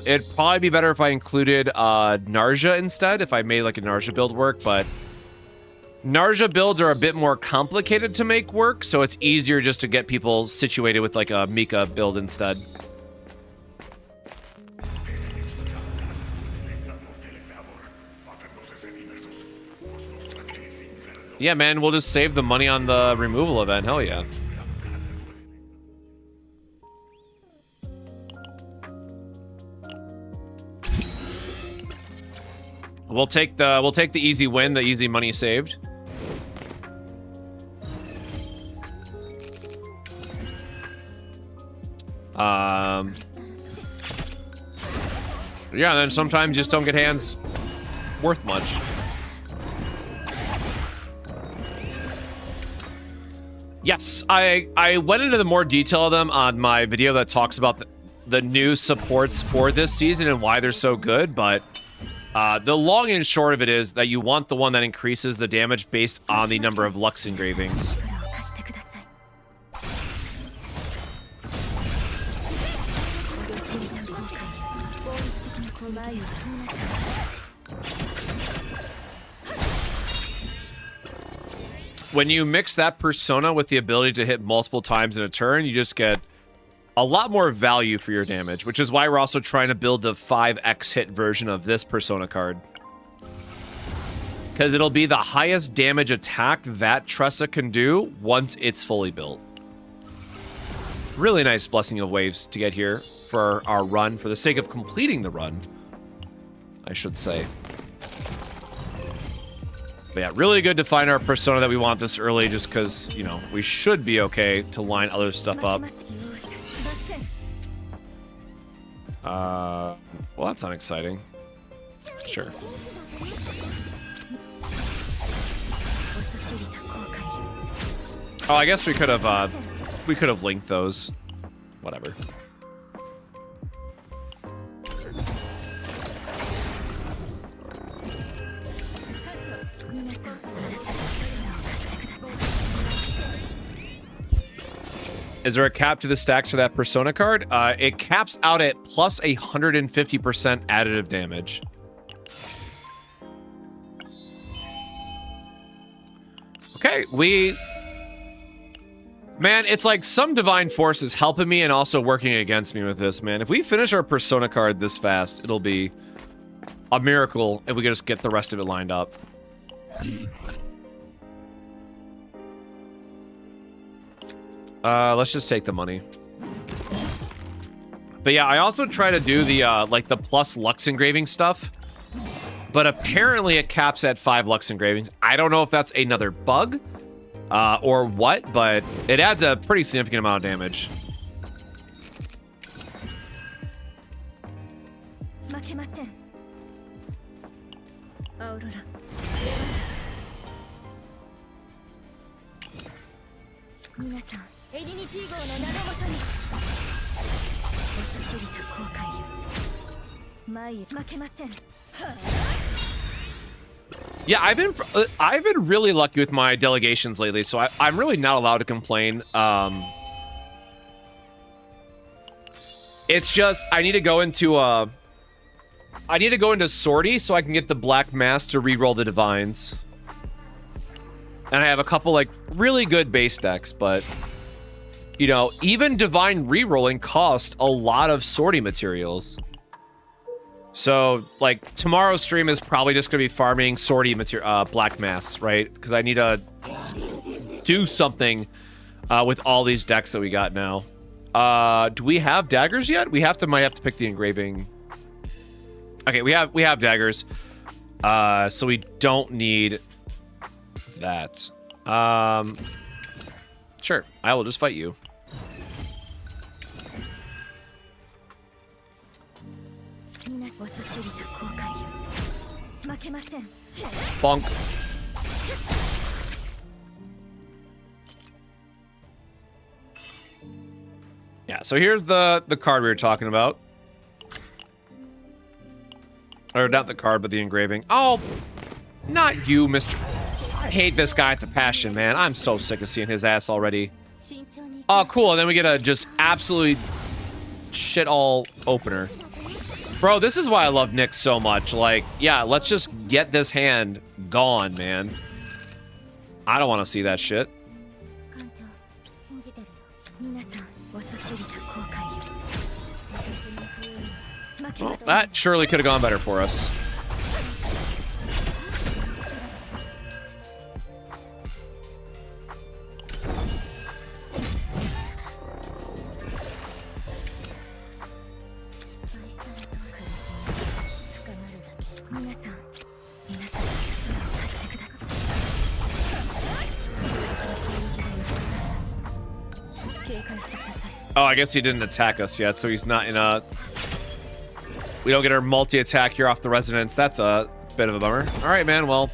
It'd probably be better if I included Narja instead, if I made, like, a Narja build work, but Narja builds are a bit more complicated to make work, so it's easier just to get people situated with, like, a Mika build instead. Yeah, man, we'll just save the money on the removal event. Hell yeah. We'll take the easy win, the easy money saved. Yeah, and then sometimes you just don't get hands worth much. Yes, I went into the more detail of them on my video that talks about the new supports for this season and why they're so good, but the long and short of it is that you want the one that increases the damage based on the number of Lux engravings. When you mix that persona with the ability to hit multiple times in a turn, you just get a lot more value for your damage, which is why we're also trying to build the 5x hit version of this persona card. Because it'll be the highest damage attack that Tressa can do once it's fully built. Really nice blessing of waves to get here for our run, for the sake of completing the run, I should say. But yeah, really good to find our persona that we want this early, just because, you know, we should be okay to line other stuff up. Well, that's unexciting. Sure. Oh, I guess we could have linked those. Whatever. Is there a cap to the stacks for that persona card? It caps out at plus 150% additive damage. Okay, man, it's like some divine force is helping me and also working against me with this, man. If we finish our persona card this fast, it'll be a miracle if we could just get the rest of it lined up. Let's just take the money. But yeah, I also try to do the, like, the plus Lux engraving stuff. But apparently it caps at 5 Lux engravings. I don't know if that's another bug, or what, but it adds a pretty significant amount of damage. Yeah, I've been really lucky with my delegations lately, so I'm really not allowed to complain. It's just I need to go into sortie so I can get the black mass to reroll the divines. And I have a couple like really good base decks, but you know, even divine rerolling cost a lot of sortie materials. So, like, tomorrow's stream is probably just going to be farming sortie material, black mass, right? Because I need to do something with all these decks that we got now. Do we have daggers yet? We might have to pick the engraving. Okay, we have daggers. So we don't need that. Sure, I will just fight you. Bonk. Yeah, so here's the card we were talking about. Or not the card, but the engraving. Oh, not you, Mr. I hate this guy at the passion, man. I'm so sick of seeing his ass already. Oh, cool, and then we get a just absolutely shit all opener. Bro, this is why I love Nick so much. Like, yeah, let's just get this hand gone, man. I don't want to see that shit. Well, that surely could have gone better for us. Oh, I guess he didn't attack us yet, so he's not in a... We don't get our multi-attack here off the resonance. That's a bit of a bummer. All right, man, well...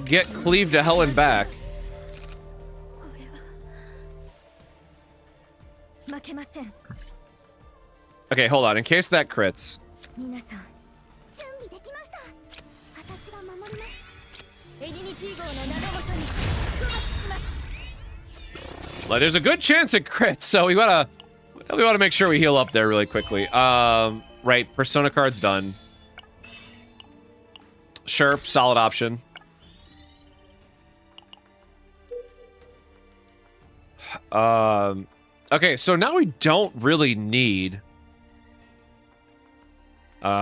Get cleaved to hell and back. Okay, hold on. In case that crits... Well, there's a good chance it crits, so we want to make sure we heal up there really quickly. Right, Persona card's done. Sure, solid option. Okay, so now we don't really need...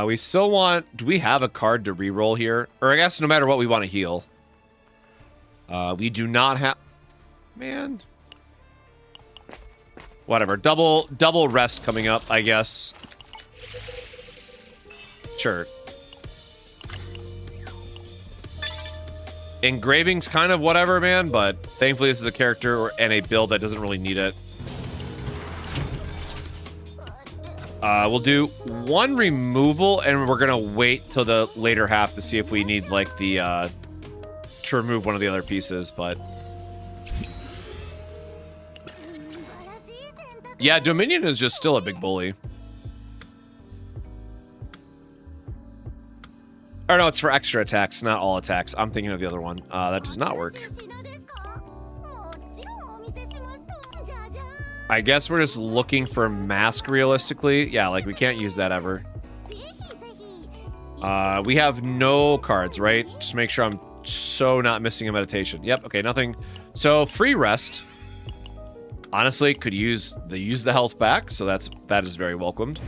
we still want... Do we have a card to reroll here? Or I guess no matter what, we want to heal. We do not have... Man... Whatever. Double rest coming up, I guess. Sure. Engraving's kind of whatever, man, but thankfully this is a character and a build that doesn't really need it. We'll do one removal, and we're gonna wait till the later half to see if we need, like, the, to remove one of the other pieces, but... Yeah, Dominion is just still a big bully. Or no, it's for extra attacks, not all attacks. I'm thinking of the other one. That does not work. I guess we're just looking for mask realistically. Yeah, like we can't use that ever. We have no cards, right? Just make sure I'm so not missing a meditation. Yep, okay, nothing. So free rest. Honestly, could use the health back, so that is very welcomed.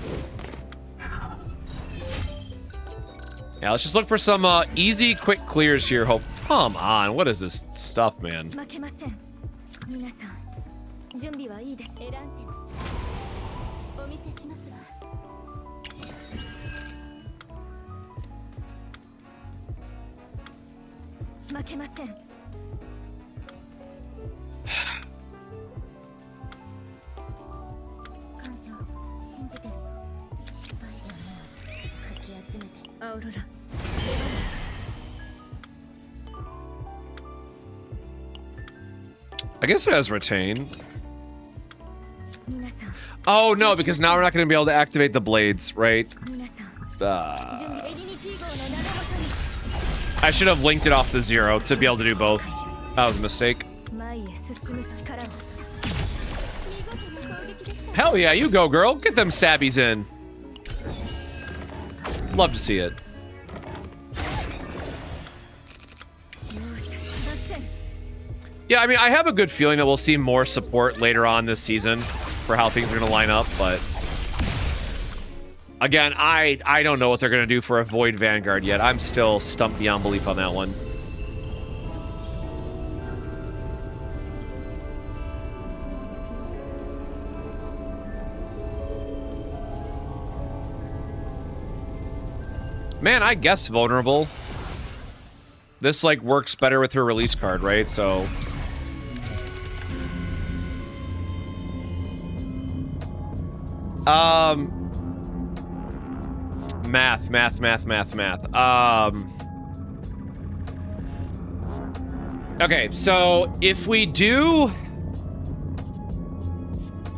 Yeah, let's just look for some easy, quick clears here. Hope. Come on, what is this stuff, man? I guess it has retain. Oh no, because now we're not going to be able to activate the blades, right? I should have linked it off the 0 to be able to do both. That was a mistake. Hell yeah, you go, girl. Get them stabbies in. Love to see it. Yeah, I mean, I have a good feeling that we'll see more support later on this season for how things are going to line up, but again, I don't know what they're going to do for a Void Vanguard yet. I'm still stumped beyond belief on that one. Man, I guess vulnerable. This, like, works better with her release card, right? So math. Okay, so if we do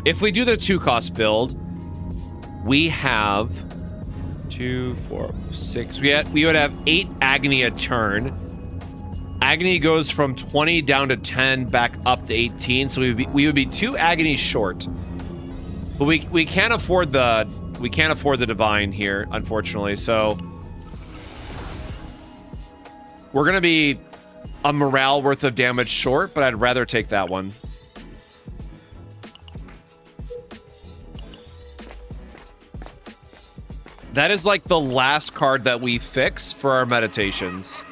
the 2-cost build, we have 2, 4, 6. We would have 8 agony a turn. Agony goes from 20 down to 10, back up to 18, so we would be 2 agony short. But we can't afford the divine here, unfortunately. So we're gonna be a morale worth of damage short, but I'd rather take that one. That is like the last card that we fix for our meditations.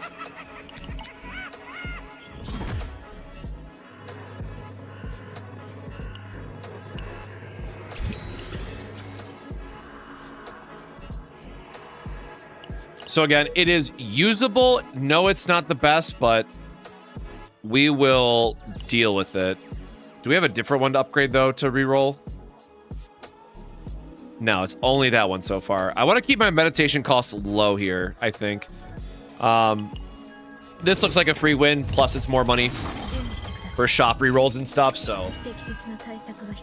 So again, it is usable. No, it's not the best, but we will deal with it. Do we have a different one to upgrade, though, to reroll? No, it's only that one so far. I want to keep my meditation costs low here, I think. This looks like a free win, plus it's more money for shop rerolls and stuff, so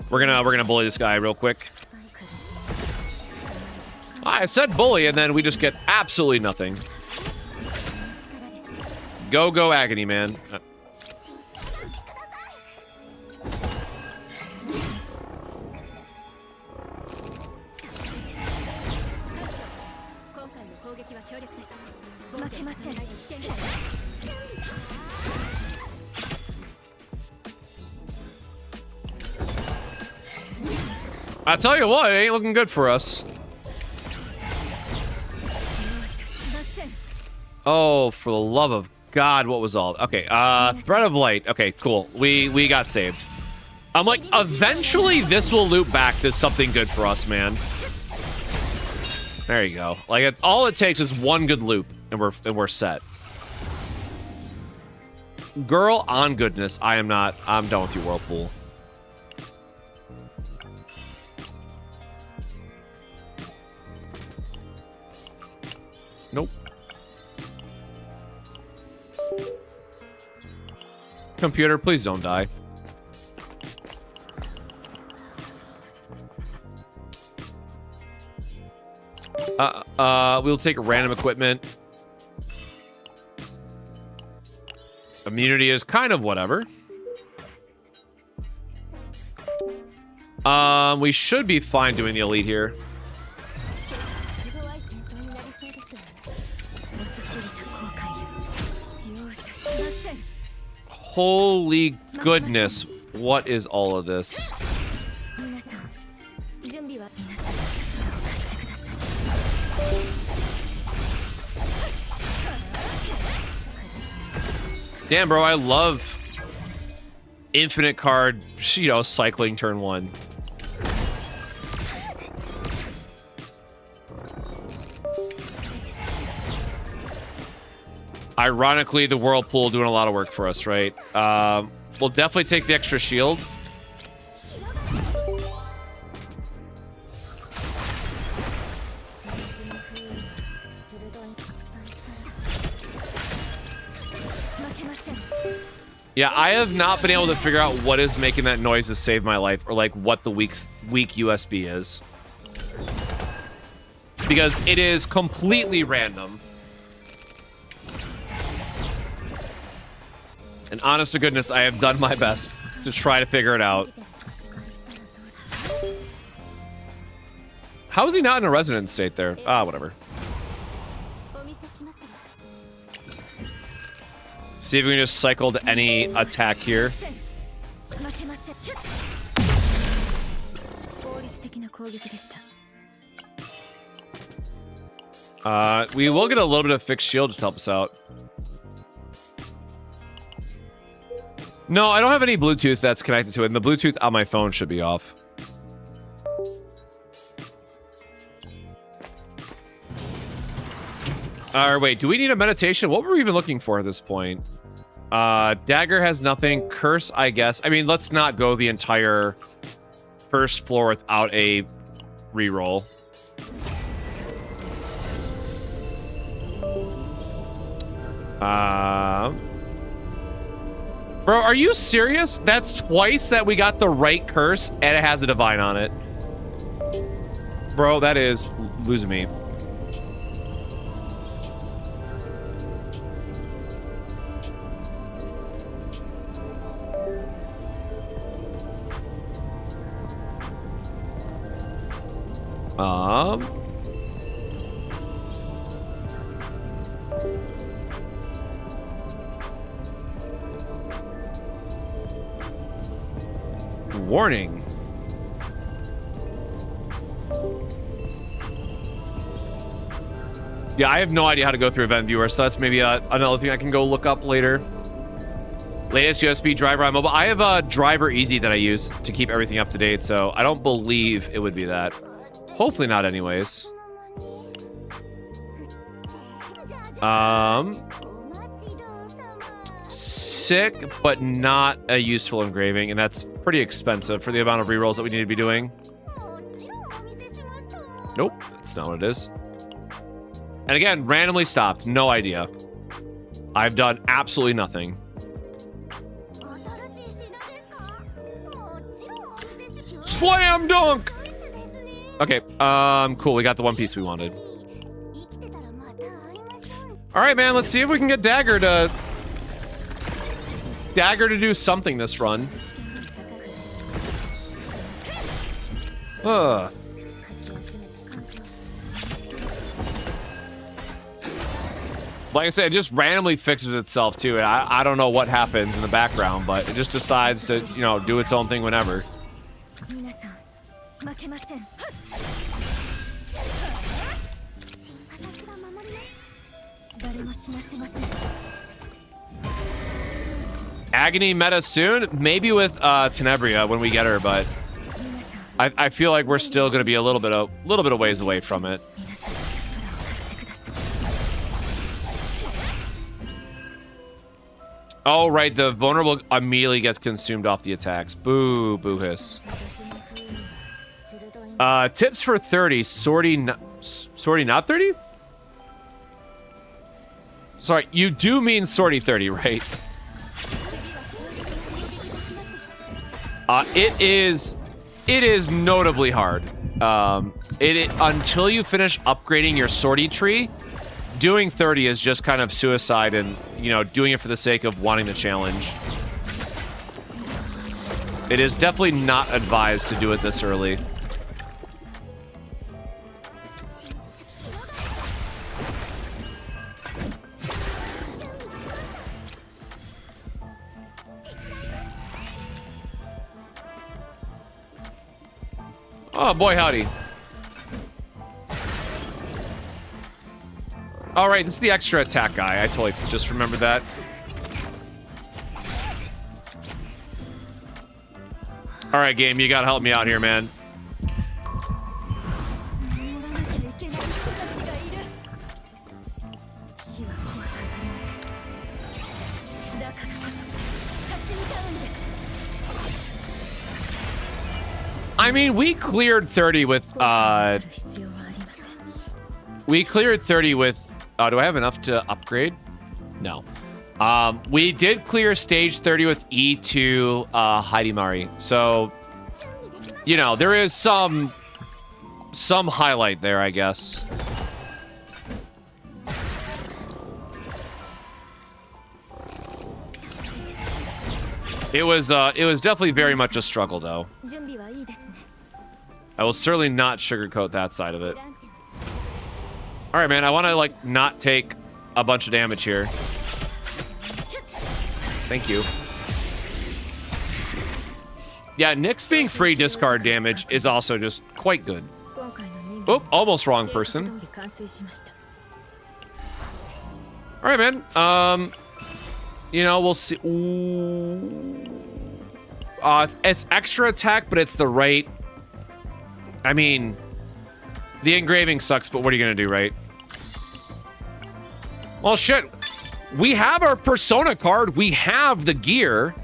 we're gonna bully this guy real quick. I said bully, and then we just get absolutely nothing. Go agony, man. I tell you what, it ain't looking good for us. Oh, for the love of God, what was all? Okay, Thread of Light. Okay, cool. We got saved. I'm like, eventually this will loop back to something good for us, man. There you go. Like, all it takes is one good loop, and we're set. Girl, on goodness, I'm done with you, Whirlpool. Nope. Computer, please don't die. We'll take random equipment. Immunity is kind of whatever. We should be fine doing the elite here. Holy goodness. what is all of this? Damn, bro, I love infinite card, you know, cycling turn 1. Ironically, the Whirlpool doing a lot of work for us, right? We'll definitely take the extra shield. Yeah, I have not been able to figure out what is making that noise to save my life, or like what the weak USB is. Because it is completely random. And honest to goodness, I have done my best to try to figure it out. How is he not in a resonance state there? Ah, whatever. See if we can just cycle to any attack here. We will get a little bit of fixed shield just to help us out. No, I don't have any Bluetooth that's connected to it, and the Bluetooth on my phone should be off. Wait, do we need a meditation? What were we even looking for at this point? Dagger has nothing. Curse, I guess. I mean, let's not go the entire first floor without a reroll. Bro, are you serious? That's twice that we got the right curse, and it has a divine on it. Bro, that is losing me. Warning. Yeah, I have no idea how to go through event viewer, so that's maybe another thing I can go look up later. Latest USB driver on mobile. I have a driver easy that I use to keep everything up to date, so I don't believe it would be that. Hopefully not anyways. Sick, but not a useful engraving, and that's pretty expensive for the amount of rerolls that we need to be doing. Nope, that's not what it is. And again, randomly stopped. No idea. I've done absolutely nothing. Slam dunk! Okay, cool. We got the one piece we wanted. All right, man. Let's see if we can get Dagger to do something this run. Like I said, it just randomly fixes itself too. And I don't know what happens in the background, but it just decides to, you know, do its own thing whenever. Agony meta soon? Maybe with Tenebria when we get her, but I feel like we're still going to be a little bit of ways away from it. Oh, right. The vulnerable immediately gets consumed off the attacks. Boo, boo hiss. Tips for 30. Sortie not 30? Sorry, you do mean sortie 30, right? It is notably hard. Until you finish upgrading your sortie tree, doing 30 is just kind of suicide and, you know, doing it for the sake of wanting the challenge. It is definitely not advised to do it this early. Oh, boy, howdy. All right, this is the extra attack guy. I totally just remembered that. All right, game, you gotta help me out here, man. I mean, we cleared 30 with, we cleared 30 with, do I have enough to upgrade? No. We did clear stage 30 with E2 Hidimari. So, you know, there is some highlight there, I guess. It was definitely very much a struggle, though. I will certainly not sugarcoat that side of it. All right, man, I want to, like, not take a bunch of damage here. Thank you. Yeah, Nyx being free discard damage is also just quite good. Oh, almost wrong person. All right, man. You know, we'll see. Ooh. It's extra attack, but it's the right. I mean, the engraving sucks, but what are you gonna do, right? Well, shit. We have our Persona card. We have the gear.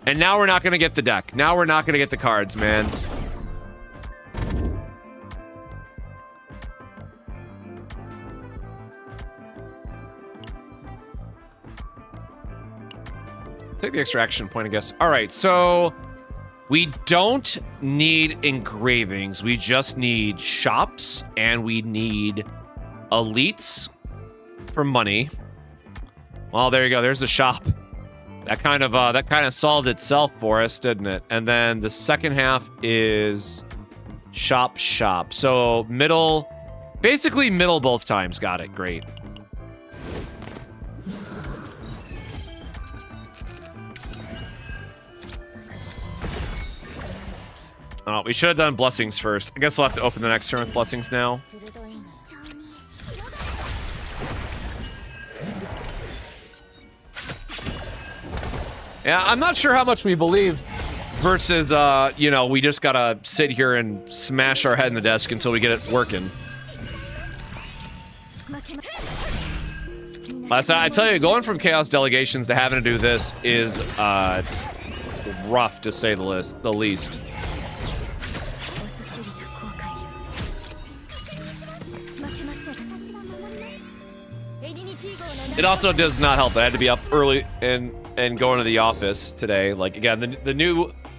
And now we're not gonna get the deck. Now we're not gonna get the cards, man. Take the extra action point, I guess. All right, so we don't need engravings. We just need shops, and we need elites for money. Well, there you go. There's a shop. That kind of solved itself for us, didn't it? And then the second half is shop. So middle, basically middle both times. Got it. Great. Oh, we should have done blessings first. I guess we'll have to open the next turn with blessings now. Yeah, I'm not sure how much we believe versus, you know, we just gotta sit here and smash our head in the desk until we get it working. So I tell you, going from Chaos Delegations to having to do this is, rough, to say the least. It also does not help. I had to be up early and going to the office today. Like, again,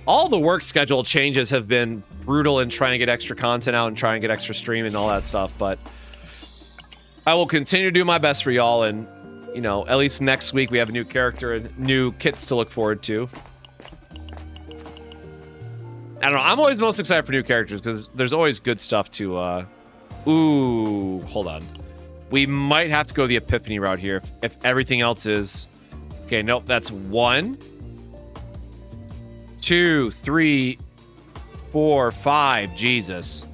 all the work schedule changes have been brutal in trying to get extra content out and trying to get extra stream and all that stuff, but I will continue to do my best for y'all, and, you know, at least next week we have a new character and new kits to look forward to. I don't know, I'm always most excited for new characters because there's always good stuff to, ooh, hold on. We might have to go the Epiphany route here if everything else is... Okay, nope, that's 1, 2, 3, 4, 5. Jesus.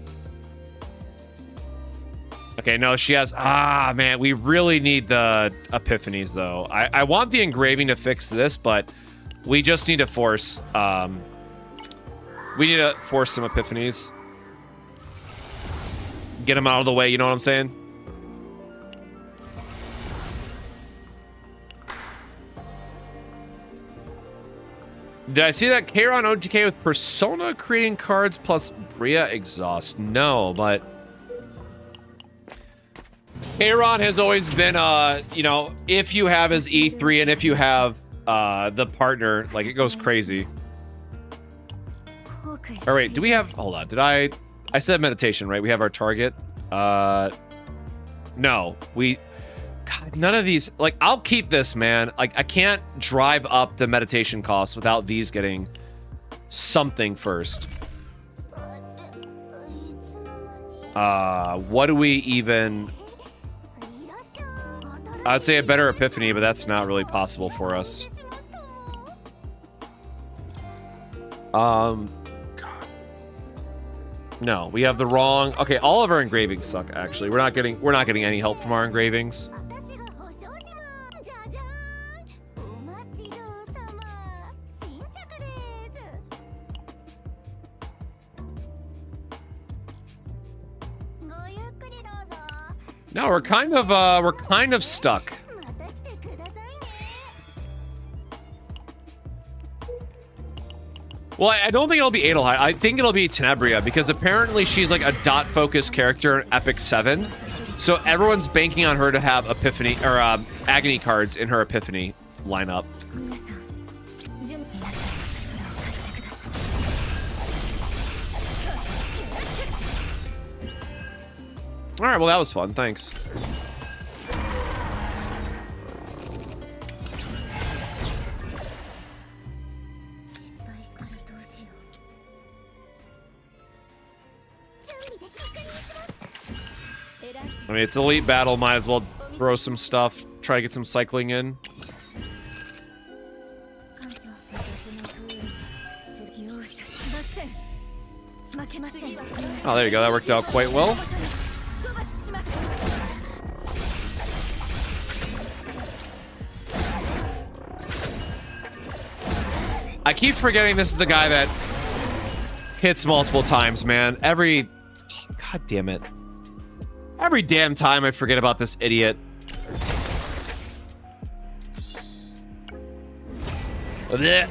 Okay, no, she has... Ah, man, we really need the Epiphanies, though. I want the engraving to fix this, but we just need to force... we need to force some Epiphanies. Get them out of the way, you know what I'm saying? Did I see that Kairon OTK with Persona creating cards plus Bria exhaust? No, but Kairon has always been, you know, if you have his E3 and if you have the partner, like, it goes crazy. All right, do we have... Hold on, did I said meditation, right? We have our target. No, we... God, none of these... Like, I'll keep this, man. Like, I can't drive up the meditation cost without these getting something first. What do we even... I'd say a better Epiphany, but that's not really possible for us. No, we have the wrong. Okay, all of our engravings suck. Actually, we're not getting any help from our engravings. No, we're kind of stuck. Well, I don't think it'll be Adelheid. I think it'll be Tenebria, because apparently she's like a dot-focused character in Epic 7. So everyone's banking on her to have Epiphany, or Agony cards in her Epiphany lineup. Alright, well that was fun, thanks. I mean, it's elite battle, might as well throw some stuff, try to get some cycling in. Oh, there you go, that worked out quite well. I keep forgetting this is the guy that hits multiple times, man. God damn it. Every damn time I forget about this idiot. Blech.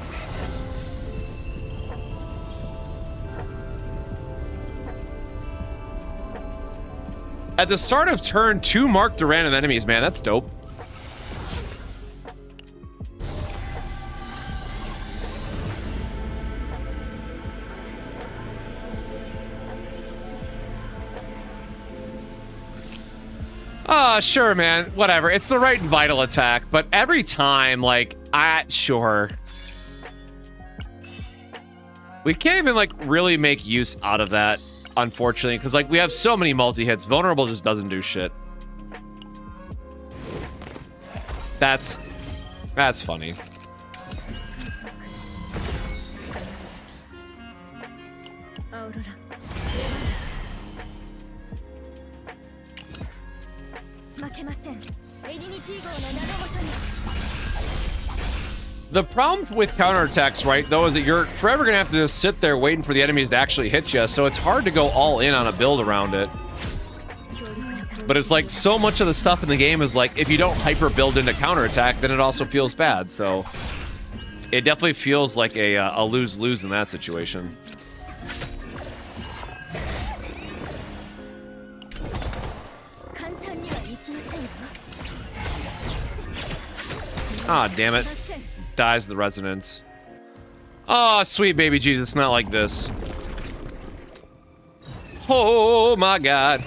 At the start of turn 2, mark the random enemies, man. That's dope. Sure, man. Whatever. It's the right vital attack, but every time, like, sure. We can't even, like, really make use out of that, unfortunately, because, like, we have so many multi-hits. Vulnerable just doesn't do shit. That's funny. The problem with counterattacks, right, though, is that you're forever gonna have to just sit there waiting for the enemies to actually hit you, so it's hard to go all in on a build around it. But it's like, so much of the stuff in the game is like, if you don't hyper build into counterattack, then it also feels bad, so it definitely feels like a lose-lose in that situation. Ah, damn it. Dies the resonance. Oh, sweet baby Jesus, not like this. Oh my god.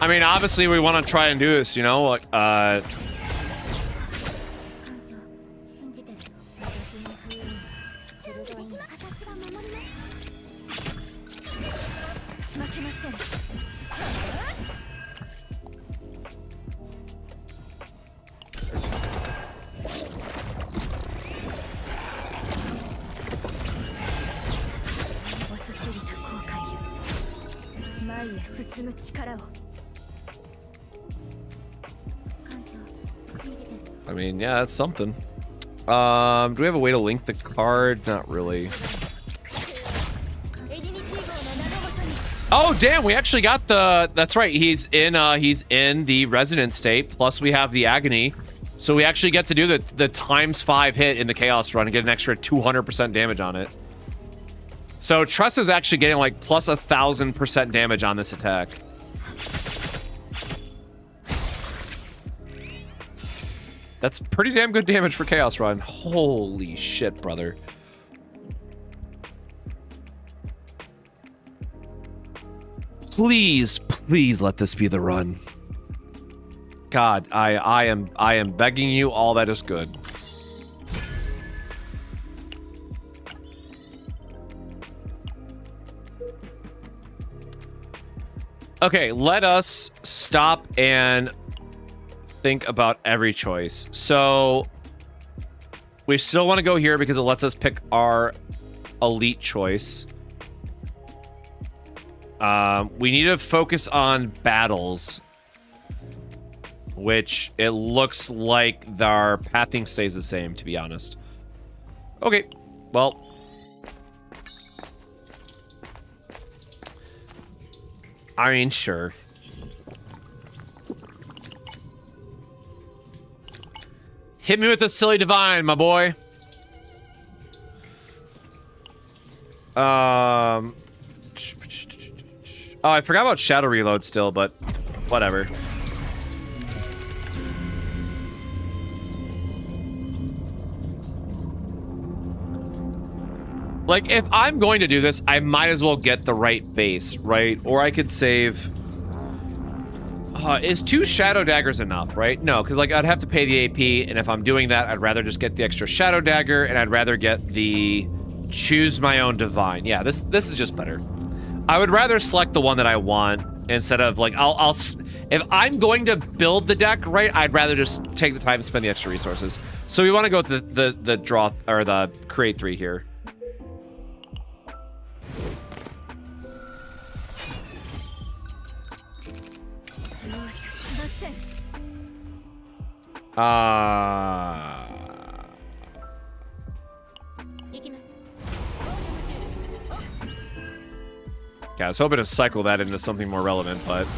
I mean, obviously we want to try and do this, you know, like, I mean, yeah, that's something. Do we have a way to link the card? Not really. Oh, damn, we actually got the... That's right, he's in the resonance state, plus we have the agony. So we actually get to do the ×5 hit in the chaos run and get an extra 200% damage on it. So Tressa's actually getting like plus 1,000% damage on this attack. That's pretty damn good damage for Chaos Run. Holy shit, brother. Please, please let this be the run. God, I am begging you, all that is good. Okay, let us stop and think about every choice. So we still want to go here because it lets us pick our elite choice. We need to focus on battles, which it looks like our pathing stays the same, to be honest. Okay, well. I mean, sure. Hit me with a silly divine, my boy. Oh, I forgot about shadow reload still, but whatever. Like, if I'm going to do this, I might as well get the right base, right? Or I could save... is 2 Shadow Daggers enough, right? No, because, like, I'd have to pay the AP, and if I'm doing that, I'd rather just get the extra Shadow Dagger, and I'd rather get the Choose My Own Divine. Yeah, this is just better. I would rather select the one that I want, instead of, like, if I'm going to build the deck, right, I'd rather just take the time and spend the extra resources. So we want to go with the draw, or the create 3 here. Okay, I was hoping to cycle that into something more relevant, but...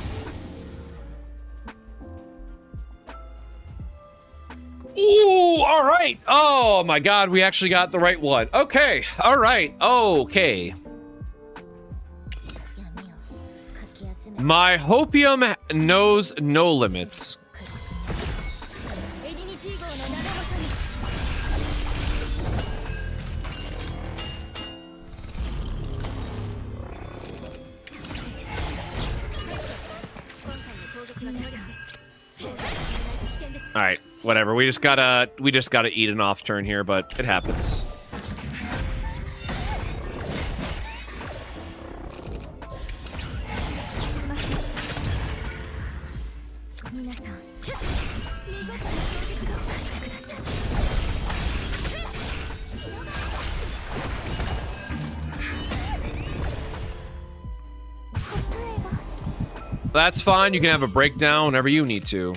Ooh, all right. Oh my God, we actually got the right one. Okay, all right, okay. My hopium knows no limits. All right, whatever. We just gotta eat an off turn here, but it happens. That's fine. You can have a breakdown whenever you need to.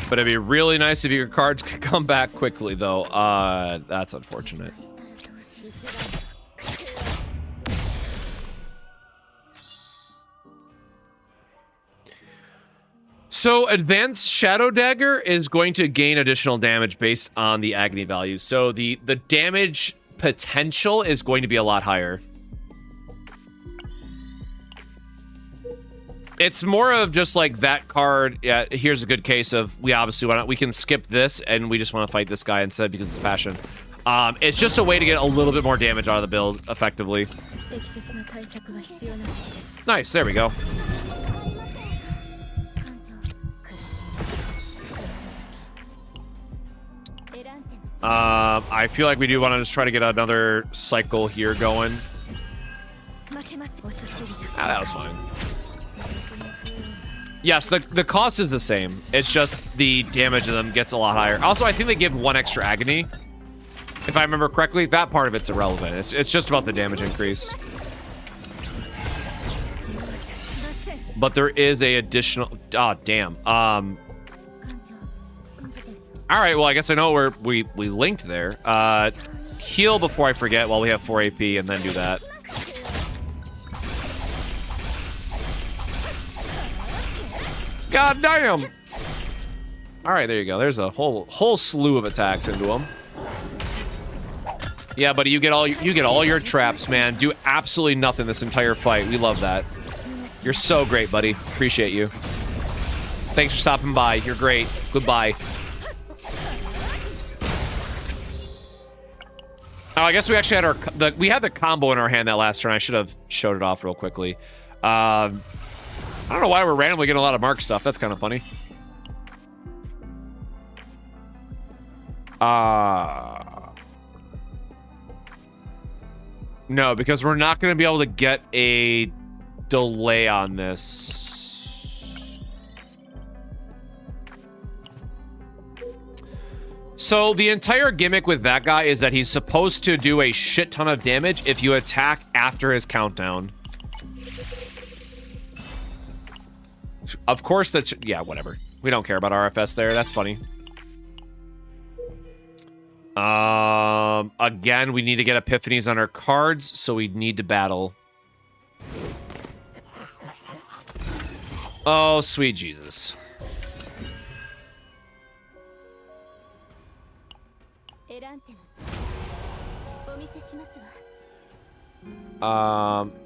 But it'd be really nice if your cards could come back quickly, though. That's unfortunate. So Advanced Shadow Dagger is going to gain additional damage based on the agony value. So the damage potential is going to be a lot higher. It's more of just like that card. Yeah, here's a good case of we obviously want to, we can skip this and we just want to fight this guy instead because it's passion. It's just a way to get a little bit more damage out of the build effectively. Nice, there we go. I feel like we do want to just try to get another cycle here going. Ah, that was fine. Yes, the cost is the same. It's just the damage of them gets a lot higher. Also, I think they give 1 extra agony. If I remember correctly, that part of it's irrelevant. It's just about the damage increase. But there is a additional... Oh, damn. All right, well, I guess I know where we linked there. Heal before I forget while we have 4 AP and then do that. God damn! All right, there you go. There's a whole slew of attacks into him. Yeah, buddy, you get all your traps, man. Do absolutely nothing this entire fight. We love that. You're so great, buddy. Appreciate you. Thanks for stopping by. You're great. Goodbye. Oh, I guess we actually had we had the combo in our hand that last turn. I should have showed it off real quickly. I don't know why we're randomly getting a lot of mark stuff. That's kind of funny. No, because we're not going to be able to get a delay on this. So the entire gimmick with that guy is that he's supposed to do a shit ton of damage if you attack after his countdown. Of course, that's... yeah, whatever. We don't care about RFS there. That's funny. Again, we need to get epiphanies on our cards, so we need to battle. Oh, sweet Jesus.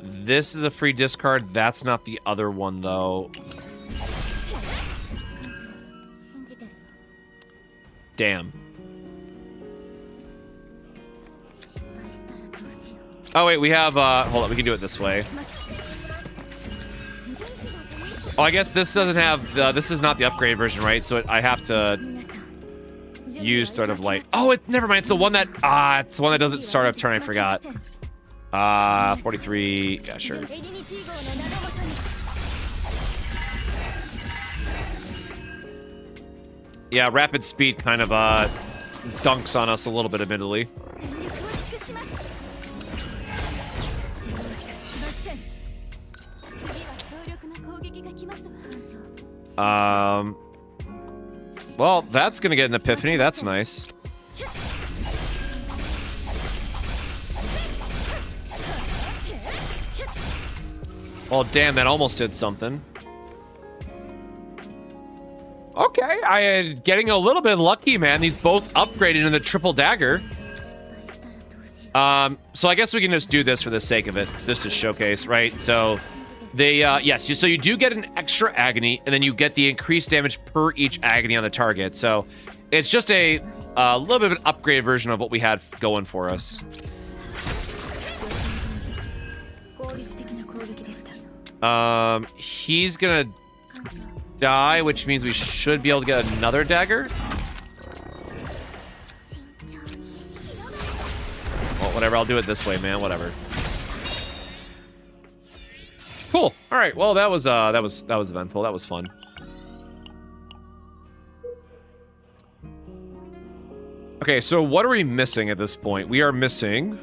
This is a free discard. That's not the other one, though. Damn. Oh, wait, we have, hold on, we can do it this way. Oh, I guess this doesn't have, this is not the upgrade version, right? So I have to use Thread of Light. Oh, never mind, it's the one that, it's the one that doesn't start off turn, I forgot. 43, yeah, sure. Yeah, rapid speed kind of, dunks on us a little bit, admittedly. Well, that's gonna get an epiphany. That's nice. Well, damn, that almost did something. Okay, I am getting a little bit lucky, man. These both upgraded in the triple dagger. So I guess we can just do this for the sake of it, just to showcase, right? So they, yes, so you do get an extra agony, and then you get the increased damage per each agony on the target. So it's just a little bit of an upgraded version of what we had going for us. He's gonna die, which means we should be able to get another dagger. Well, whatever, I'll do it this way, man, whatever. Cool. All right. Well, that was eventful. That was fun. Okay, so what are we missing at this point? We are missing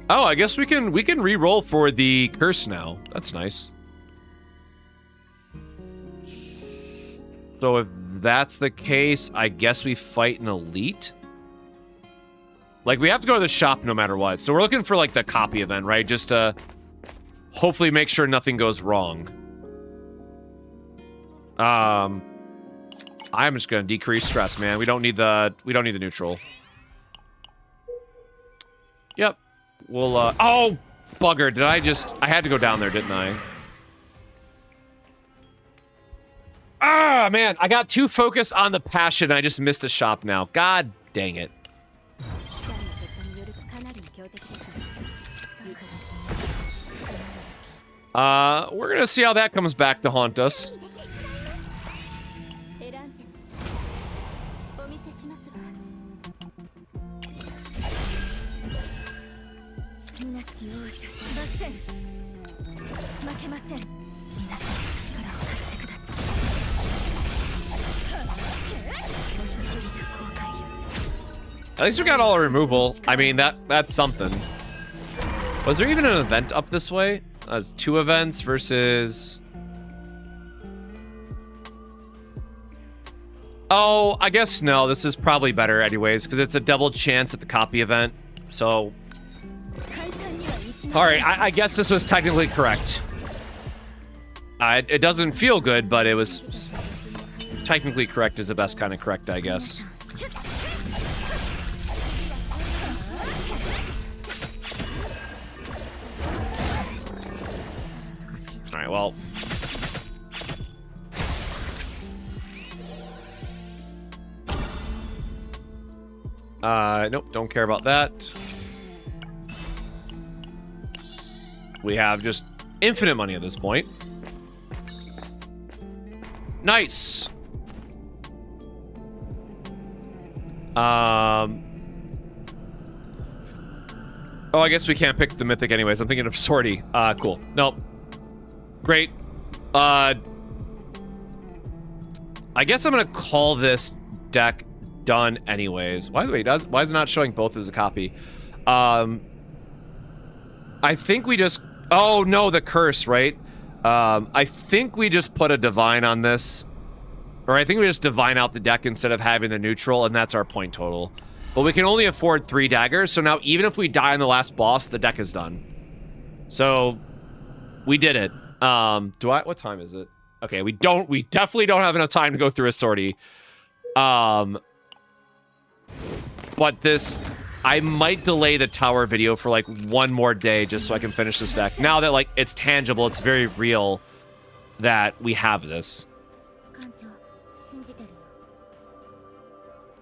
oh, I guess we can re-roll for the curse now. That's nice. So if that's the case, I guess we fight an elite. Like, we have to go to the shop no matter what. So we're looking for, like, the copy event, right? Just to hopefully make sure nothing goes wrong. I'm just gonna decrease stress, man. We don't need the neutral. Yep. We'll, oh! Bugger, I had to go down there, didn't I? Ah, man, I got too focused on the passion, I just missed the shop now. God dang it. We're gonna see how that comes back to haunt us. At least we got all our removal. I mean, that's something. Was there even an event up this way? 2 events versus... Oh, I guess no. This is probably better anyways, because it's a double chance at the copy event. So... Alright, I guess this was technically correct. It doesn't feel good, but it was... Technically correct is the best kind of correct, I guess. Alright, well... Nope, don't care about that. We have just infinite money at this point. Nice! Oh, I guess we can't pick the mythic anyways. I'm thinking of sortie. Cool. Nope. Great. I guess I'm gonna call this deck done anyways. Why is it not showing both as a copy? I think we just... Oh, no, the curse, right? I think we just put a divine on this. Or I think we just divine out the deck instead of having the neutral, and that's our point total. But we can only afford 3 daggers, so now even if we die on the last boss, the deck is done. So, we did it. What time is it? Okay, we definitely don't have enough time to go through a sortie. But this, I might delay the tower video for like 1 more day just so I can finish this deck. Now that like it's tangible, it's very real that we have this.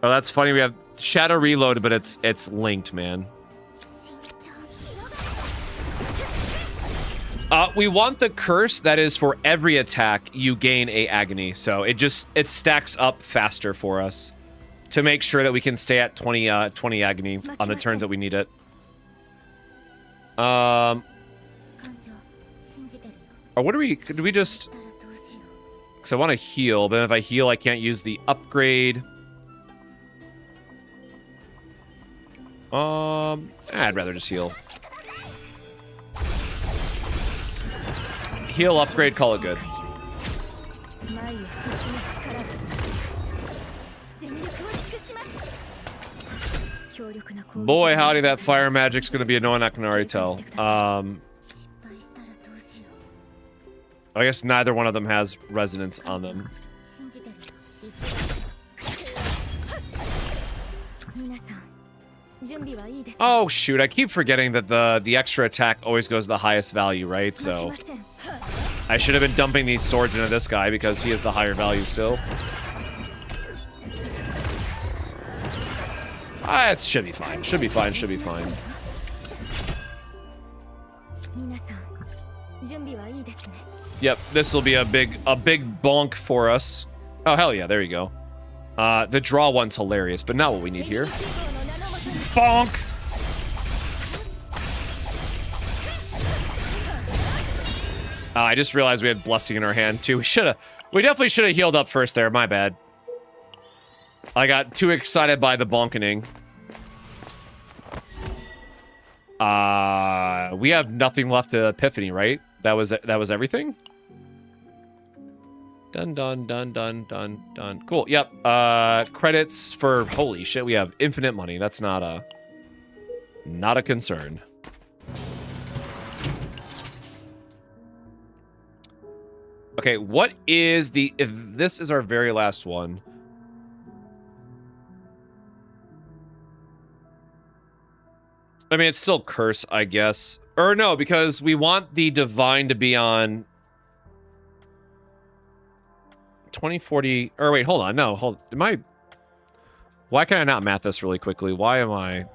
Oh, that's funny. We have Shadow Reload, but it's linked, man. We want the curse that is for every attack you gain a agony, so it stacks up faster for us to make sure that we can stay at 20 agony on the turns that we need it. Or what do we just... Because I want to heal, but if I heal, I can't use the upgrade. I'd rather just heal. Heal, upgrade, call it good. Boy, howdy, that fire magic's gonna be annoying, I can already tell. I guess neither one of them has resonance on them. Oh shoot, I keep forgetting that the extra attack always goes to the highest value, right? So I should have been dumping these swords into this guy because he is the higher value still. It should be fine. Should be fine. Should be fine. Yep, this will be a big bonk for us. Oh hell yeah, there you go. The draw one's hilarious, but not what we need here. Bonk! I just realized we had Blessing in our hand, too. We definitely should have healed up first there, my bad. I got too excited by the bonkening. We have nothing left to Epiphany, right? That was everything? Done, done, done, done, done, done. Cool, yep. Credits for... Holy shit, we have infinite money. That's not a concern. Okay, what is the... If this is our very last one... I mean, it's still curse, I guess. Or no, because we want the divine to be on... 2040... Or wait, hold on. No, hold... Am I... Why can I not math this really quickly? Why am I...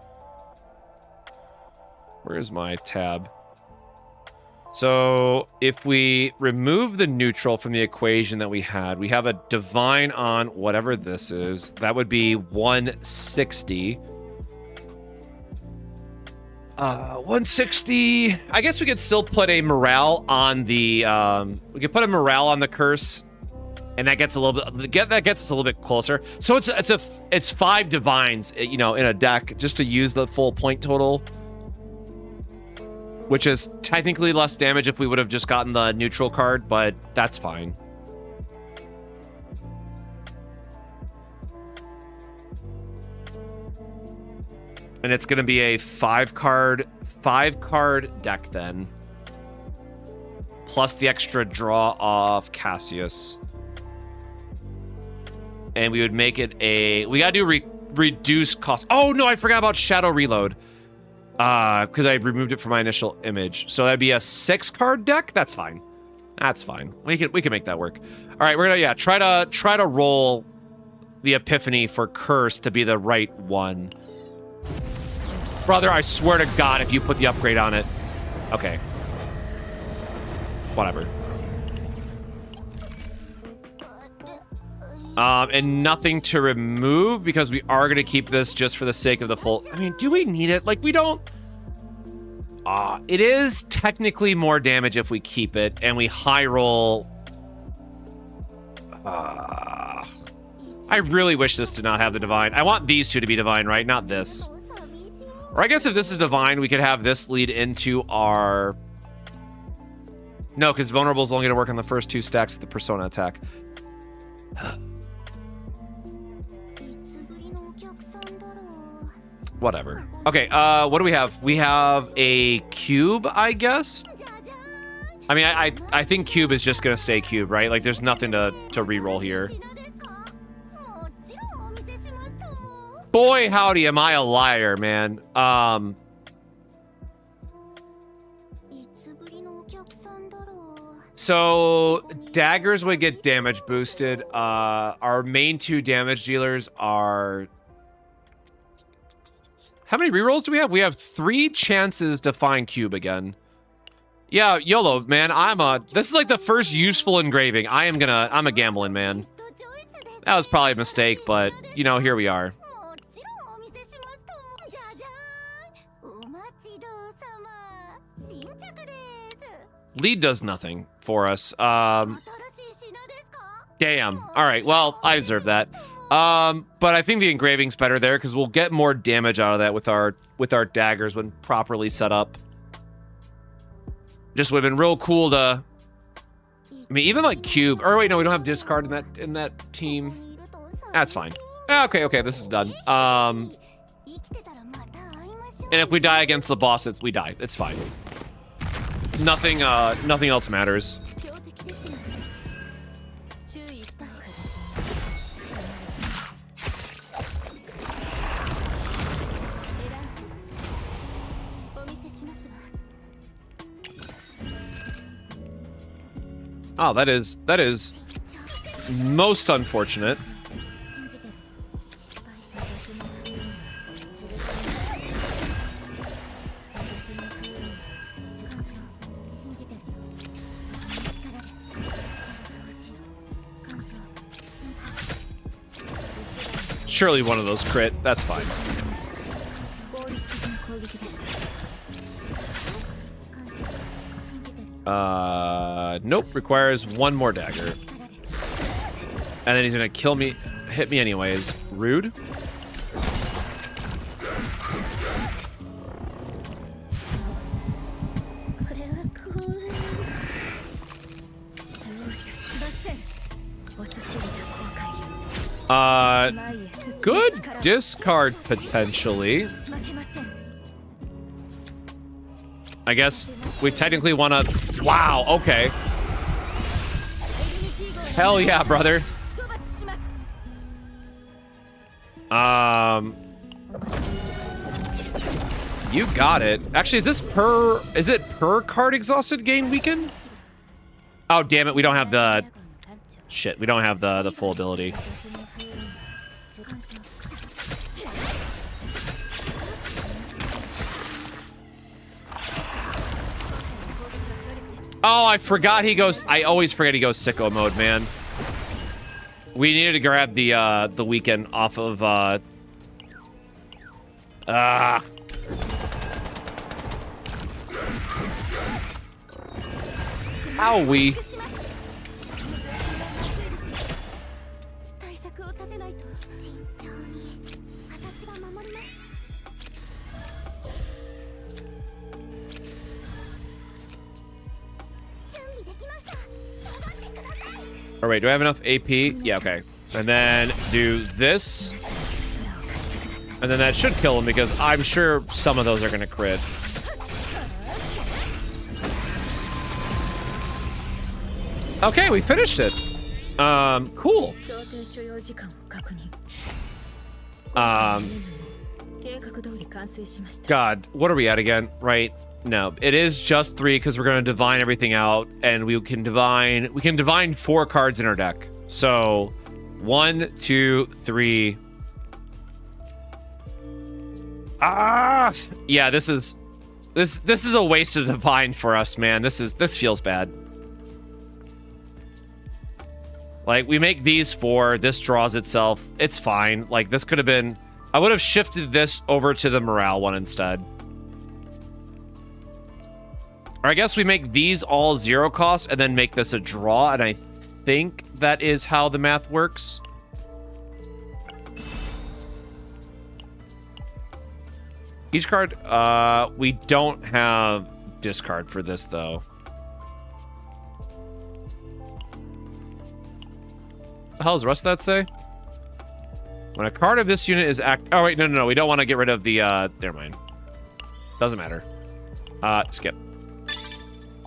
Where is my tab? So, if we remove the neutral from the equation that we had, we have a divine on whatever this is. That would be 160. 160. I guess we could still put a morale on the, we could put a morale on the curse. And that gets a little bit, that gets us a little bit closer. So it's 5 divines, you know, in a deck just to use the full point total. Which is technically less damage if we would have just gotten the neutral card, but that's fine. And it's gonna be a 5-card deck then. Plus the extra draw off Cassius. And we would make it a... We gotta do reduce cost. Oh no, I forgot about Shadow Reload. Because I removed it from my initial image. So that'd be a 6-card deck? That's fine. That's fine. We can make that work. Alright, we're gonna, yeah, try to roll the Epiphany for Curse to be the right one. Brother, I swear to God, if you put the upgrade on it. Okay. Whatever. And nothing to remove because we are going to keep this just for the sake of the full... I mean, do we need it? Like, we don't... It is technically more damage if we keep it and we high roll. I really wish this did not have the divine. I want these two to be divine, right? Not this. Or I guess if this is divine, we could have this lead into our... No, because vulnerable is only going to work on the first 2 stacks of the persona attack. Whatever. Okay, what do we have? We have a cube, I guess? I mean, I think cube is just going to stay cube, right? Like, there's nothing to reroll here. Boy, howdy, am I a liar, man. So, daggers would get damage boosted. Our main 2 damage dealers are... How many rerolls do we have? We have 3 chances to find cube again. Yeah, YOLO, man. This is like the first useful engraving. I'm a gambling man. That was probably a mistake, but, you know, here we are. Lead does nothing for us. Damn. All right, well, I deserve that. But I think the engraving's better there because we'll get more damage out of that with our daggers when properly set up. Just would have been real cool to... I mean, even like cube... Or wait, no, we don't have discard in that team. That's fine. Okay, this is done. And if we die against the boss, we die. It's fine. Nothing else matters. Oh, that is most unfortunate. Surely one of those crit. That's fine. Nope. Requires 1 more dagger. And then he's gonna kill me, hit me anyways. Rude. Good discard potentially. I guess we technically want to... Wow, okay. Hell yeah, brother. You got it. Actually, is it per card exhausted gain weaken? Oh, damn it, we don't have the... Shit, we don't have the full ability. Oh, I forgot he goes... I always forget he goes sicko mode, man. We needed to grab the weekend off of, Owie. All right, do I have enough AP? Yeah, okay. And then do this. And then that should kill him because I'm sure some of those are gonna crit. Okay, we finished it. Cool. God, what are we at again? Right. No, it is just 3 because we're gonna divine everything out, and we can divine 4 cards in our deck. So 1, 2, 3. Yeah, this is a waste of divine for us, man. This feels bad. Like, we make these 4, this draws itself. It's fine. Like, this could have been... I would have shifted this over to the morale one instead. Or I guess we make these all 0 cost and then make this a draw, and I think that is how the math works. Each card, we don't have discard for this, though. What the hell does the rest of that say? When a card of this unit is oh, wait, no. We don't want to get rid of the, never mind. Doesn't matter. Skip.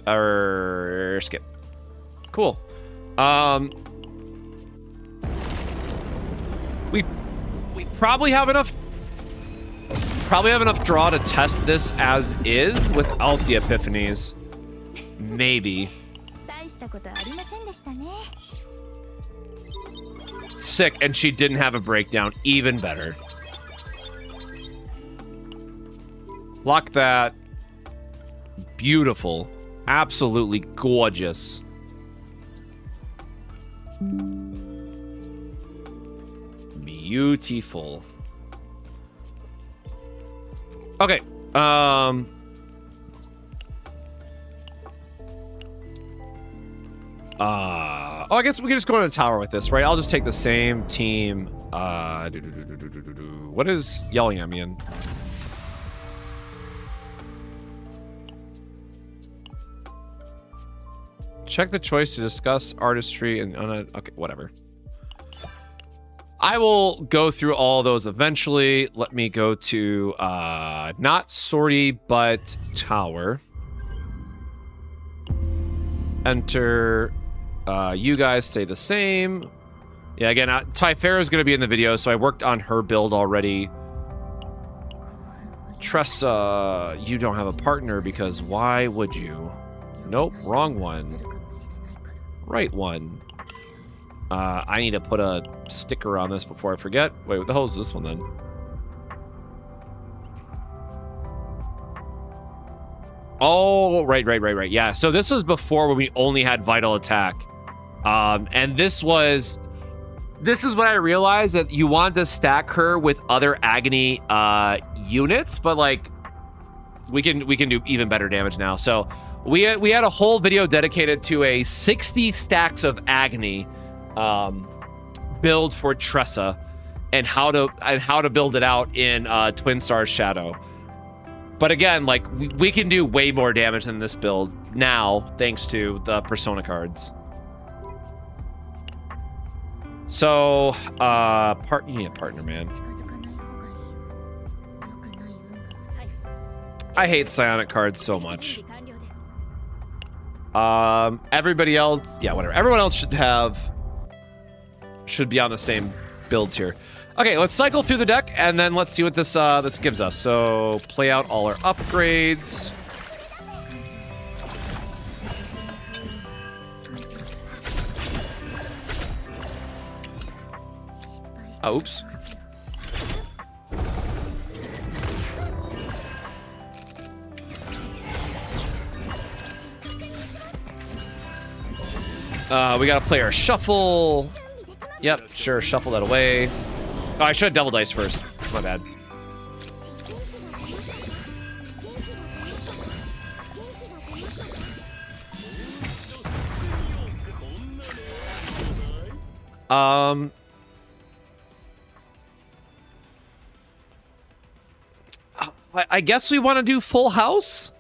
Or skip. Cool. We probably have enough draw to test this as is without the epiphanies. Maybe. Sick, and she didn't have a breakdown. Even better. Lock that. Beautiful. Absolutely gorgeous. Beautiful. Okay. Oh, I guess we can just go on a tower with this, right? I'll just take the same team. What is yelling at me in? Check the choice to discuss artistry and okay, whatever. I will go through all those eventually. Let me go to not sortie, but tower. Enter. You guys stay the same. Yeah, again, Typhara is going to be in the video, so I worked on her build already. Tressa, you don't have a partner because why would you? Nope, wrong one. Right one. I need to put a sticker on this before I forget. Wait, what the hell is this one then? Oh, right. Yeah, so this was before when we only had vital attack. And this is when I realized that you want to stack her with other agony units, but like we can do even better damage now. So we had a whole video dedicated to a 60 stacks of agony build for Tressa and how to build it out in Twin Star Shadow. But again, like we can do way more damage than this build now thanks to the persona cards. So you need a partner, man. I hate psionic cards so much. Everybody else, yeah, whatever. Everyone else should be on the same builds here. Okay, let's cycle through the deck and then let's see what this gives us. So play out all our upgrades. Oh, oops. We gotta play our shuffle. Yep, sure, shuffle that away. Oh, I should have double dice first. My bad. I guess we want to do full house.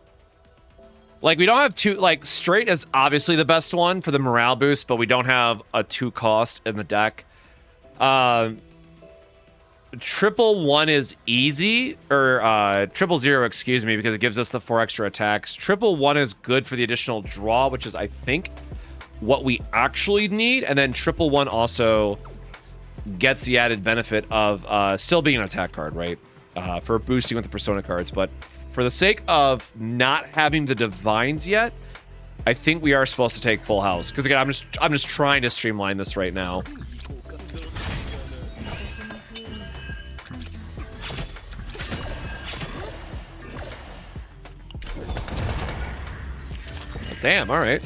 Like, we don't have two, like, straight is obviously the best one for the morale boost, but we don't have a 2 cost in the deck. Triple 1 is easy, or triple 0, excuse me, because it gives us the 4 extra attacks. Triple 1 is good for the additional draw, which is, I think, what we actually need. And then triple 1 also gets the added benefit of still being an attack card, right? For boosting with the persona cards, but for the sake of not having the divines yet, I think we are supposed to take full house. Because again, I'm just trying to streamline this right now. Damn, all right.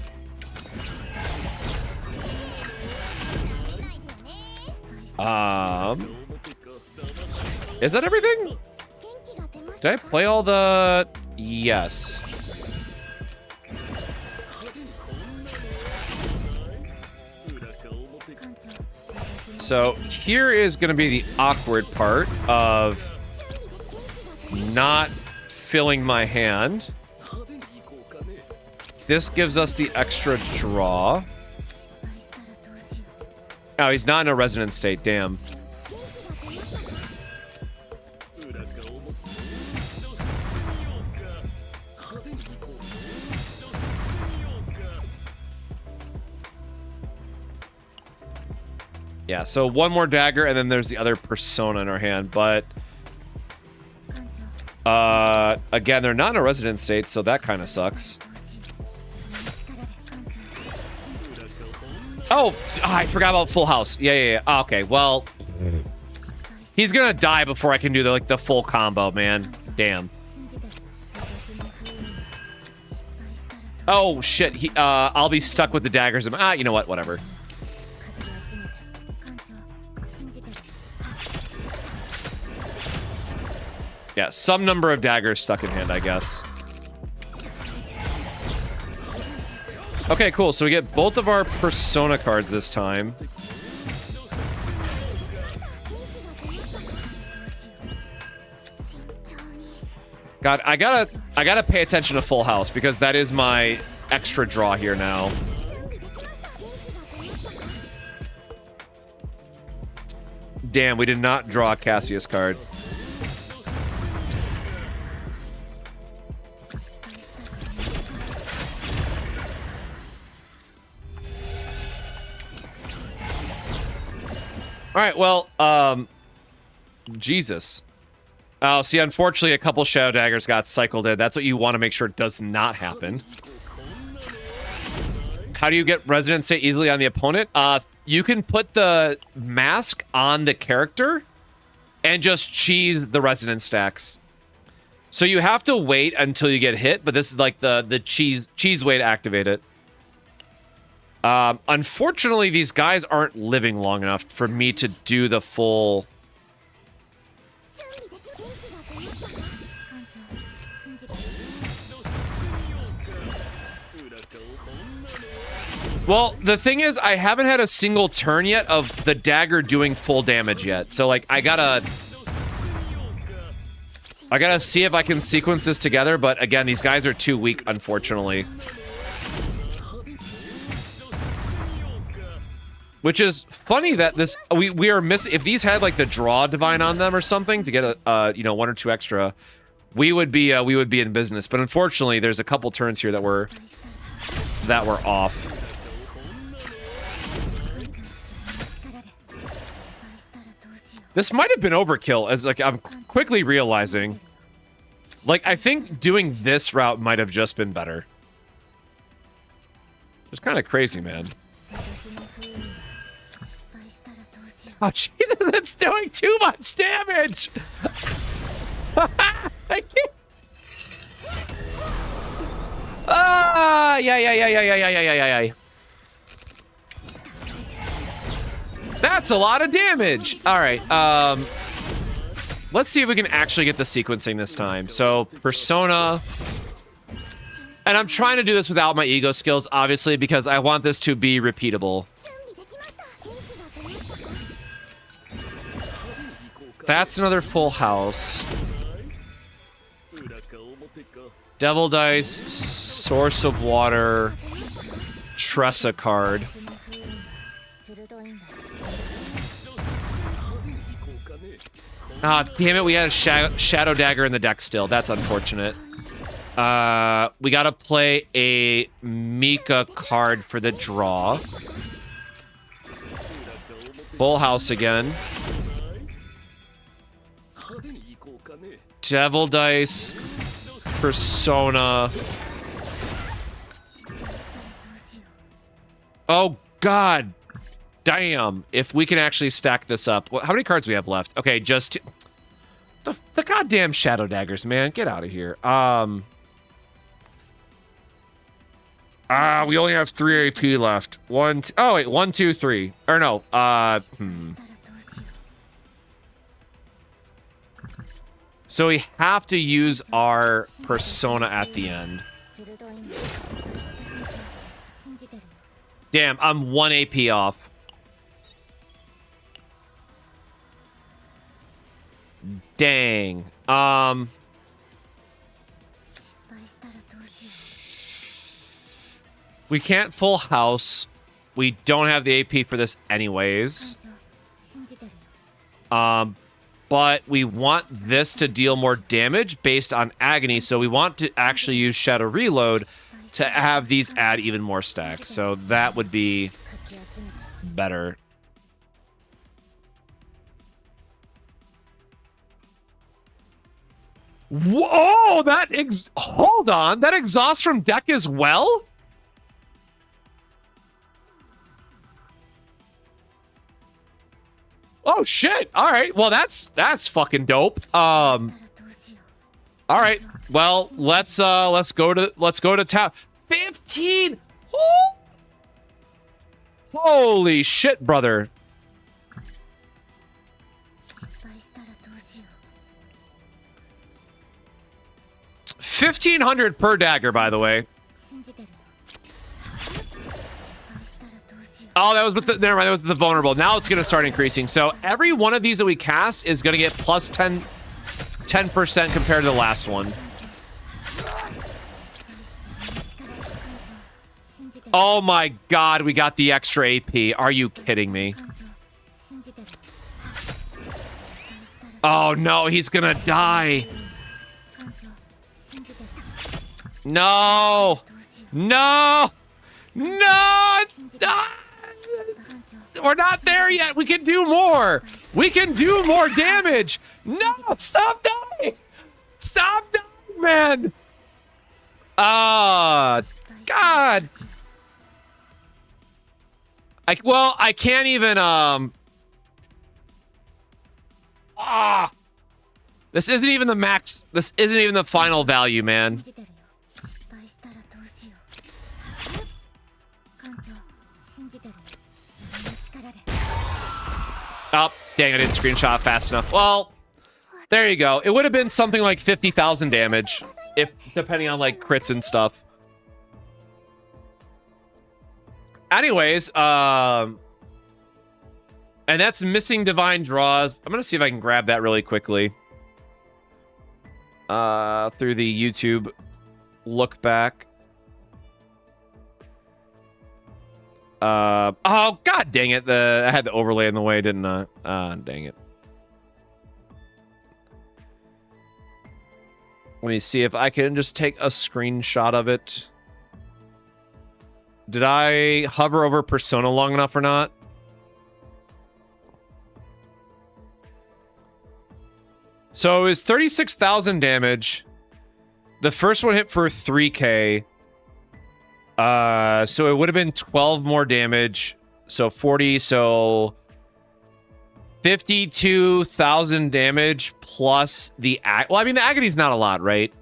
Is that everything? Did I play all the... Yes. So here is going to be the awkward part of not filling my hand. This gives us the extra draw. Oh, he's not in a resonant state. Damn. Yeah, so one more dagger, and then there's the other persona in our hand, but... again, they're not in a resident state, so that kind of sucks. Oh, I forgot about Full House. Yeah. Okay, well... He's gonna die before I can do the full combo, man. Damn. Oh, shit. I'll be stuck with the daggers. You know what? Whatever. Yeah, some number of daggers stuck in hand, I guess. Okay, cool. So we get both of our persona cards this time. God, I gotta pay attention to Full House because that is my extra draw here now. Damn, we did not draw a Cassius card. All right, well, Jesus. Oh, see, unfortunately, a couple Shadow Daggers got cycled in. That's what you want to make sure does not happen. How do you get Resonant State easily on the opponent? You can put the mask on the character and just cheese the Resonant stacks. So you have to wait until you get hit, but this is like the cheese way to activate it. Unfortunately, these guys aren't living long enough for me to do the full... Well, the thing is, I haven't had a single turn yet of the dagger doing full damage yet. So, like, I gotta see if I can sequence this together, but again, these guys are too weak, unfortunately. Which is funny that this we are missing. If these had like the draw divine on them or something to get a you know, 1 or 2 extra, we would be in business. But unfortunately, there's a couple turns here that were off. This might have been overkill, as like I'm quickly realizing. Like, I think doing this route might have just been better. It's kind of crazy, man. Oh, Jesus, that's doing too much damage! I can't... Ah, yeah. That's a lot of damage! Alright, let's see if we can actually get the sequencing this time. So, Persona... And I'm trying to do this without my ego skills, obviously, because I want this to be repeatable. That's another Full House. Devil Dice, Source of Water, Tressa card. Ah, damn it, we had a Shadow Dagger in the deck still. That's unfortunate. We gotta play a Mika card for the draw. Full House again. Devil Dice, Persona. Oh, God. Damn. If we can actually stack this up. How many cards do we have left? Okay, just... The goddamn Shadow Daggers, man. Get out of here. We only have 3 AP left. Oh, wait. 1, 2, 3. Or no. So we have to use our Persona at the end. Damn, I'm 1 AP off. Dang. We can't full house. We don't have the AP for this anyways. But we want this to deal more damage based on Agony, so we want to actually use Shadow Reload to have these add even more stacks. So that would be better. Whoa, hold on, that exhaust from deck as well? Oh shit. All right. Well, that's fucking dope. All right. Well, let's go to tap. 15. Oh! Holy shit, brother. 1,500 per dagger, by the way. Oh, that was with the, never mind, that was the vulnerable. Now it's going to start increasing. So every one of these that we cast is going to get plus 10% compared to the last one. Oh my god, we got the extra AP. Are you kidding me? Oh no, he's going to die. No. No. No. We're not there yet. We can do more. We can do more damage. No, stop dying. Stop dying, man. God. I can't even, this isn't even the max. This isn't even the final value, man. Oh, dang, I didn't screenshot fast enough. Well, there you go. It would have been something like 50,000 damage, if depending on like crits and stuff. Anyways, and that's missing divine draws. I'm gonna see if I can grab that really quickly. Through the YouTube look back. Oh god dang it, I had the overlay in the way, didn't I? Dang it. Let me see if I can just take a screenshot of it. Did I hover over Persona long enough or not? So it was 36,000 damage. The first one hit for 3k. So it would have been 12 more damage. So 40, so 52,000 damage plus the well, I mean, the agony's not a lot, right?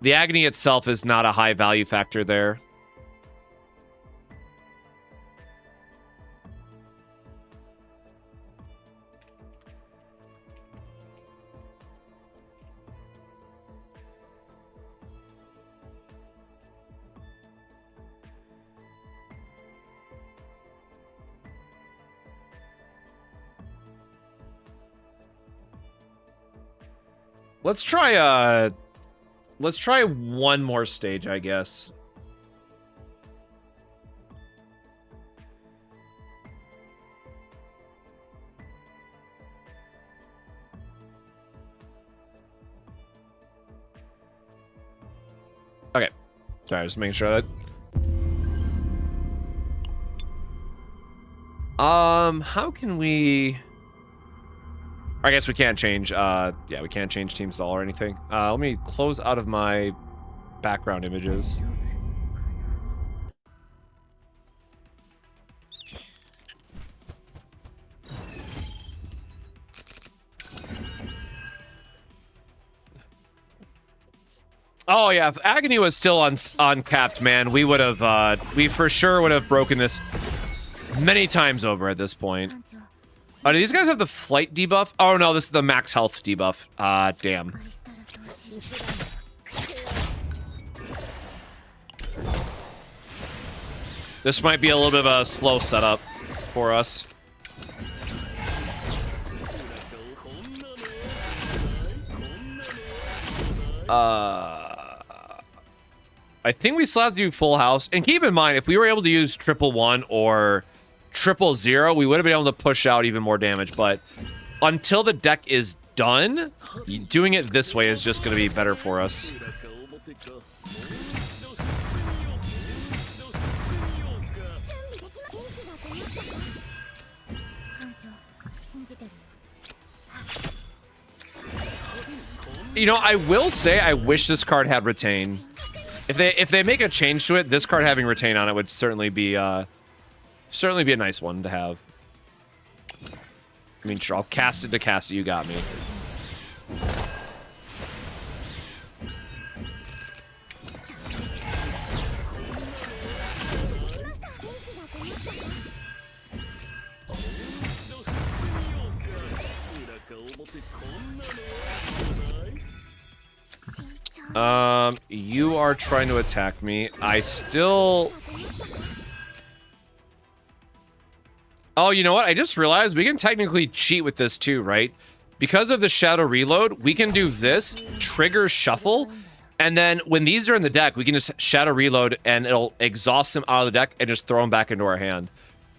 The agony itself is not a high value factor there. Let's try one more stage, I guess. Okay. Sorry, just making sure that. How can we? I guess we can't change, yeah, we can't change teams at all or anything. Let me close out of my background images. Oh yeah, if Agony was still uncapped, man, we would have, we for sure would have broken this many times over at this point. Oh, do these guys have the flight debuff? Oh no, this is the max health debuff. Damn. This might be a little bit of a slow setup for us. I think we still have to do full house. And keep in mind, if we were able to use 111 or 000, we would have been able to push out even more damage. But until the deck is done, doing it this way is just going to be better for us. You know, I will say I wish this card had retain. If they make a change to it, this card having retain on it would certainly be a nice one to have. I mean, sure, I'll cast it to cast it. You got me. You are trying to attack me. I still... Oh, you know what? I just realized we can technically cheat with this too, right? Because of the Shadow Reload, we can do this, trigger Shuffle, and then when these are in the deck, we can just Shadow Reload and it'll exhaust them out of the deck and just throw them back into our hand.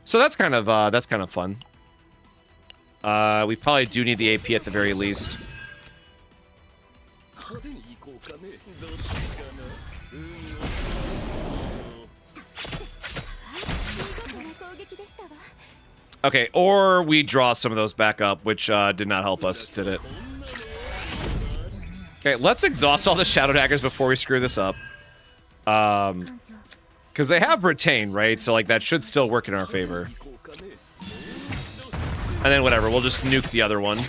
So that's kind of fun. We probably do need the AP at the very least. Okay, or we draw some of those back up, which did not help us, did it? Okay, let's exhaust all the Shadow Daggers before we screw this up. Because they have retain, right? So, like, that should still work in our favor. And then whatever, we'll just nuke the other one.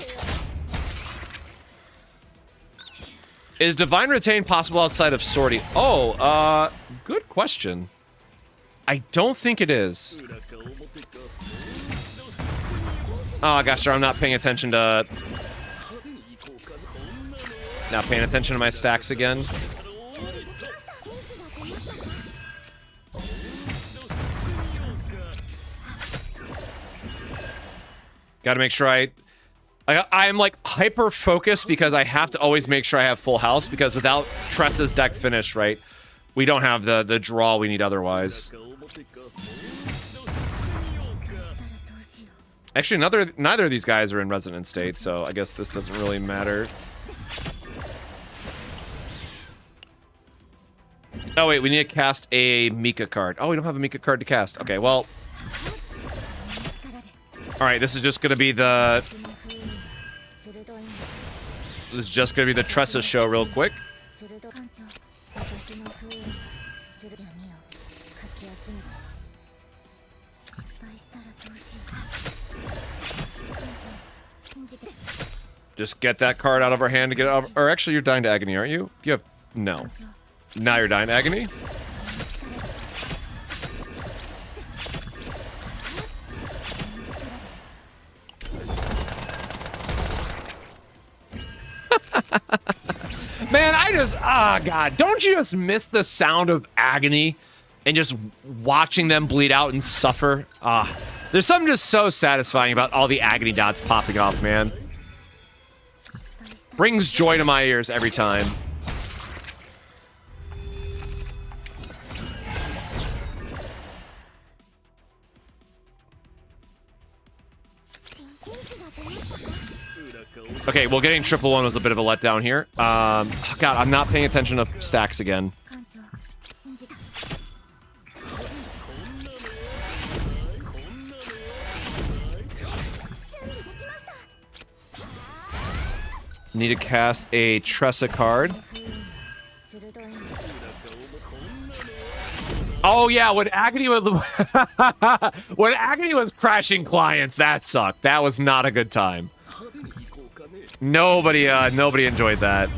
Is Divine Retain possible outside of Sortie? Oh, good question. I don't think it is. Oh, gosh, I'm not paying attention to... Not paying attention to my stacks again. Gotta make sure I'm like hyper focused because I have to always make sure I have full house because without Tressa's deck finish, right, we don't have the draw we need otherwise. Actually, neither of these guys are in Resonant State, so I guess this doesn't really matter. Oh wait, we need to cast a Mika card. Oh, we don't have a Mika card to cast. Okay, well. Alright, this is just gonna be the... This is just gonna be the Tressa show real quick. Just get that card out of our hand to get it out. Or actually, you're dying to Agony, aren't you? You have... No. Now you're dying to Agony? Man, God, don't you just miss the sound of Agony and just watching them bleed out and suffer? There's something just so satisfying about all the Agony dots popping off, man. Brings joy to my ears every time. Okay, well, getting 111 was a bit of a letdown here. God, I'm not paying attention to stacks again. Need to cast a Tressa card. Oh yeah, when Agony when Agony was crashing clients, that sucked. That was not a good time. Nobody enjoyed that.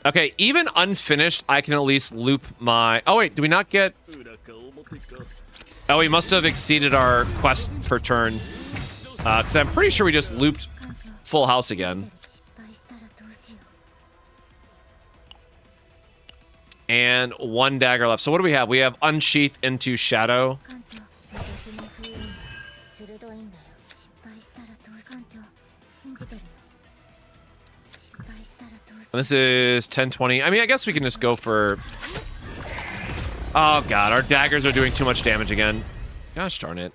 Okay, even unfinished, I can at least loop my... Oh wait, do we not get... Oh, we must have exceeded our quest per turn. Because I'm pretty sure we just looped full house again. And one dagger left. So what do we have? We have Unsheath into Shadow. This is 10-20. I mean, I guess we can just go for... Oh, God. Our daggers are doing too much damage again. Gosh darn it.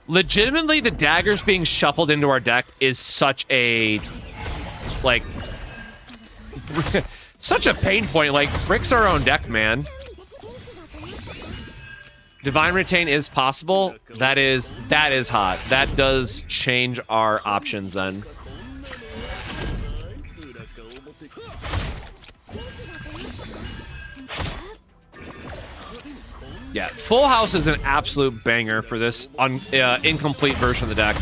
Legitimately, the daggers being shuffled into our deck is such a... Like... such a pain point. Like, bricks our own deck, man. Divine Retain is possible. That is hot. That does change our options then. Yeah, Full House is an absolute banger for this incomplete version of the deck.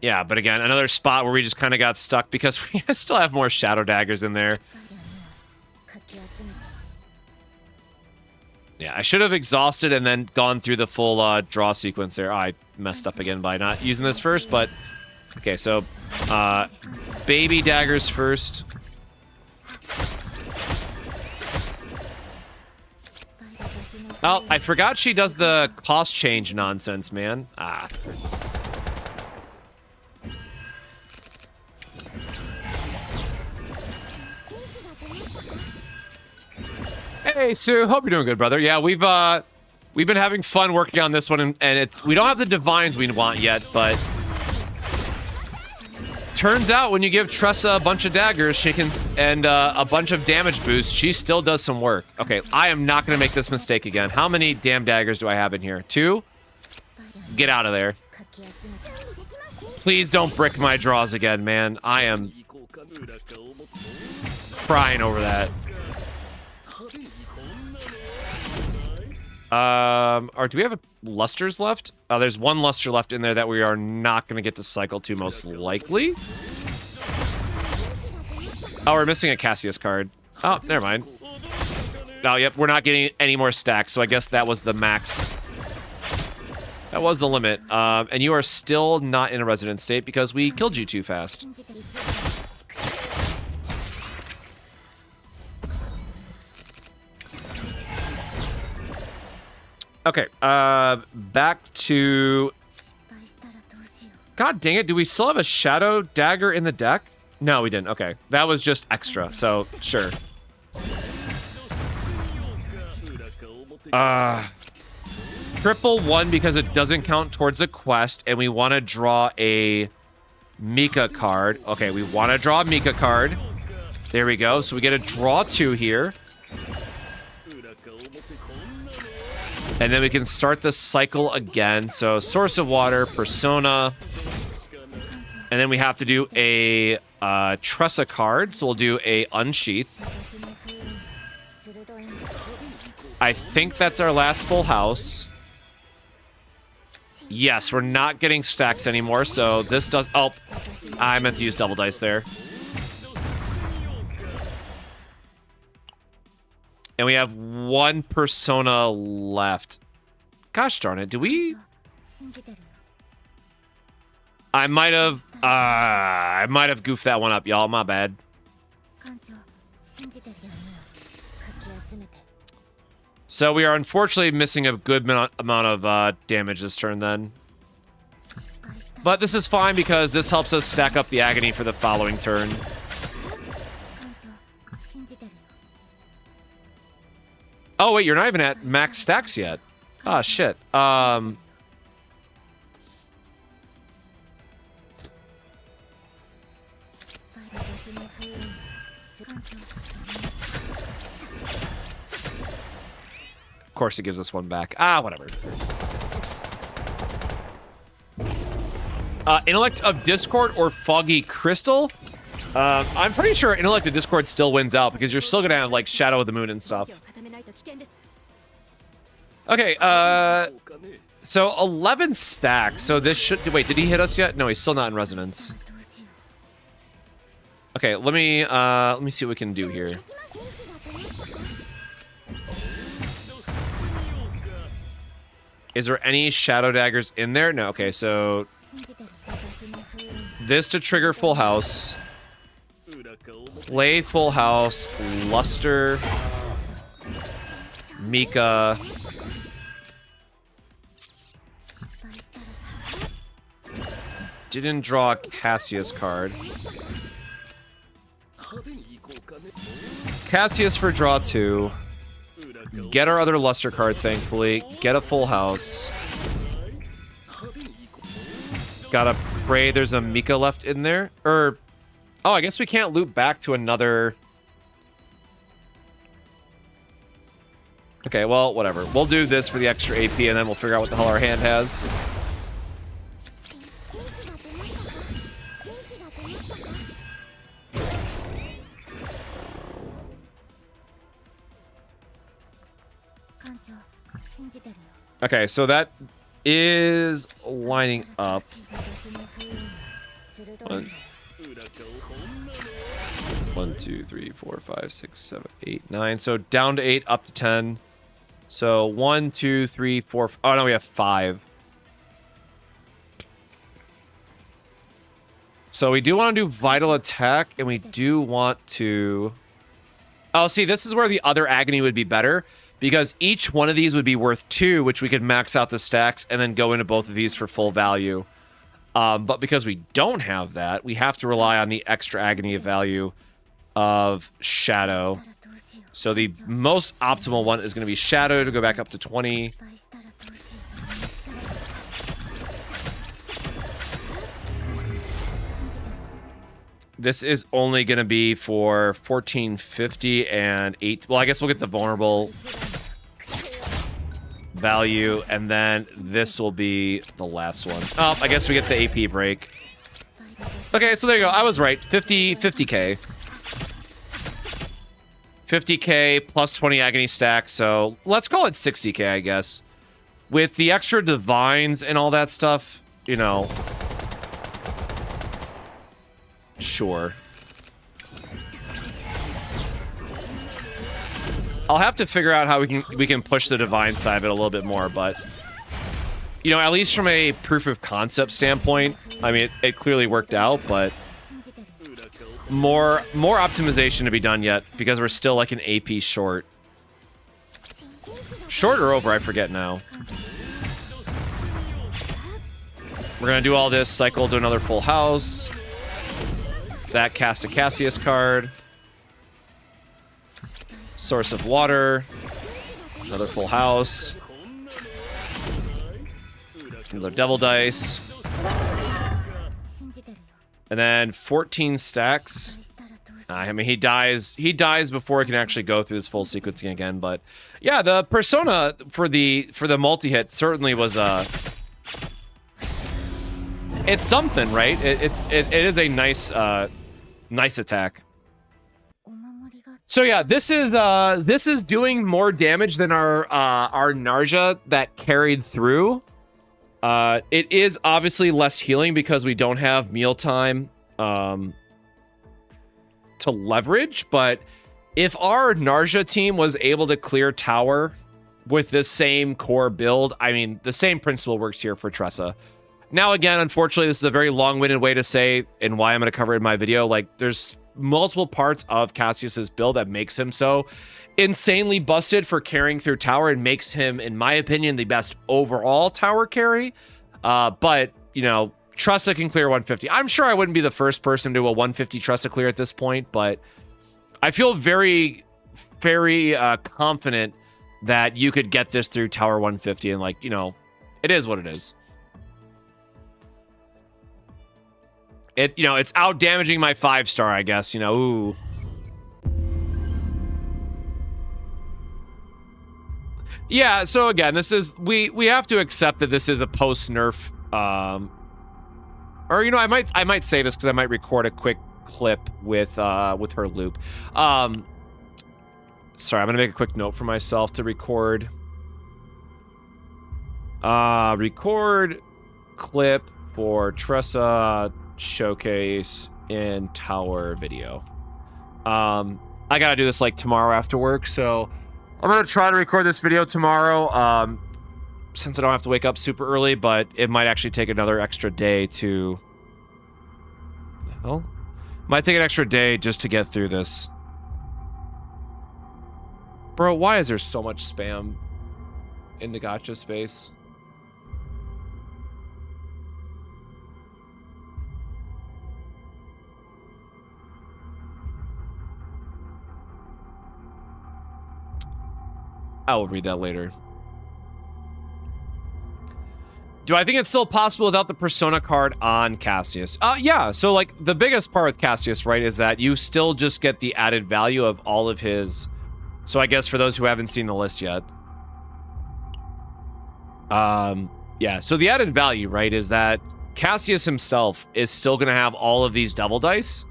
Yeah, but again, another spot where we just kind of got stuck because we still have more Shadow Daggers in there. Yeah, I should have exhausted and then gone through the full draw sequence there. Oh, I messed up again by not using this first, but... Okay, so... Baby Daggers first. Oh, I forgot she does the cost change nonsense, man. Ah. Hey, Sue. Hope you're doing good, brother. Yeah, we've been having fun working on this one, and it's we don't have the divines we want yet, but turns out when you give Tressa a bunch of daggers, she can and a bunch of damage boosts, she still does some work. Okay, I am not gonna make this mistake again. How many damn daggers do I have in here? 2? Get out of there. Please don't brick my draws again, man. I am crying over that. Or do we have lusters left? Oh, there's one luster left in there that we are not going to get to cycle to, most likely. Oh, we're missing a Cassius card. Oh, never mind. Oh, yep, we're not getting any more stacks, so I guess that was the max. That was the limit. And you are still not in a resident state because we killed you too fast. Okay, back to... God dang it, do we still have a Shadow Dagger in the deck? No, we didn't. Okay, that was just extra, so sure. Triple 1 because it doesn't count towards a quest, and we want to draw a Mika card. Okay, we want to draw a Mika card. There we go, so we get a draw 2 here. And then we can start the cycle again. So Source of Water, Persona. And then we have to do a Tressa card. So we'll do a Unsheath. I think that's our last Full House. Yes, we're not getting stacks anymore. So this does... Oh, I meant to use double dice there. And we have one Persona left. Gosh darn it, do we... I might have goofed that one up, y'all. My bad. So we are unfortunately missing a good amount of damage this turn then. But this is fine because this helps us stack up the agony for the following turn. Oh, wait, you're not even at max stacks yet. Oh, shit. Of course it gives us one back. Ah, whatever. Intellect of Discord or Foggy Crystal? I'm pretty sure Intellect of Discord still wins out because you're still gonna have, like, Shadow of the Moon and stuff. Okay, so 11 stacks. So this should... Wait, did he hit us yet? No, he's still not in resonance. Okay, let me see what we can do here. Is there any Shadow Daggers in there? No, okay, so... This to trigger Full House. Play Full House. Luster. Mika. didn't draw a Cassius card. Cassius for draw 2. Get our other luster card, thankfully. Get a full house. Gotta pray there's a Mika left in there. Or, oh, I guess we can't loop back to another... Okay, well, whatever. We'll do this for the extra AP, and then we'll figure out what the hell our hand has. Okay, so that is lining up. 1, 2, 3, 4, 5, 6, 7, 8, 9. So down to 8, up to 10. So 1, 2, 3, 4. Oh no, we have 5. So we do want to do vital attack, and we do want to. Oh, see, this is where the other agony would be better, because each one of these would be worth 2, which we could max out the stacks and then go into both of these for full value. But because we don't have that, we have to rely on the extra agony value of Shadow. So the most optimal one is going to be Shadow to go back up to 20. This is only going to be for 1450 and 8. Well, I guess we'll get the vulnerable value, and then this will be the last one. Oh, I guess we get the AP break. Okay, so there you go. I was right. 50k. 50k plus 20 agony stacks, so let's call it 60k, I guess. With the extra divines and all that stuff, you know. Sure. I'll have to figure out how we can push the divine side of it a little bit more, but you know, at least from a proof of concept standpoint, I mean, it clearly worked out, but more optimization to be done yet, because we're still like an AP short. Short or over, I forget now. We're gonna do all this, cycle to another full house. That cast a Cassius card. Source of water. Another full house. Another devil dice. And then 14 stacks. I mean, he dies before he can actually go through this full sequencing again. But yeah, the persona for the multi-hit certainly was it's something, right? It is a nice attack. So yeah, this is doing more damage than our Narja that carried through. It is obviously less healing because we don't have mealtime to leverage, but if our Narja team was able to clear tower with this same core build, I mean, the same principle works here for Tressa. Now, again, unfortunately, this is a very long-winded way to say, and why I'm going to cover it in my video, like, there's multiple parts of Cassius's build that makes him so insanely busted for carrying through tower and makes him, in my opinion, the best overall tower carry. But, you know, Tressa can clear 150. I'm sure I wouldn't be the first person to do a 150 Tressa clear at this point, but I feel very, very confident that you could get this through tower 150, and, like, you know, it is what it is. You know, it's out damaging my 5-star, I guess, you know, ooh. Yeah, so again, this is, we have to accept that this is a post-nerf, or, you know, I might say this because I might record a quick clip with her loop. Sorry, I'm gonna make a quick note for myself to record. Record clip for Tressa showcase in tower video. I gotta do this like tomorrow after work, so I'm gonna try to record this video tomorrow, since I don't have to wake up super early, but it might actually take another extra day to... What the hell? Might take an extra day just to get through this. Bro, why is there so much spam in the gacha space? will read that later. Do I think it's still possible without the Persona card on Cassius? Yeah. So, like, the biggest part with Cassius, right, is that you still just get the added value of all of his... So I guess for those who haven't seen the list yet. Yeah, so the added value, right, is that Cassius himself is still going to have all of these devil dice.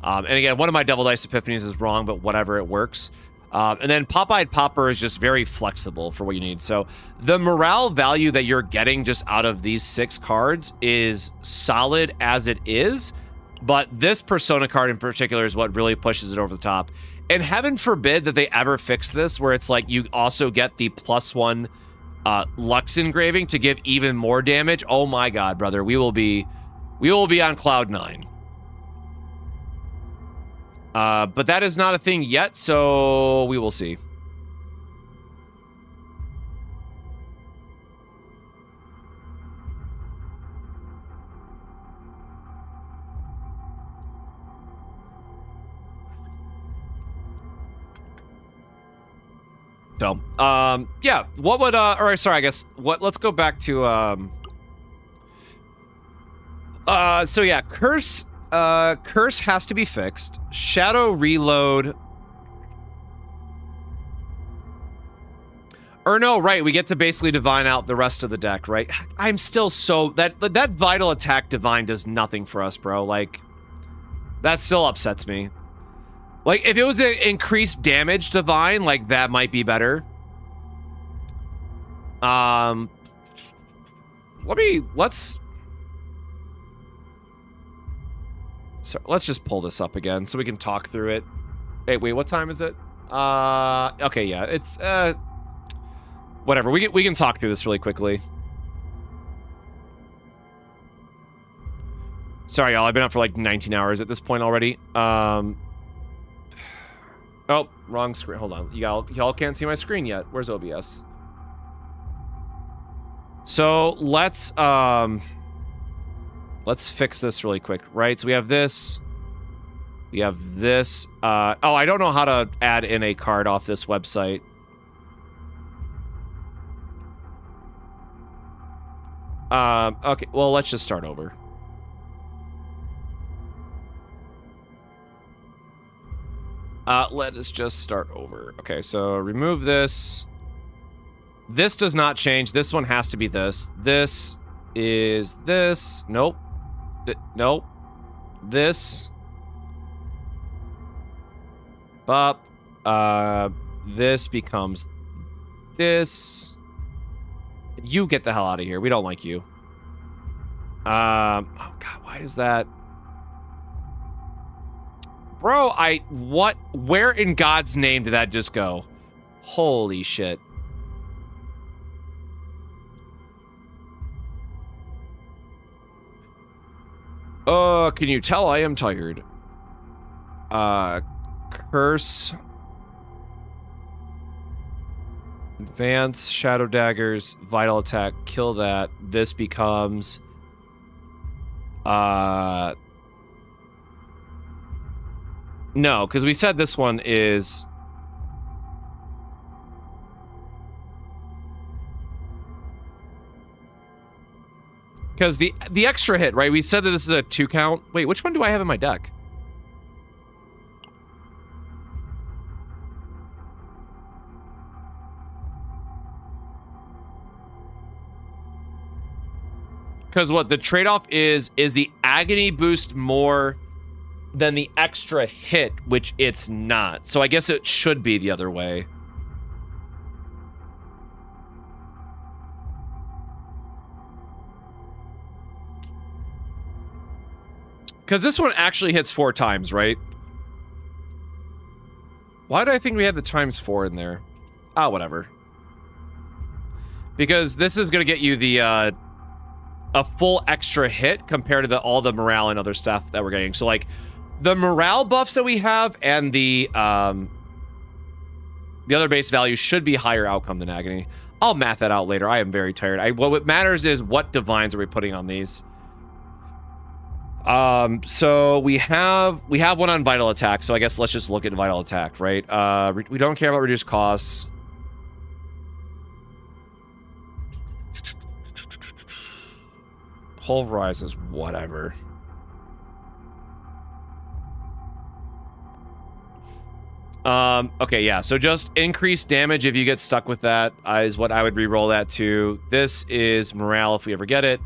And again, one of my devil dice epiphanies is wrong, but whatever, it works. And then Pop-Eyed Popper is just very flexible for what you need. So the morale value that you're getting just out of these 6 cards is solid as it is, but this Persona card in particular is what really pushes it over the top. And heaven forbid that they ever fix this, where it's like you also get the +1 Lux engraving to give even more damage. Oh my god, brother, we will be on cloud 9. But that is not a thing yet, so we will see. So, yeah, what would, or sorry, I guess, let's go back to, so yeah, Curse has to be fixed. Shadow Reload. Or no, right, we get to basically divine out the rest of the deck, right? I'm still so... That Vital Attack Divine does nothing for us, bro. Like, that still upsets me. Like, if it was an increased damage Divine, like, that might be better. Let's... So let's just pull this up again so we can talk through it. Hey, wait, what time is it? Okay, yeah, it's, whatever. We can talk through this really quickly. Sorry, y'all. I've been up for like 19 hours at this point already. Oh, wrong screen. Hold on. Y'all can't see my screen yet. Where's OBS? So let's fix this really quick, right? So we have this. We have this. Oh, I don't know how to add in a card off this website. Okay, well, let's just start over. Let us just start over. Okay, so remove this. This does not change. This one has to be this. This is this. Nope. Nope. This. Bop. This becomes this. You get the hell out of here. We don't like you. Oh god, why is that? Bro, what? Where in God's name did that just go? Holy shit. Can you tell I am tired? Curse. Advance, Shadow Daggers, Vital Attack, kill that. This becomes... No, because we said this one is... Because the extra hit, right? We said that this is a 2 count. Wait, which one do I have in my deck? Because what the trade-off is the agony boost more than the extra hit, which it's not. So I guess it should be the other way. Because this one actually hits 4 times, right? Why do I think we had the ×4 in there? Ah, whatever. Because this is going to get you the, a full extra hit compared to all the morale and other stuff that we're getting. So, like, the morale buffs that we have and the other base value should be higher outcome than agony. I'll math that out later. I am very tired. What matters is what divines are we putting on these. So we have one on Vital Attack, so I guess let's just look at Vital Attack, right? We don't care about reduced costs. Pulverizes, whatever. Okay, yeah, so just increased damage if you get stuck with that is what I would re-roll that to. This is morale if we ever get it.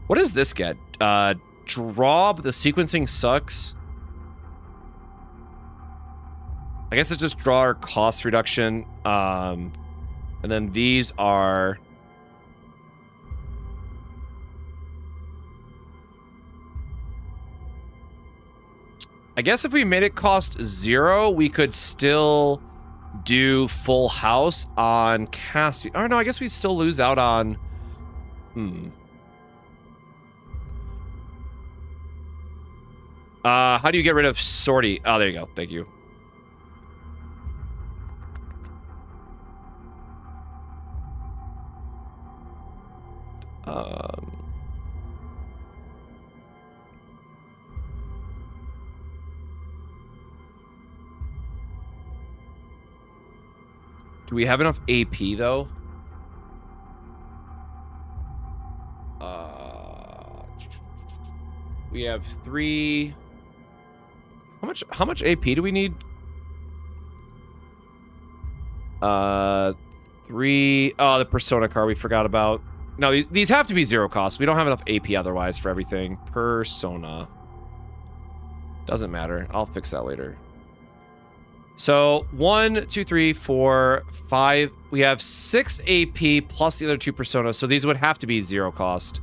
What does this get? Draw, but the sequencing sucks. I guess it's just draw or cost reduction. And then these are... I guess if we made it cost 0, we could still do full house on Cassie. Oh, no, I guess we still lose out on... How do you get rid of sortie? Oh, there you go. Thank you. Do we have enough AP though? We have 3. How much AP do we need? 3. Oh, the persona card we forgot about. No, these have to be 0 cost. We don't have enough AP otherwise for everything. Persona. Doesn't matter. I'll fix that later. So 1, 2, 3, 4, 5. We have 6 AP plus the other 2 personas. So these would have to be 0 cost.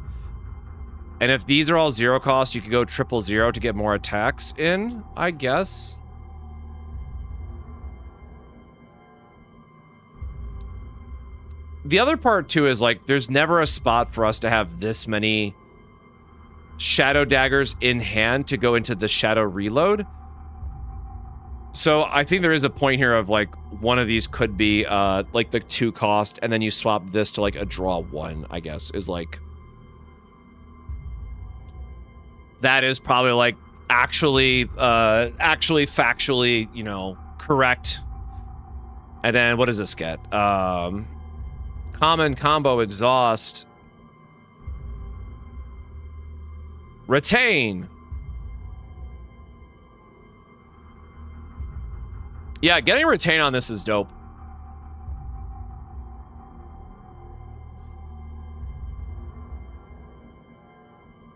And if these are all 0 cost, you could go 000 to get more attacks in, I guess. The other part too is like there's never a spot for us to have this many shadow daggers in hand to go into the shadow reload. So I think there is a point here of like one of these could be like the 2 cost, and then you swap this to like a draw 1, I guess, is like... That is probably like actually factually, you know, correct. And then what does this get? Common combo exhaust. Retain. Yeah, getting retain on this is dope.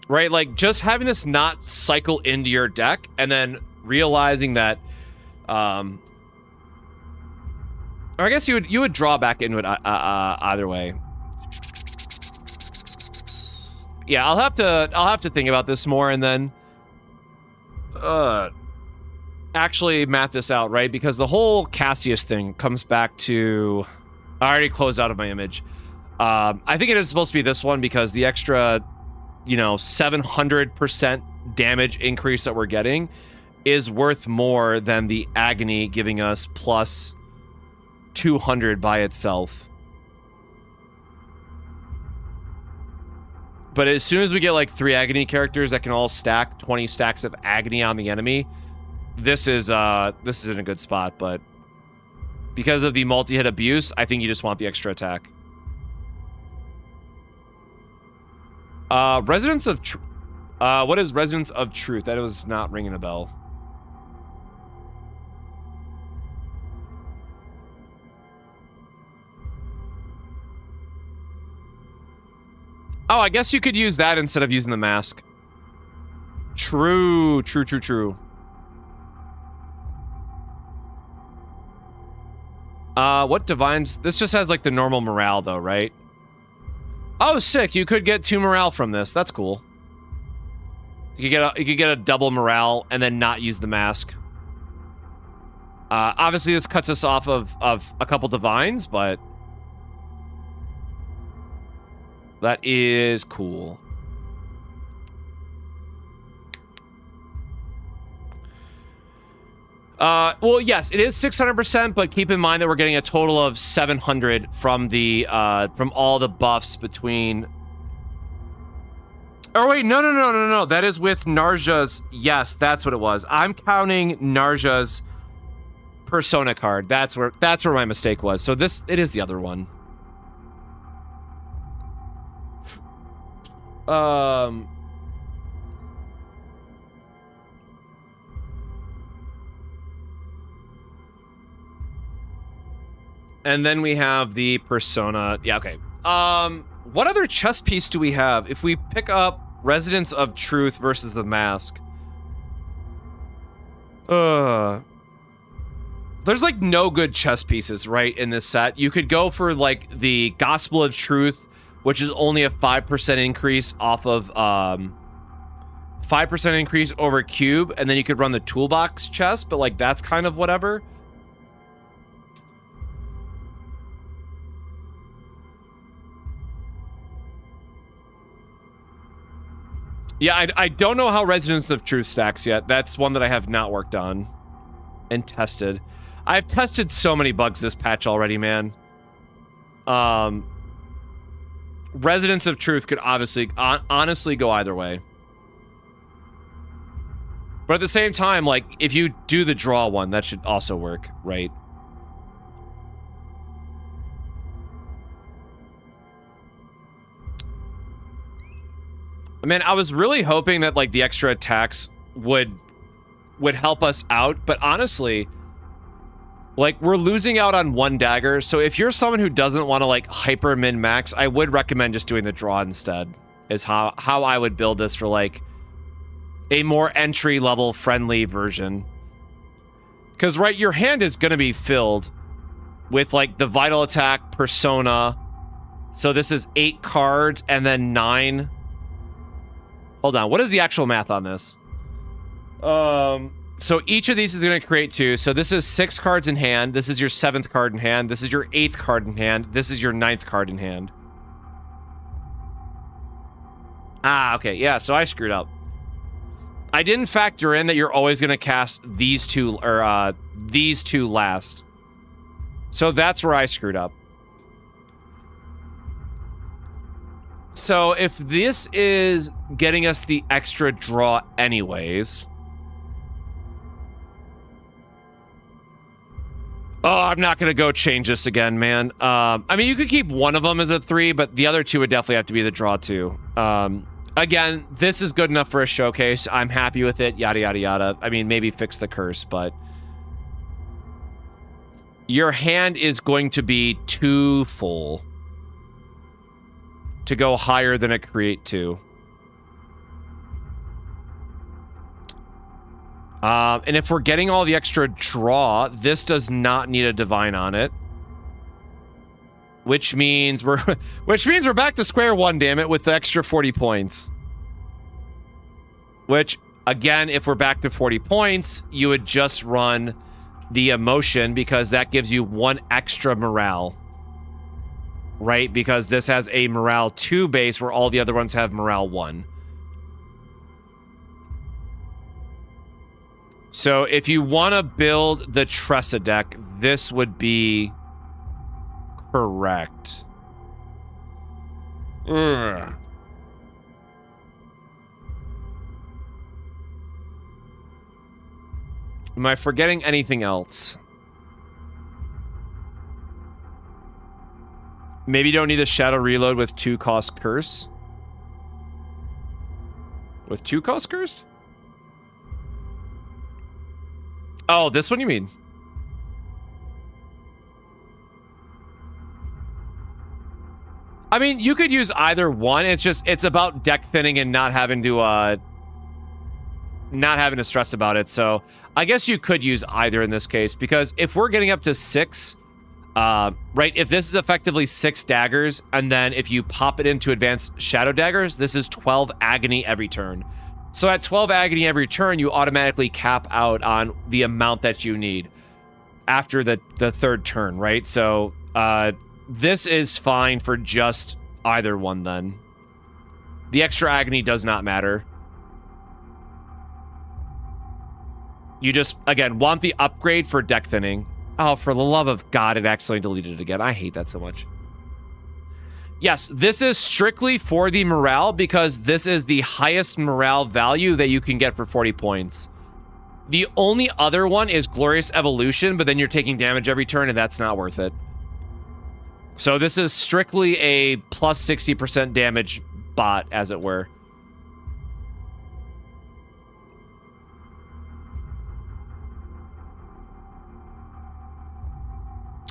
Right, like just having this not cycle into your deck and then realizing that, or I guess you would draw back into it either way. Yeah, I'll have to think about this more and then actually math this out, right? Because the whole Cassius thing comes back to... I already closed out of my image. I think it is supposed to be this one because the extra, you know, 700% damage increase that we're getting is worth more than the Agony giving us plus 200 by itself. But as soon as we get like 3 Agony characters that can all stack 20 stacks of Agony on the enemy, this is in a good spot. But because of the multi-hit abuse, I think you just want the extra attack. Resonance of what is Resonance of Truth? That was not ringing a bell. Oh, I guess you could use that instead of using the mask. True. What divines? This just has like the normal morale though, right? Oh, sick! You could get 2 morale from this. That's cool. You could get a double morale and then not use the mask. Obviously, this cuts us off of a couple divines, but that is cool. Well, yes, it is 600%, but keep in mind that we're getting a total of 700 from the from all the buffs between. Oh wait, no. That is with Narja's. Yes, that's what it was. I'm counting Narja's persona card. That's where my mistake was. So it is the other one. And then we have the persona. Yeah, okay. What other chess piece do we have? If we pick up Residence of Truth versus the Mask. There's like no good chess pieces, right, in this set. You could go for like the Gospel of Truth, which is only a 5% increase off of 5% increase over cube, and then you could run the toolbox chess, but like that's kind of whatever. Yeah, I don't know how Residence of Truth stacks yet. That's one that I have not worked on and tested. I've tested so many bugs this patch already, man. Residence of Truth could obviously, honestly go either way. But at the same time, like, if you do the draw one, that should also work, right? Man, I was really hoping that, like, the extra attacks would help us out, but honestly, like, we're losing out on one dagger, so if you're someone who doesn't want to, like, hyper min-max, I would recommend just doing the draw instead, is how I would build this for, like, a more entry-level friendly version. Because, right, your hand is going to be filled with, like, the Vital Attack, Persona, so this is 8 cards, and then 9... Hold on, what is the actual math on this? So each of these is going to create 2. So this is 6 cards in hand. This is your 7th card in hand. This is your 8th card in hand. This is your 9th card in hand. Ah, okay. Yeah, so I screwed up. I didn't factor in that you're always going to cast these two, or these 2 last. So that's where I screwed up. So if this is getting us the extra draw anyways... Oh, I'm not going to go change this again, man. I mean, you could keep one of them as a 3, but the other 2 would definitely have to be the draw 2. Again, this is good enough for a showcase. I'm happy with it, yada, yada, yada. I mean, maybe fix the curse, but... Your hand is going to be too full to go higher than a create 2. And if we're getting all the extra draw, this does not need a divine on it. Which means we're back to square one, damn it, with the extra 40 points. Which, again, if we're back to 40 points, you would just run the emotion because that gives you 1 extra morale. Right? Because this has a morale 2 base where all the other ones have morale 1. So if you want to build the Tressa deck, this would be correct. Ugh. Am I forgetting anything else? Maybe you don't need a Shadow Reload with 2 cost curse? With 2 cost cursed? Oh, this one you mean? I mean, you could use either one. It's about deck thinning and not having to stress about it. So I guess you could use either in this case, because if we're getting up to 6, right, if this is effectively 6 daggers, and then if you pop it into advanced shadow daggers, this is 12 agony every turn. So at 12 agony every turn, you automatically cap out on the amount that you need after the 3rd turn, right? So this is fine for just either one then. The extra agony does not matter. You just, again, want the upgrade for deck thinning. Oh, for the love of God, it accidentally deleted it again. I hate that so much. Yes, this is strictly for the morale because this is the highest morale value that you can get for 40 points. The only other one is Glorious Evolution, but then you're taking damage every turn and that's not worth it. So this is strictly a plus 60% damage bot, as it were.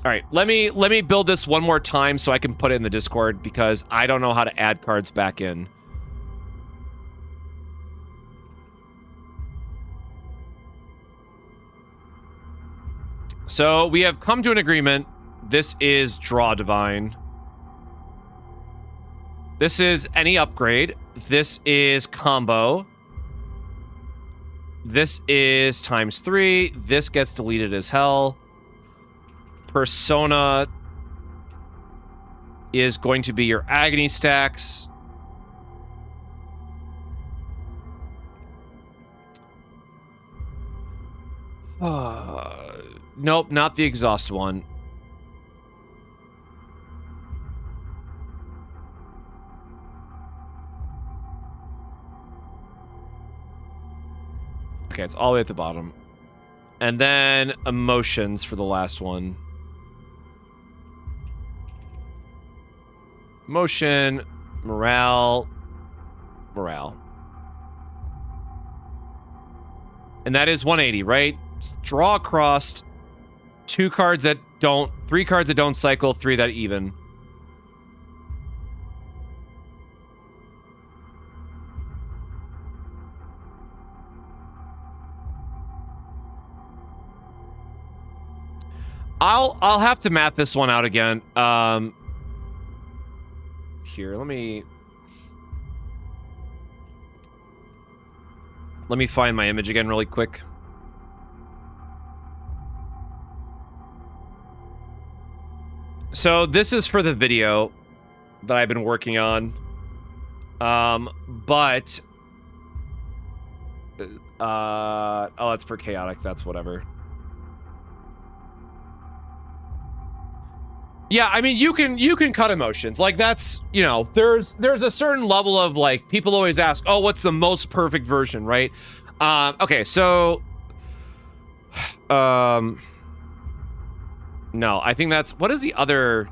All right, let me build this one more time so I can put it in the Discord, because I don't know how to add cards back in. So we have come to an agreement. This is Draw Divine. This is any upgrade. This is combo. This is ×3. This gets deleted as hell. Persona is going to be your agony stacks. Nope, not the exhaust one. Okay, it's all the way at the bottom. And then emotions for the last one. Motion, morale, morale. And that is 180, right? Draw across 3 cards that don't cycle, 3 that even. I'll have to math this one out again. Here, let me find my image again really quick. So this is for the video that I've been working on. Oh, that's for chaotic. That's whatever. Yeah, I mean, you can cut emotions. Like, that's, you know, there's a certain level of, like, people always ask, oh, what's the most perfect version, right? Okay, so no, I think that's, what is the other?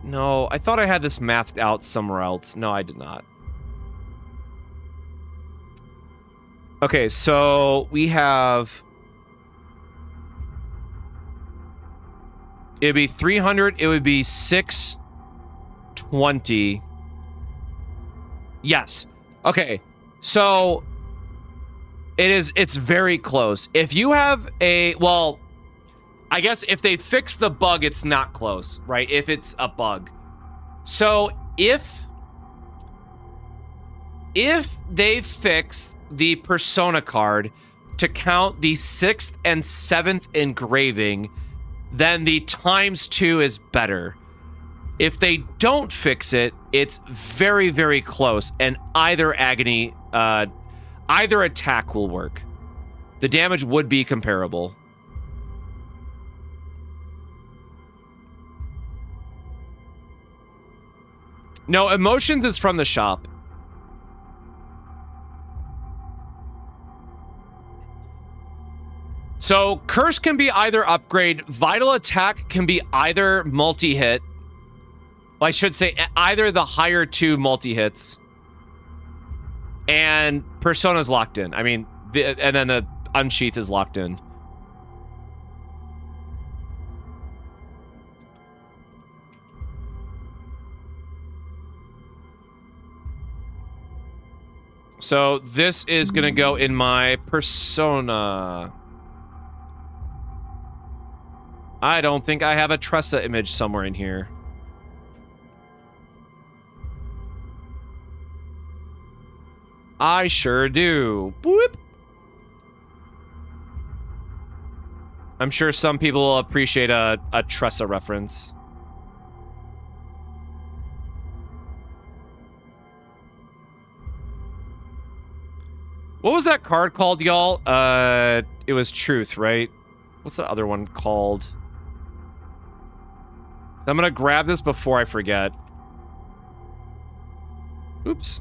No, I thought I had this mathed out somewhere else. No, I did not. Okay, so we have, it'd be 300. It would be 620. Yes. Okay. So it's very close. If you have well, I guess if they fix the bug, it's not close, right? If it's a bug. So if they fix the persona card to count the 6th and 7th engraving, then the ×2 is better. If they don't fix it, it's very, very close, and either agony, either attack will work. The damage would be comparable. No, emotions is from the shop. So, Curse can be either upgrade, Vital Attack can be either multi-hit. Well, I should say either the higher 2 multi-hits. And Persona's locked in. I mean, and then the Unsheath is locked in. So, this is gonna go in my Persona. I don't think I have a Tressa image somewhere in here. I sure do. Boop. I'm sure some people will appreciate a Tressa reference. What was that card called, y'all? It was Truth, right? What's the other one called? I'm gonna grab this before I forget. Oops.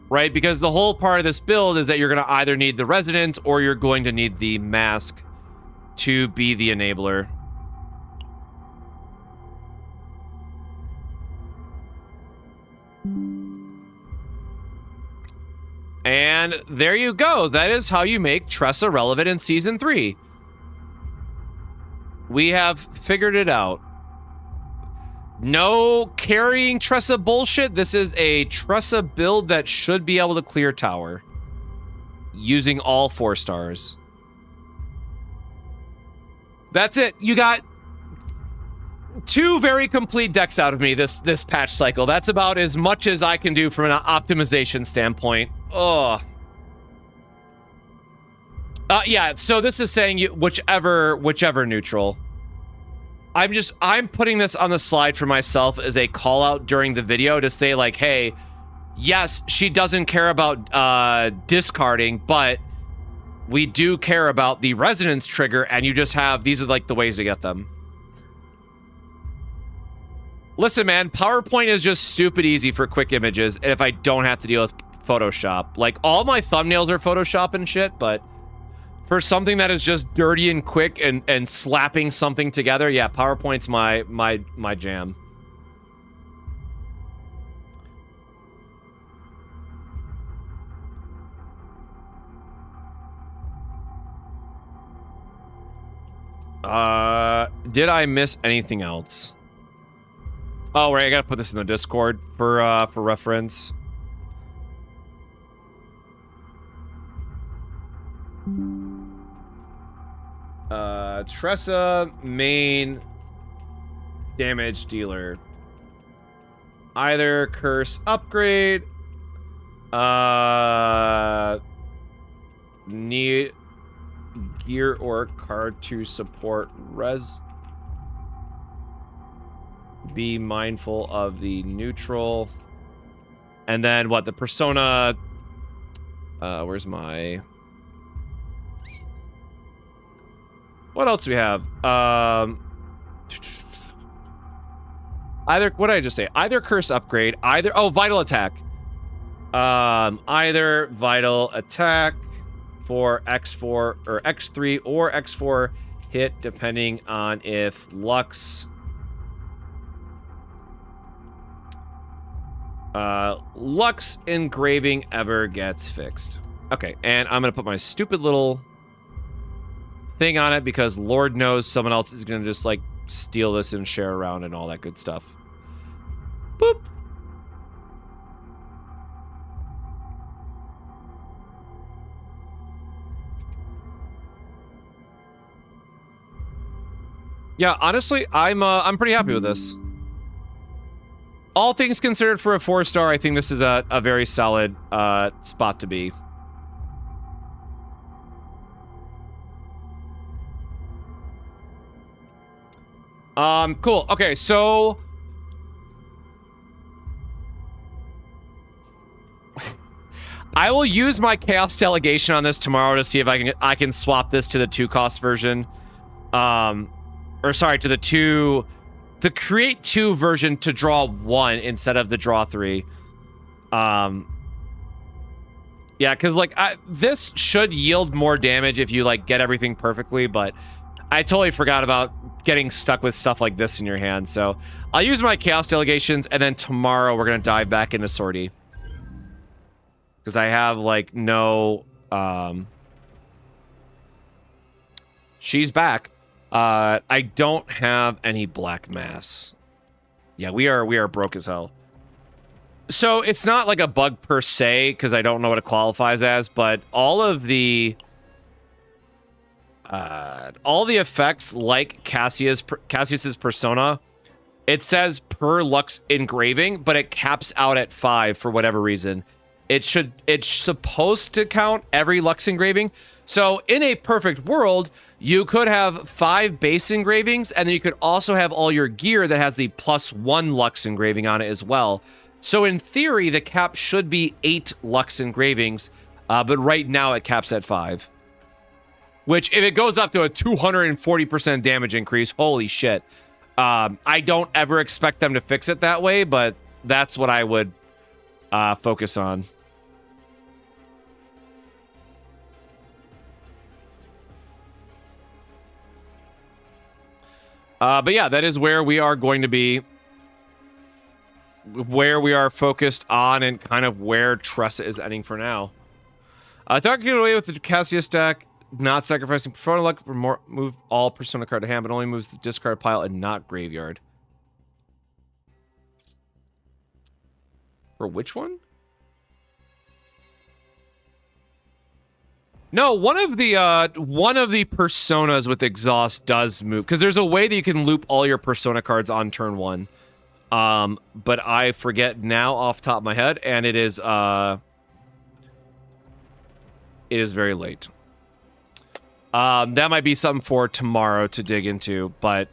Right, because the whole part of this build is that you're gonna either need the Resonance or you're going to need the Mask to be the enabler. And there you go. That is how you make Tressa relevant in Season 3. We have figured it out. No carrying Tressa bullshit. This is a Tressa build that should be able to clear tower. Using all 4 stars. That's it. You got 2 very complete decks out of me this patch cycle. That's about as much as I can do from an optimization standpoint. Oh. Yeah, so this is saying you whichever neutral. I'm putting this on the slide for myself as a call out during the video to say like, hey, yes, she doesn't care about discarding, but we do care about the resonance trigger, and you just have, these are like the ways to get them. Listen, man, PowerPoint is just stupid easy for quick images, and if I don't have to deal with Photoshop. Like, all my thumbnails are Photoshop and shit, but for something that is just dirty and quick and slapping something together, yeah, PowerPoint's my jam. Did I miss anything else? Oh, right, I gotta put this in the Discord for reference. Tressa, main damage dealer. Either curse upgrade, need gear or card to support res. Be mindful of the neutral. And then what, the persona, where's my... What else do we have? Either, what did I just say? Either curse upgrade, either, oh, vital attack. Either vital attack for X4 or X3 or X4 hit, depending on if Lux engraving ever gets fixed. Okay, and I'm gonna put my stupid little thing on it because Lord knows someone else is gonna just like steal this and share around and all that good stuff. Boop. Yeah, honestly, I'm pretty happy with this. All things considered, for a 4-star, I think this is a very solid spot to be. Cool. Okay, so I will use my chaos delegation on this tomorrow to see if I can swap this to the 2-cost version. Or sorry, to the create 2 version to draw 1 instead of the draw 3. Yeah, because like this should yield more damage if you like get everything perfectly, but I totally forgot about getting stuck with stuff like this in your hand. So I'll use my chaos delegations, and then tomorrow we're gonna dive back into sortie because I have like no. She's back. I don't have any black mass. Yeah, we are broke as hell. So it's not like a bug per se, because I don't know what it qualifies as, but all the effects like Cassius's persona, it says per Lux engraving, but it caps out at 5 for whatever reason. It's supposed to count every Lux engraving. So in a perfect world, you could have 5 base engravings, and then you could also have all your gear that has the +1 Lux engraving on it as well. So in theory, the cap should be 8 Lux engravings, but right now it caps at 5. Which, if it goes up to a 240% damage increase, holy shit. I don't ever expect them to fix it that way, but that's what I would focus on. But yeah, that is where we are going to be, where we are focused on, and kind of where Tressa is ending for now. I thought I could get away with the Cassius deck, not sacrificing Persona luck, move all Persona card to hand, but only moves the discard pile and not graveyard. For which one? No, one of the personas with exhaust does move, because there's a way that you can loop all your Persona cards on turn 1. But I forget now off the top of my head, and it is very late. That might be something for tomorrow to dig into, but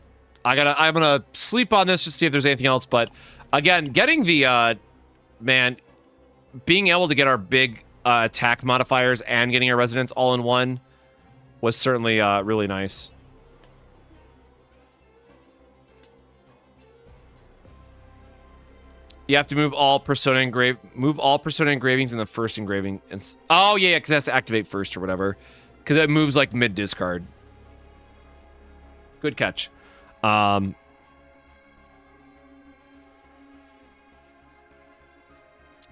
I'm gonna sleep on this to see if there's anything else. But again, getting the man, being able to get our big attack modifiers and getting our residents all in one was certainly really nice. You have to move all Persona engravings in the first engraving. Oh yeah, because it has to activate first or whatever, because it moves like mid discard. Good catch.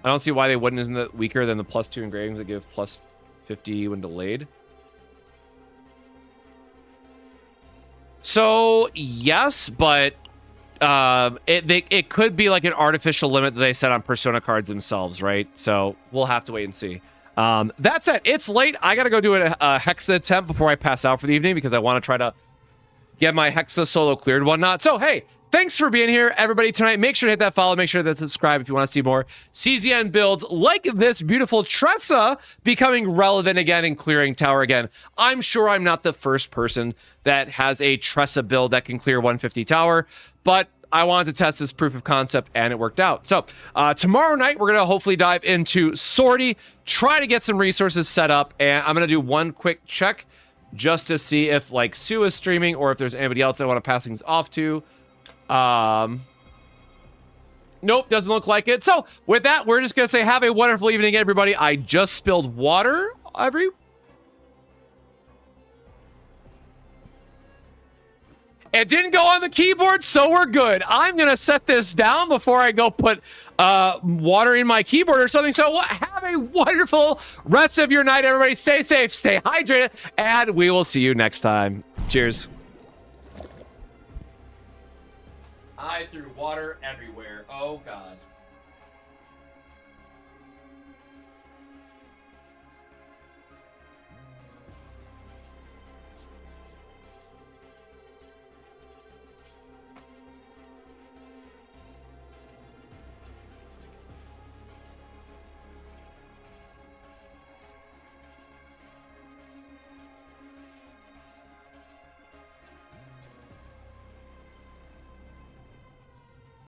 I don't see why they wouldn't. Isn't that weaker than the +2 engravings that give +50 when delayed? So yes, but it could be like an artificial limit that they set on Persona cards themselves, right? So we'll have to wait and see. That said, it's late. I gotta go do a Hexa attempt before I pass out for the evening, because I want to try to get my Hexa solo cleared and whatnot. So hey, thanks for being here, everybody, tonight. Make sure to hit that follow. Make sure to subscribe if you want to see more CZN builds like this beautiful Tressa becoming relevant again and clearing tower again. I'm sure I'm not the first person that has a Tressa build that can clear 150 tower, but I wanted to test this proof of concept, and it worked out. So tomorrow night, we're going to hopefully dive into Sortie, try to get some resources set up, and I'm going to do one quick check just to see if, like, Sue is streaming or if there's anybody else I want to pass things off to. Nope, doesn't look like it. So with that, we're just gonna say have a wonderful evening, everybody. I just spilled water It didn't go on the keyboard, so we're good. I'm gonna set this down before I go put water in my keyboard or something. So have a wonderful rest of your night, everybody. Stay safe, stay hydrated, and we will see you next time. Cheers. I threw water everywhere. Oh, God.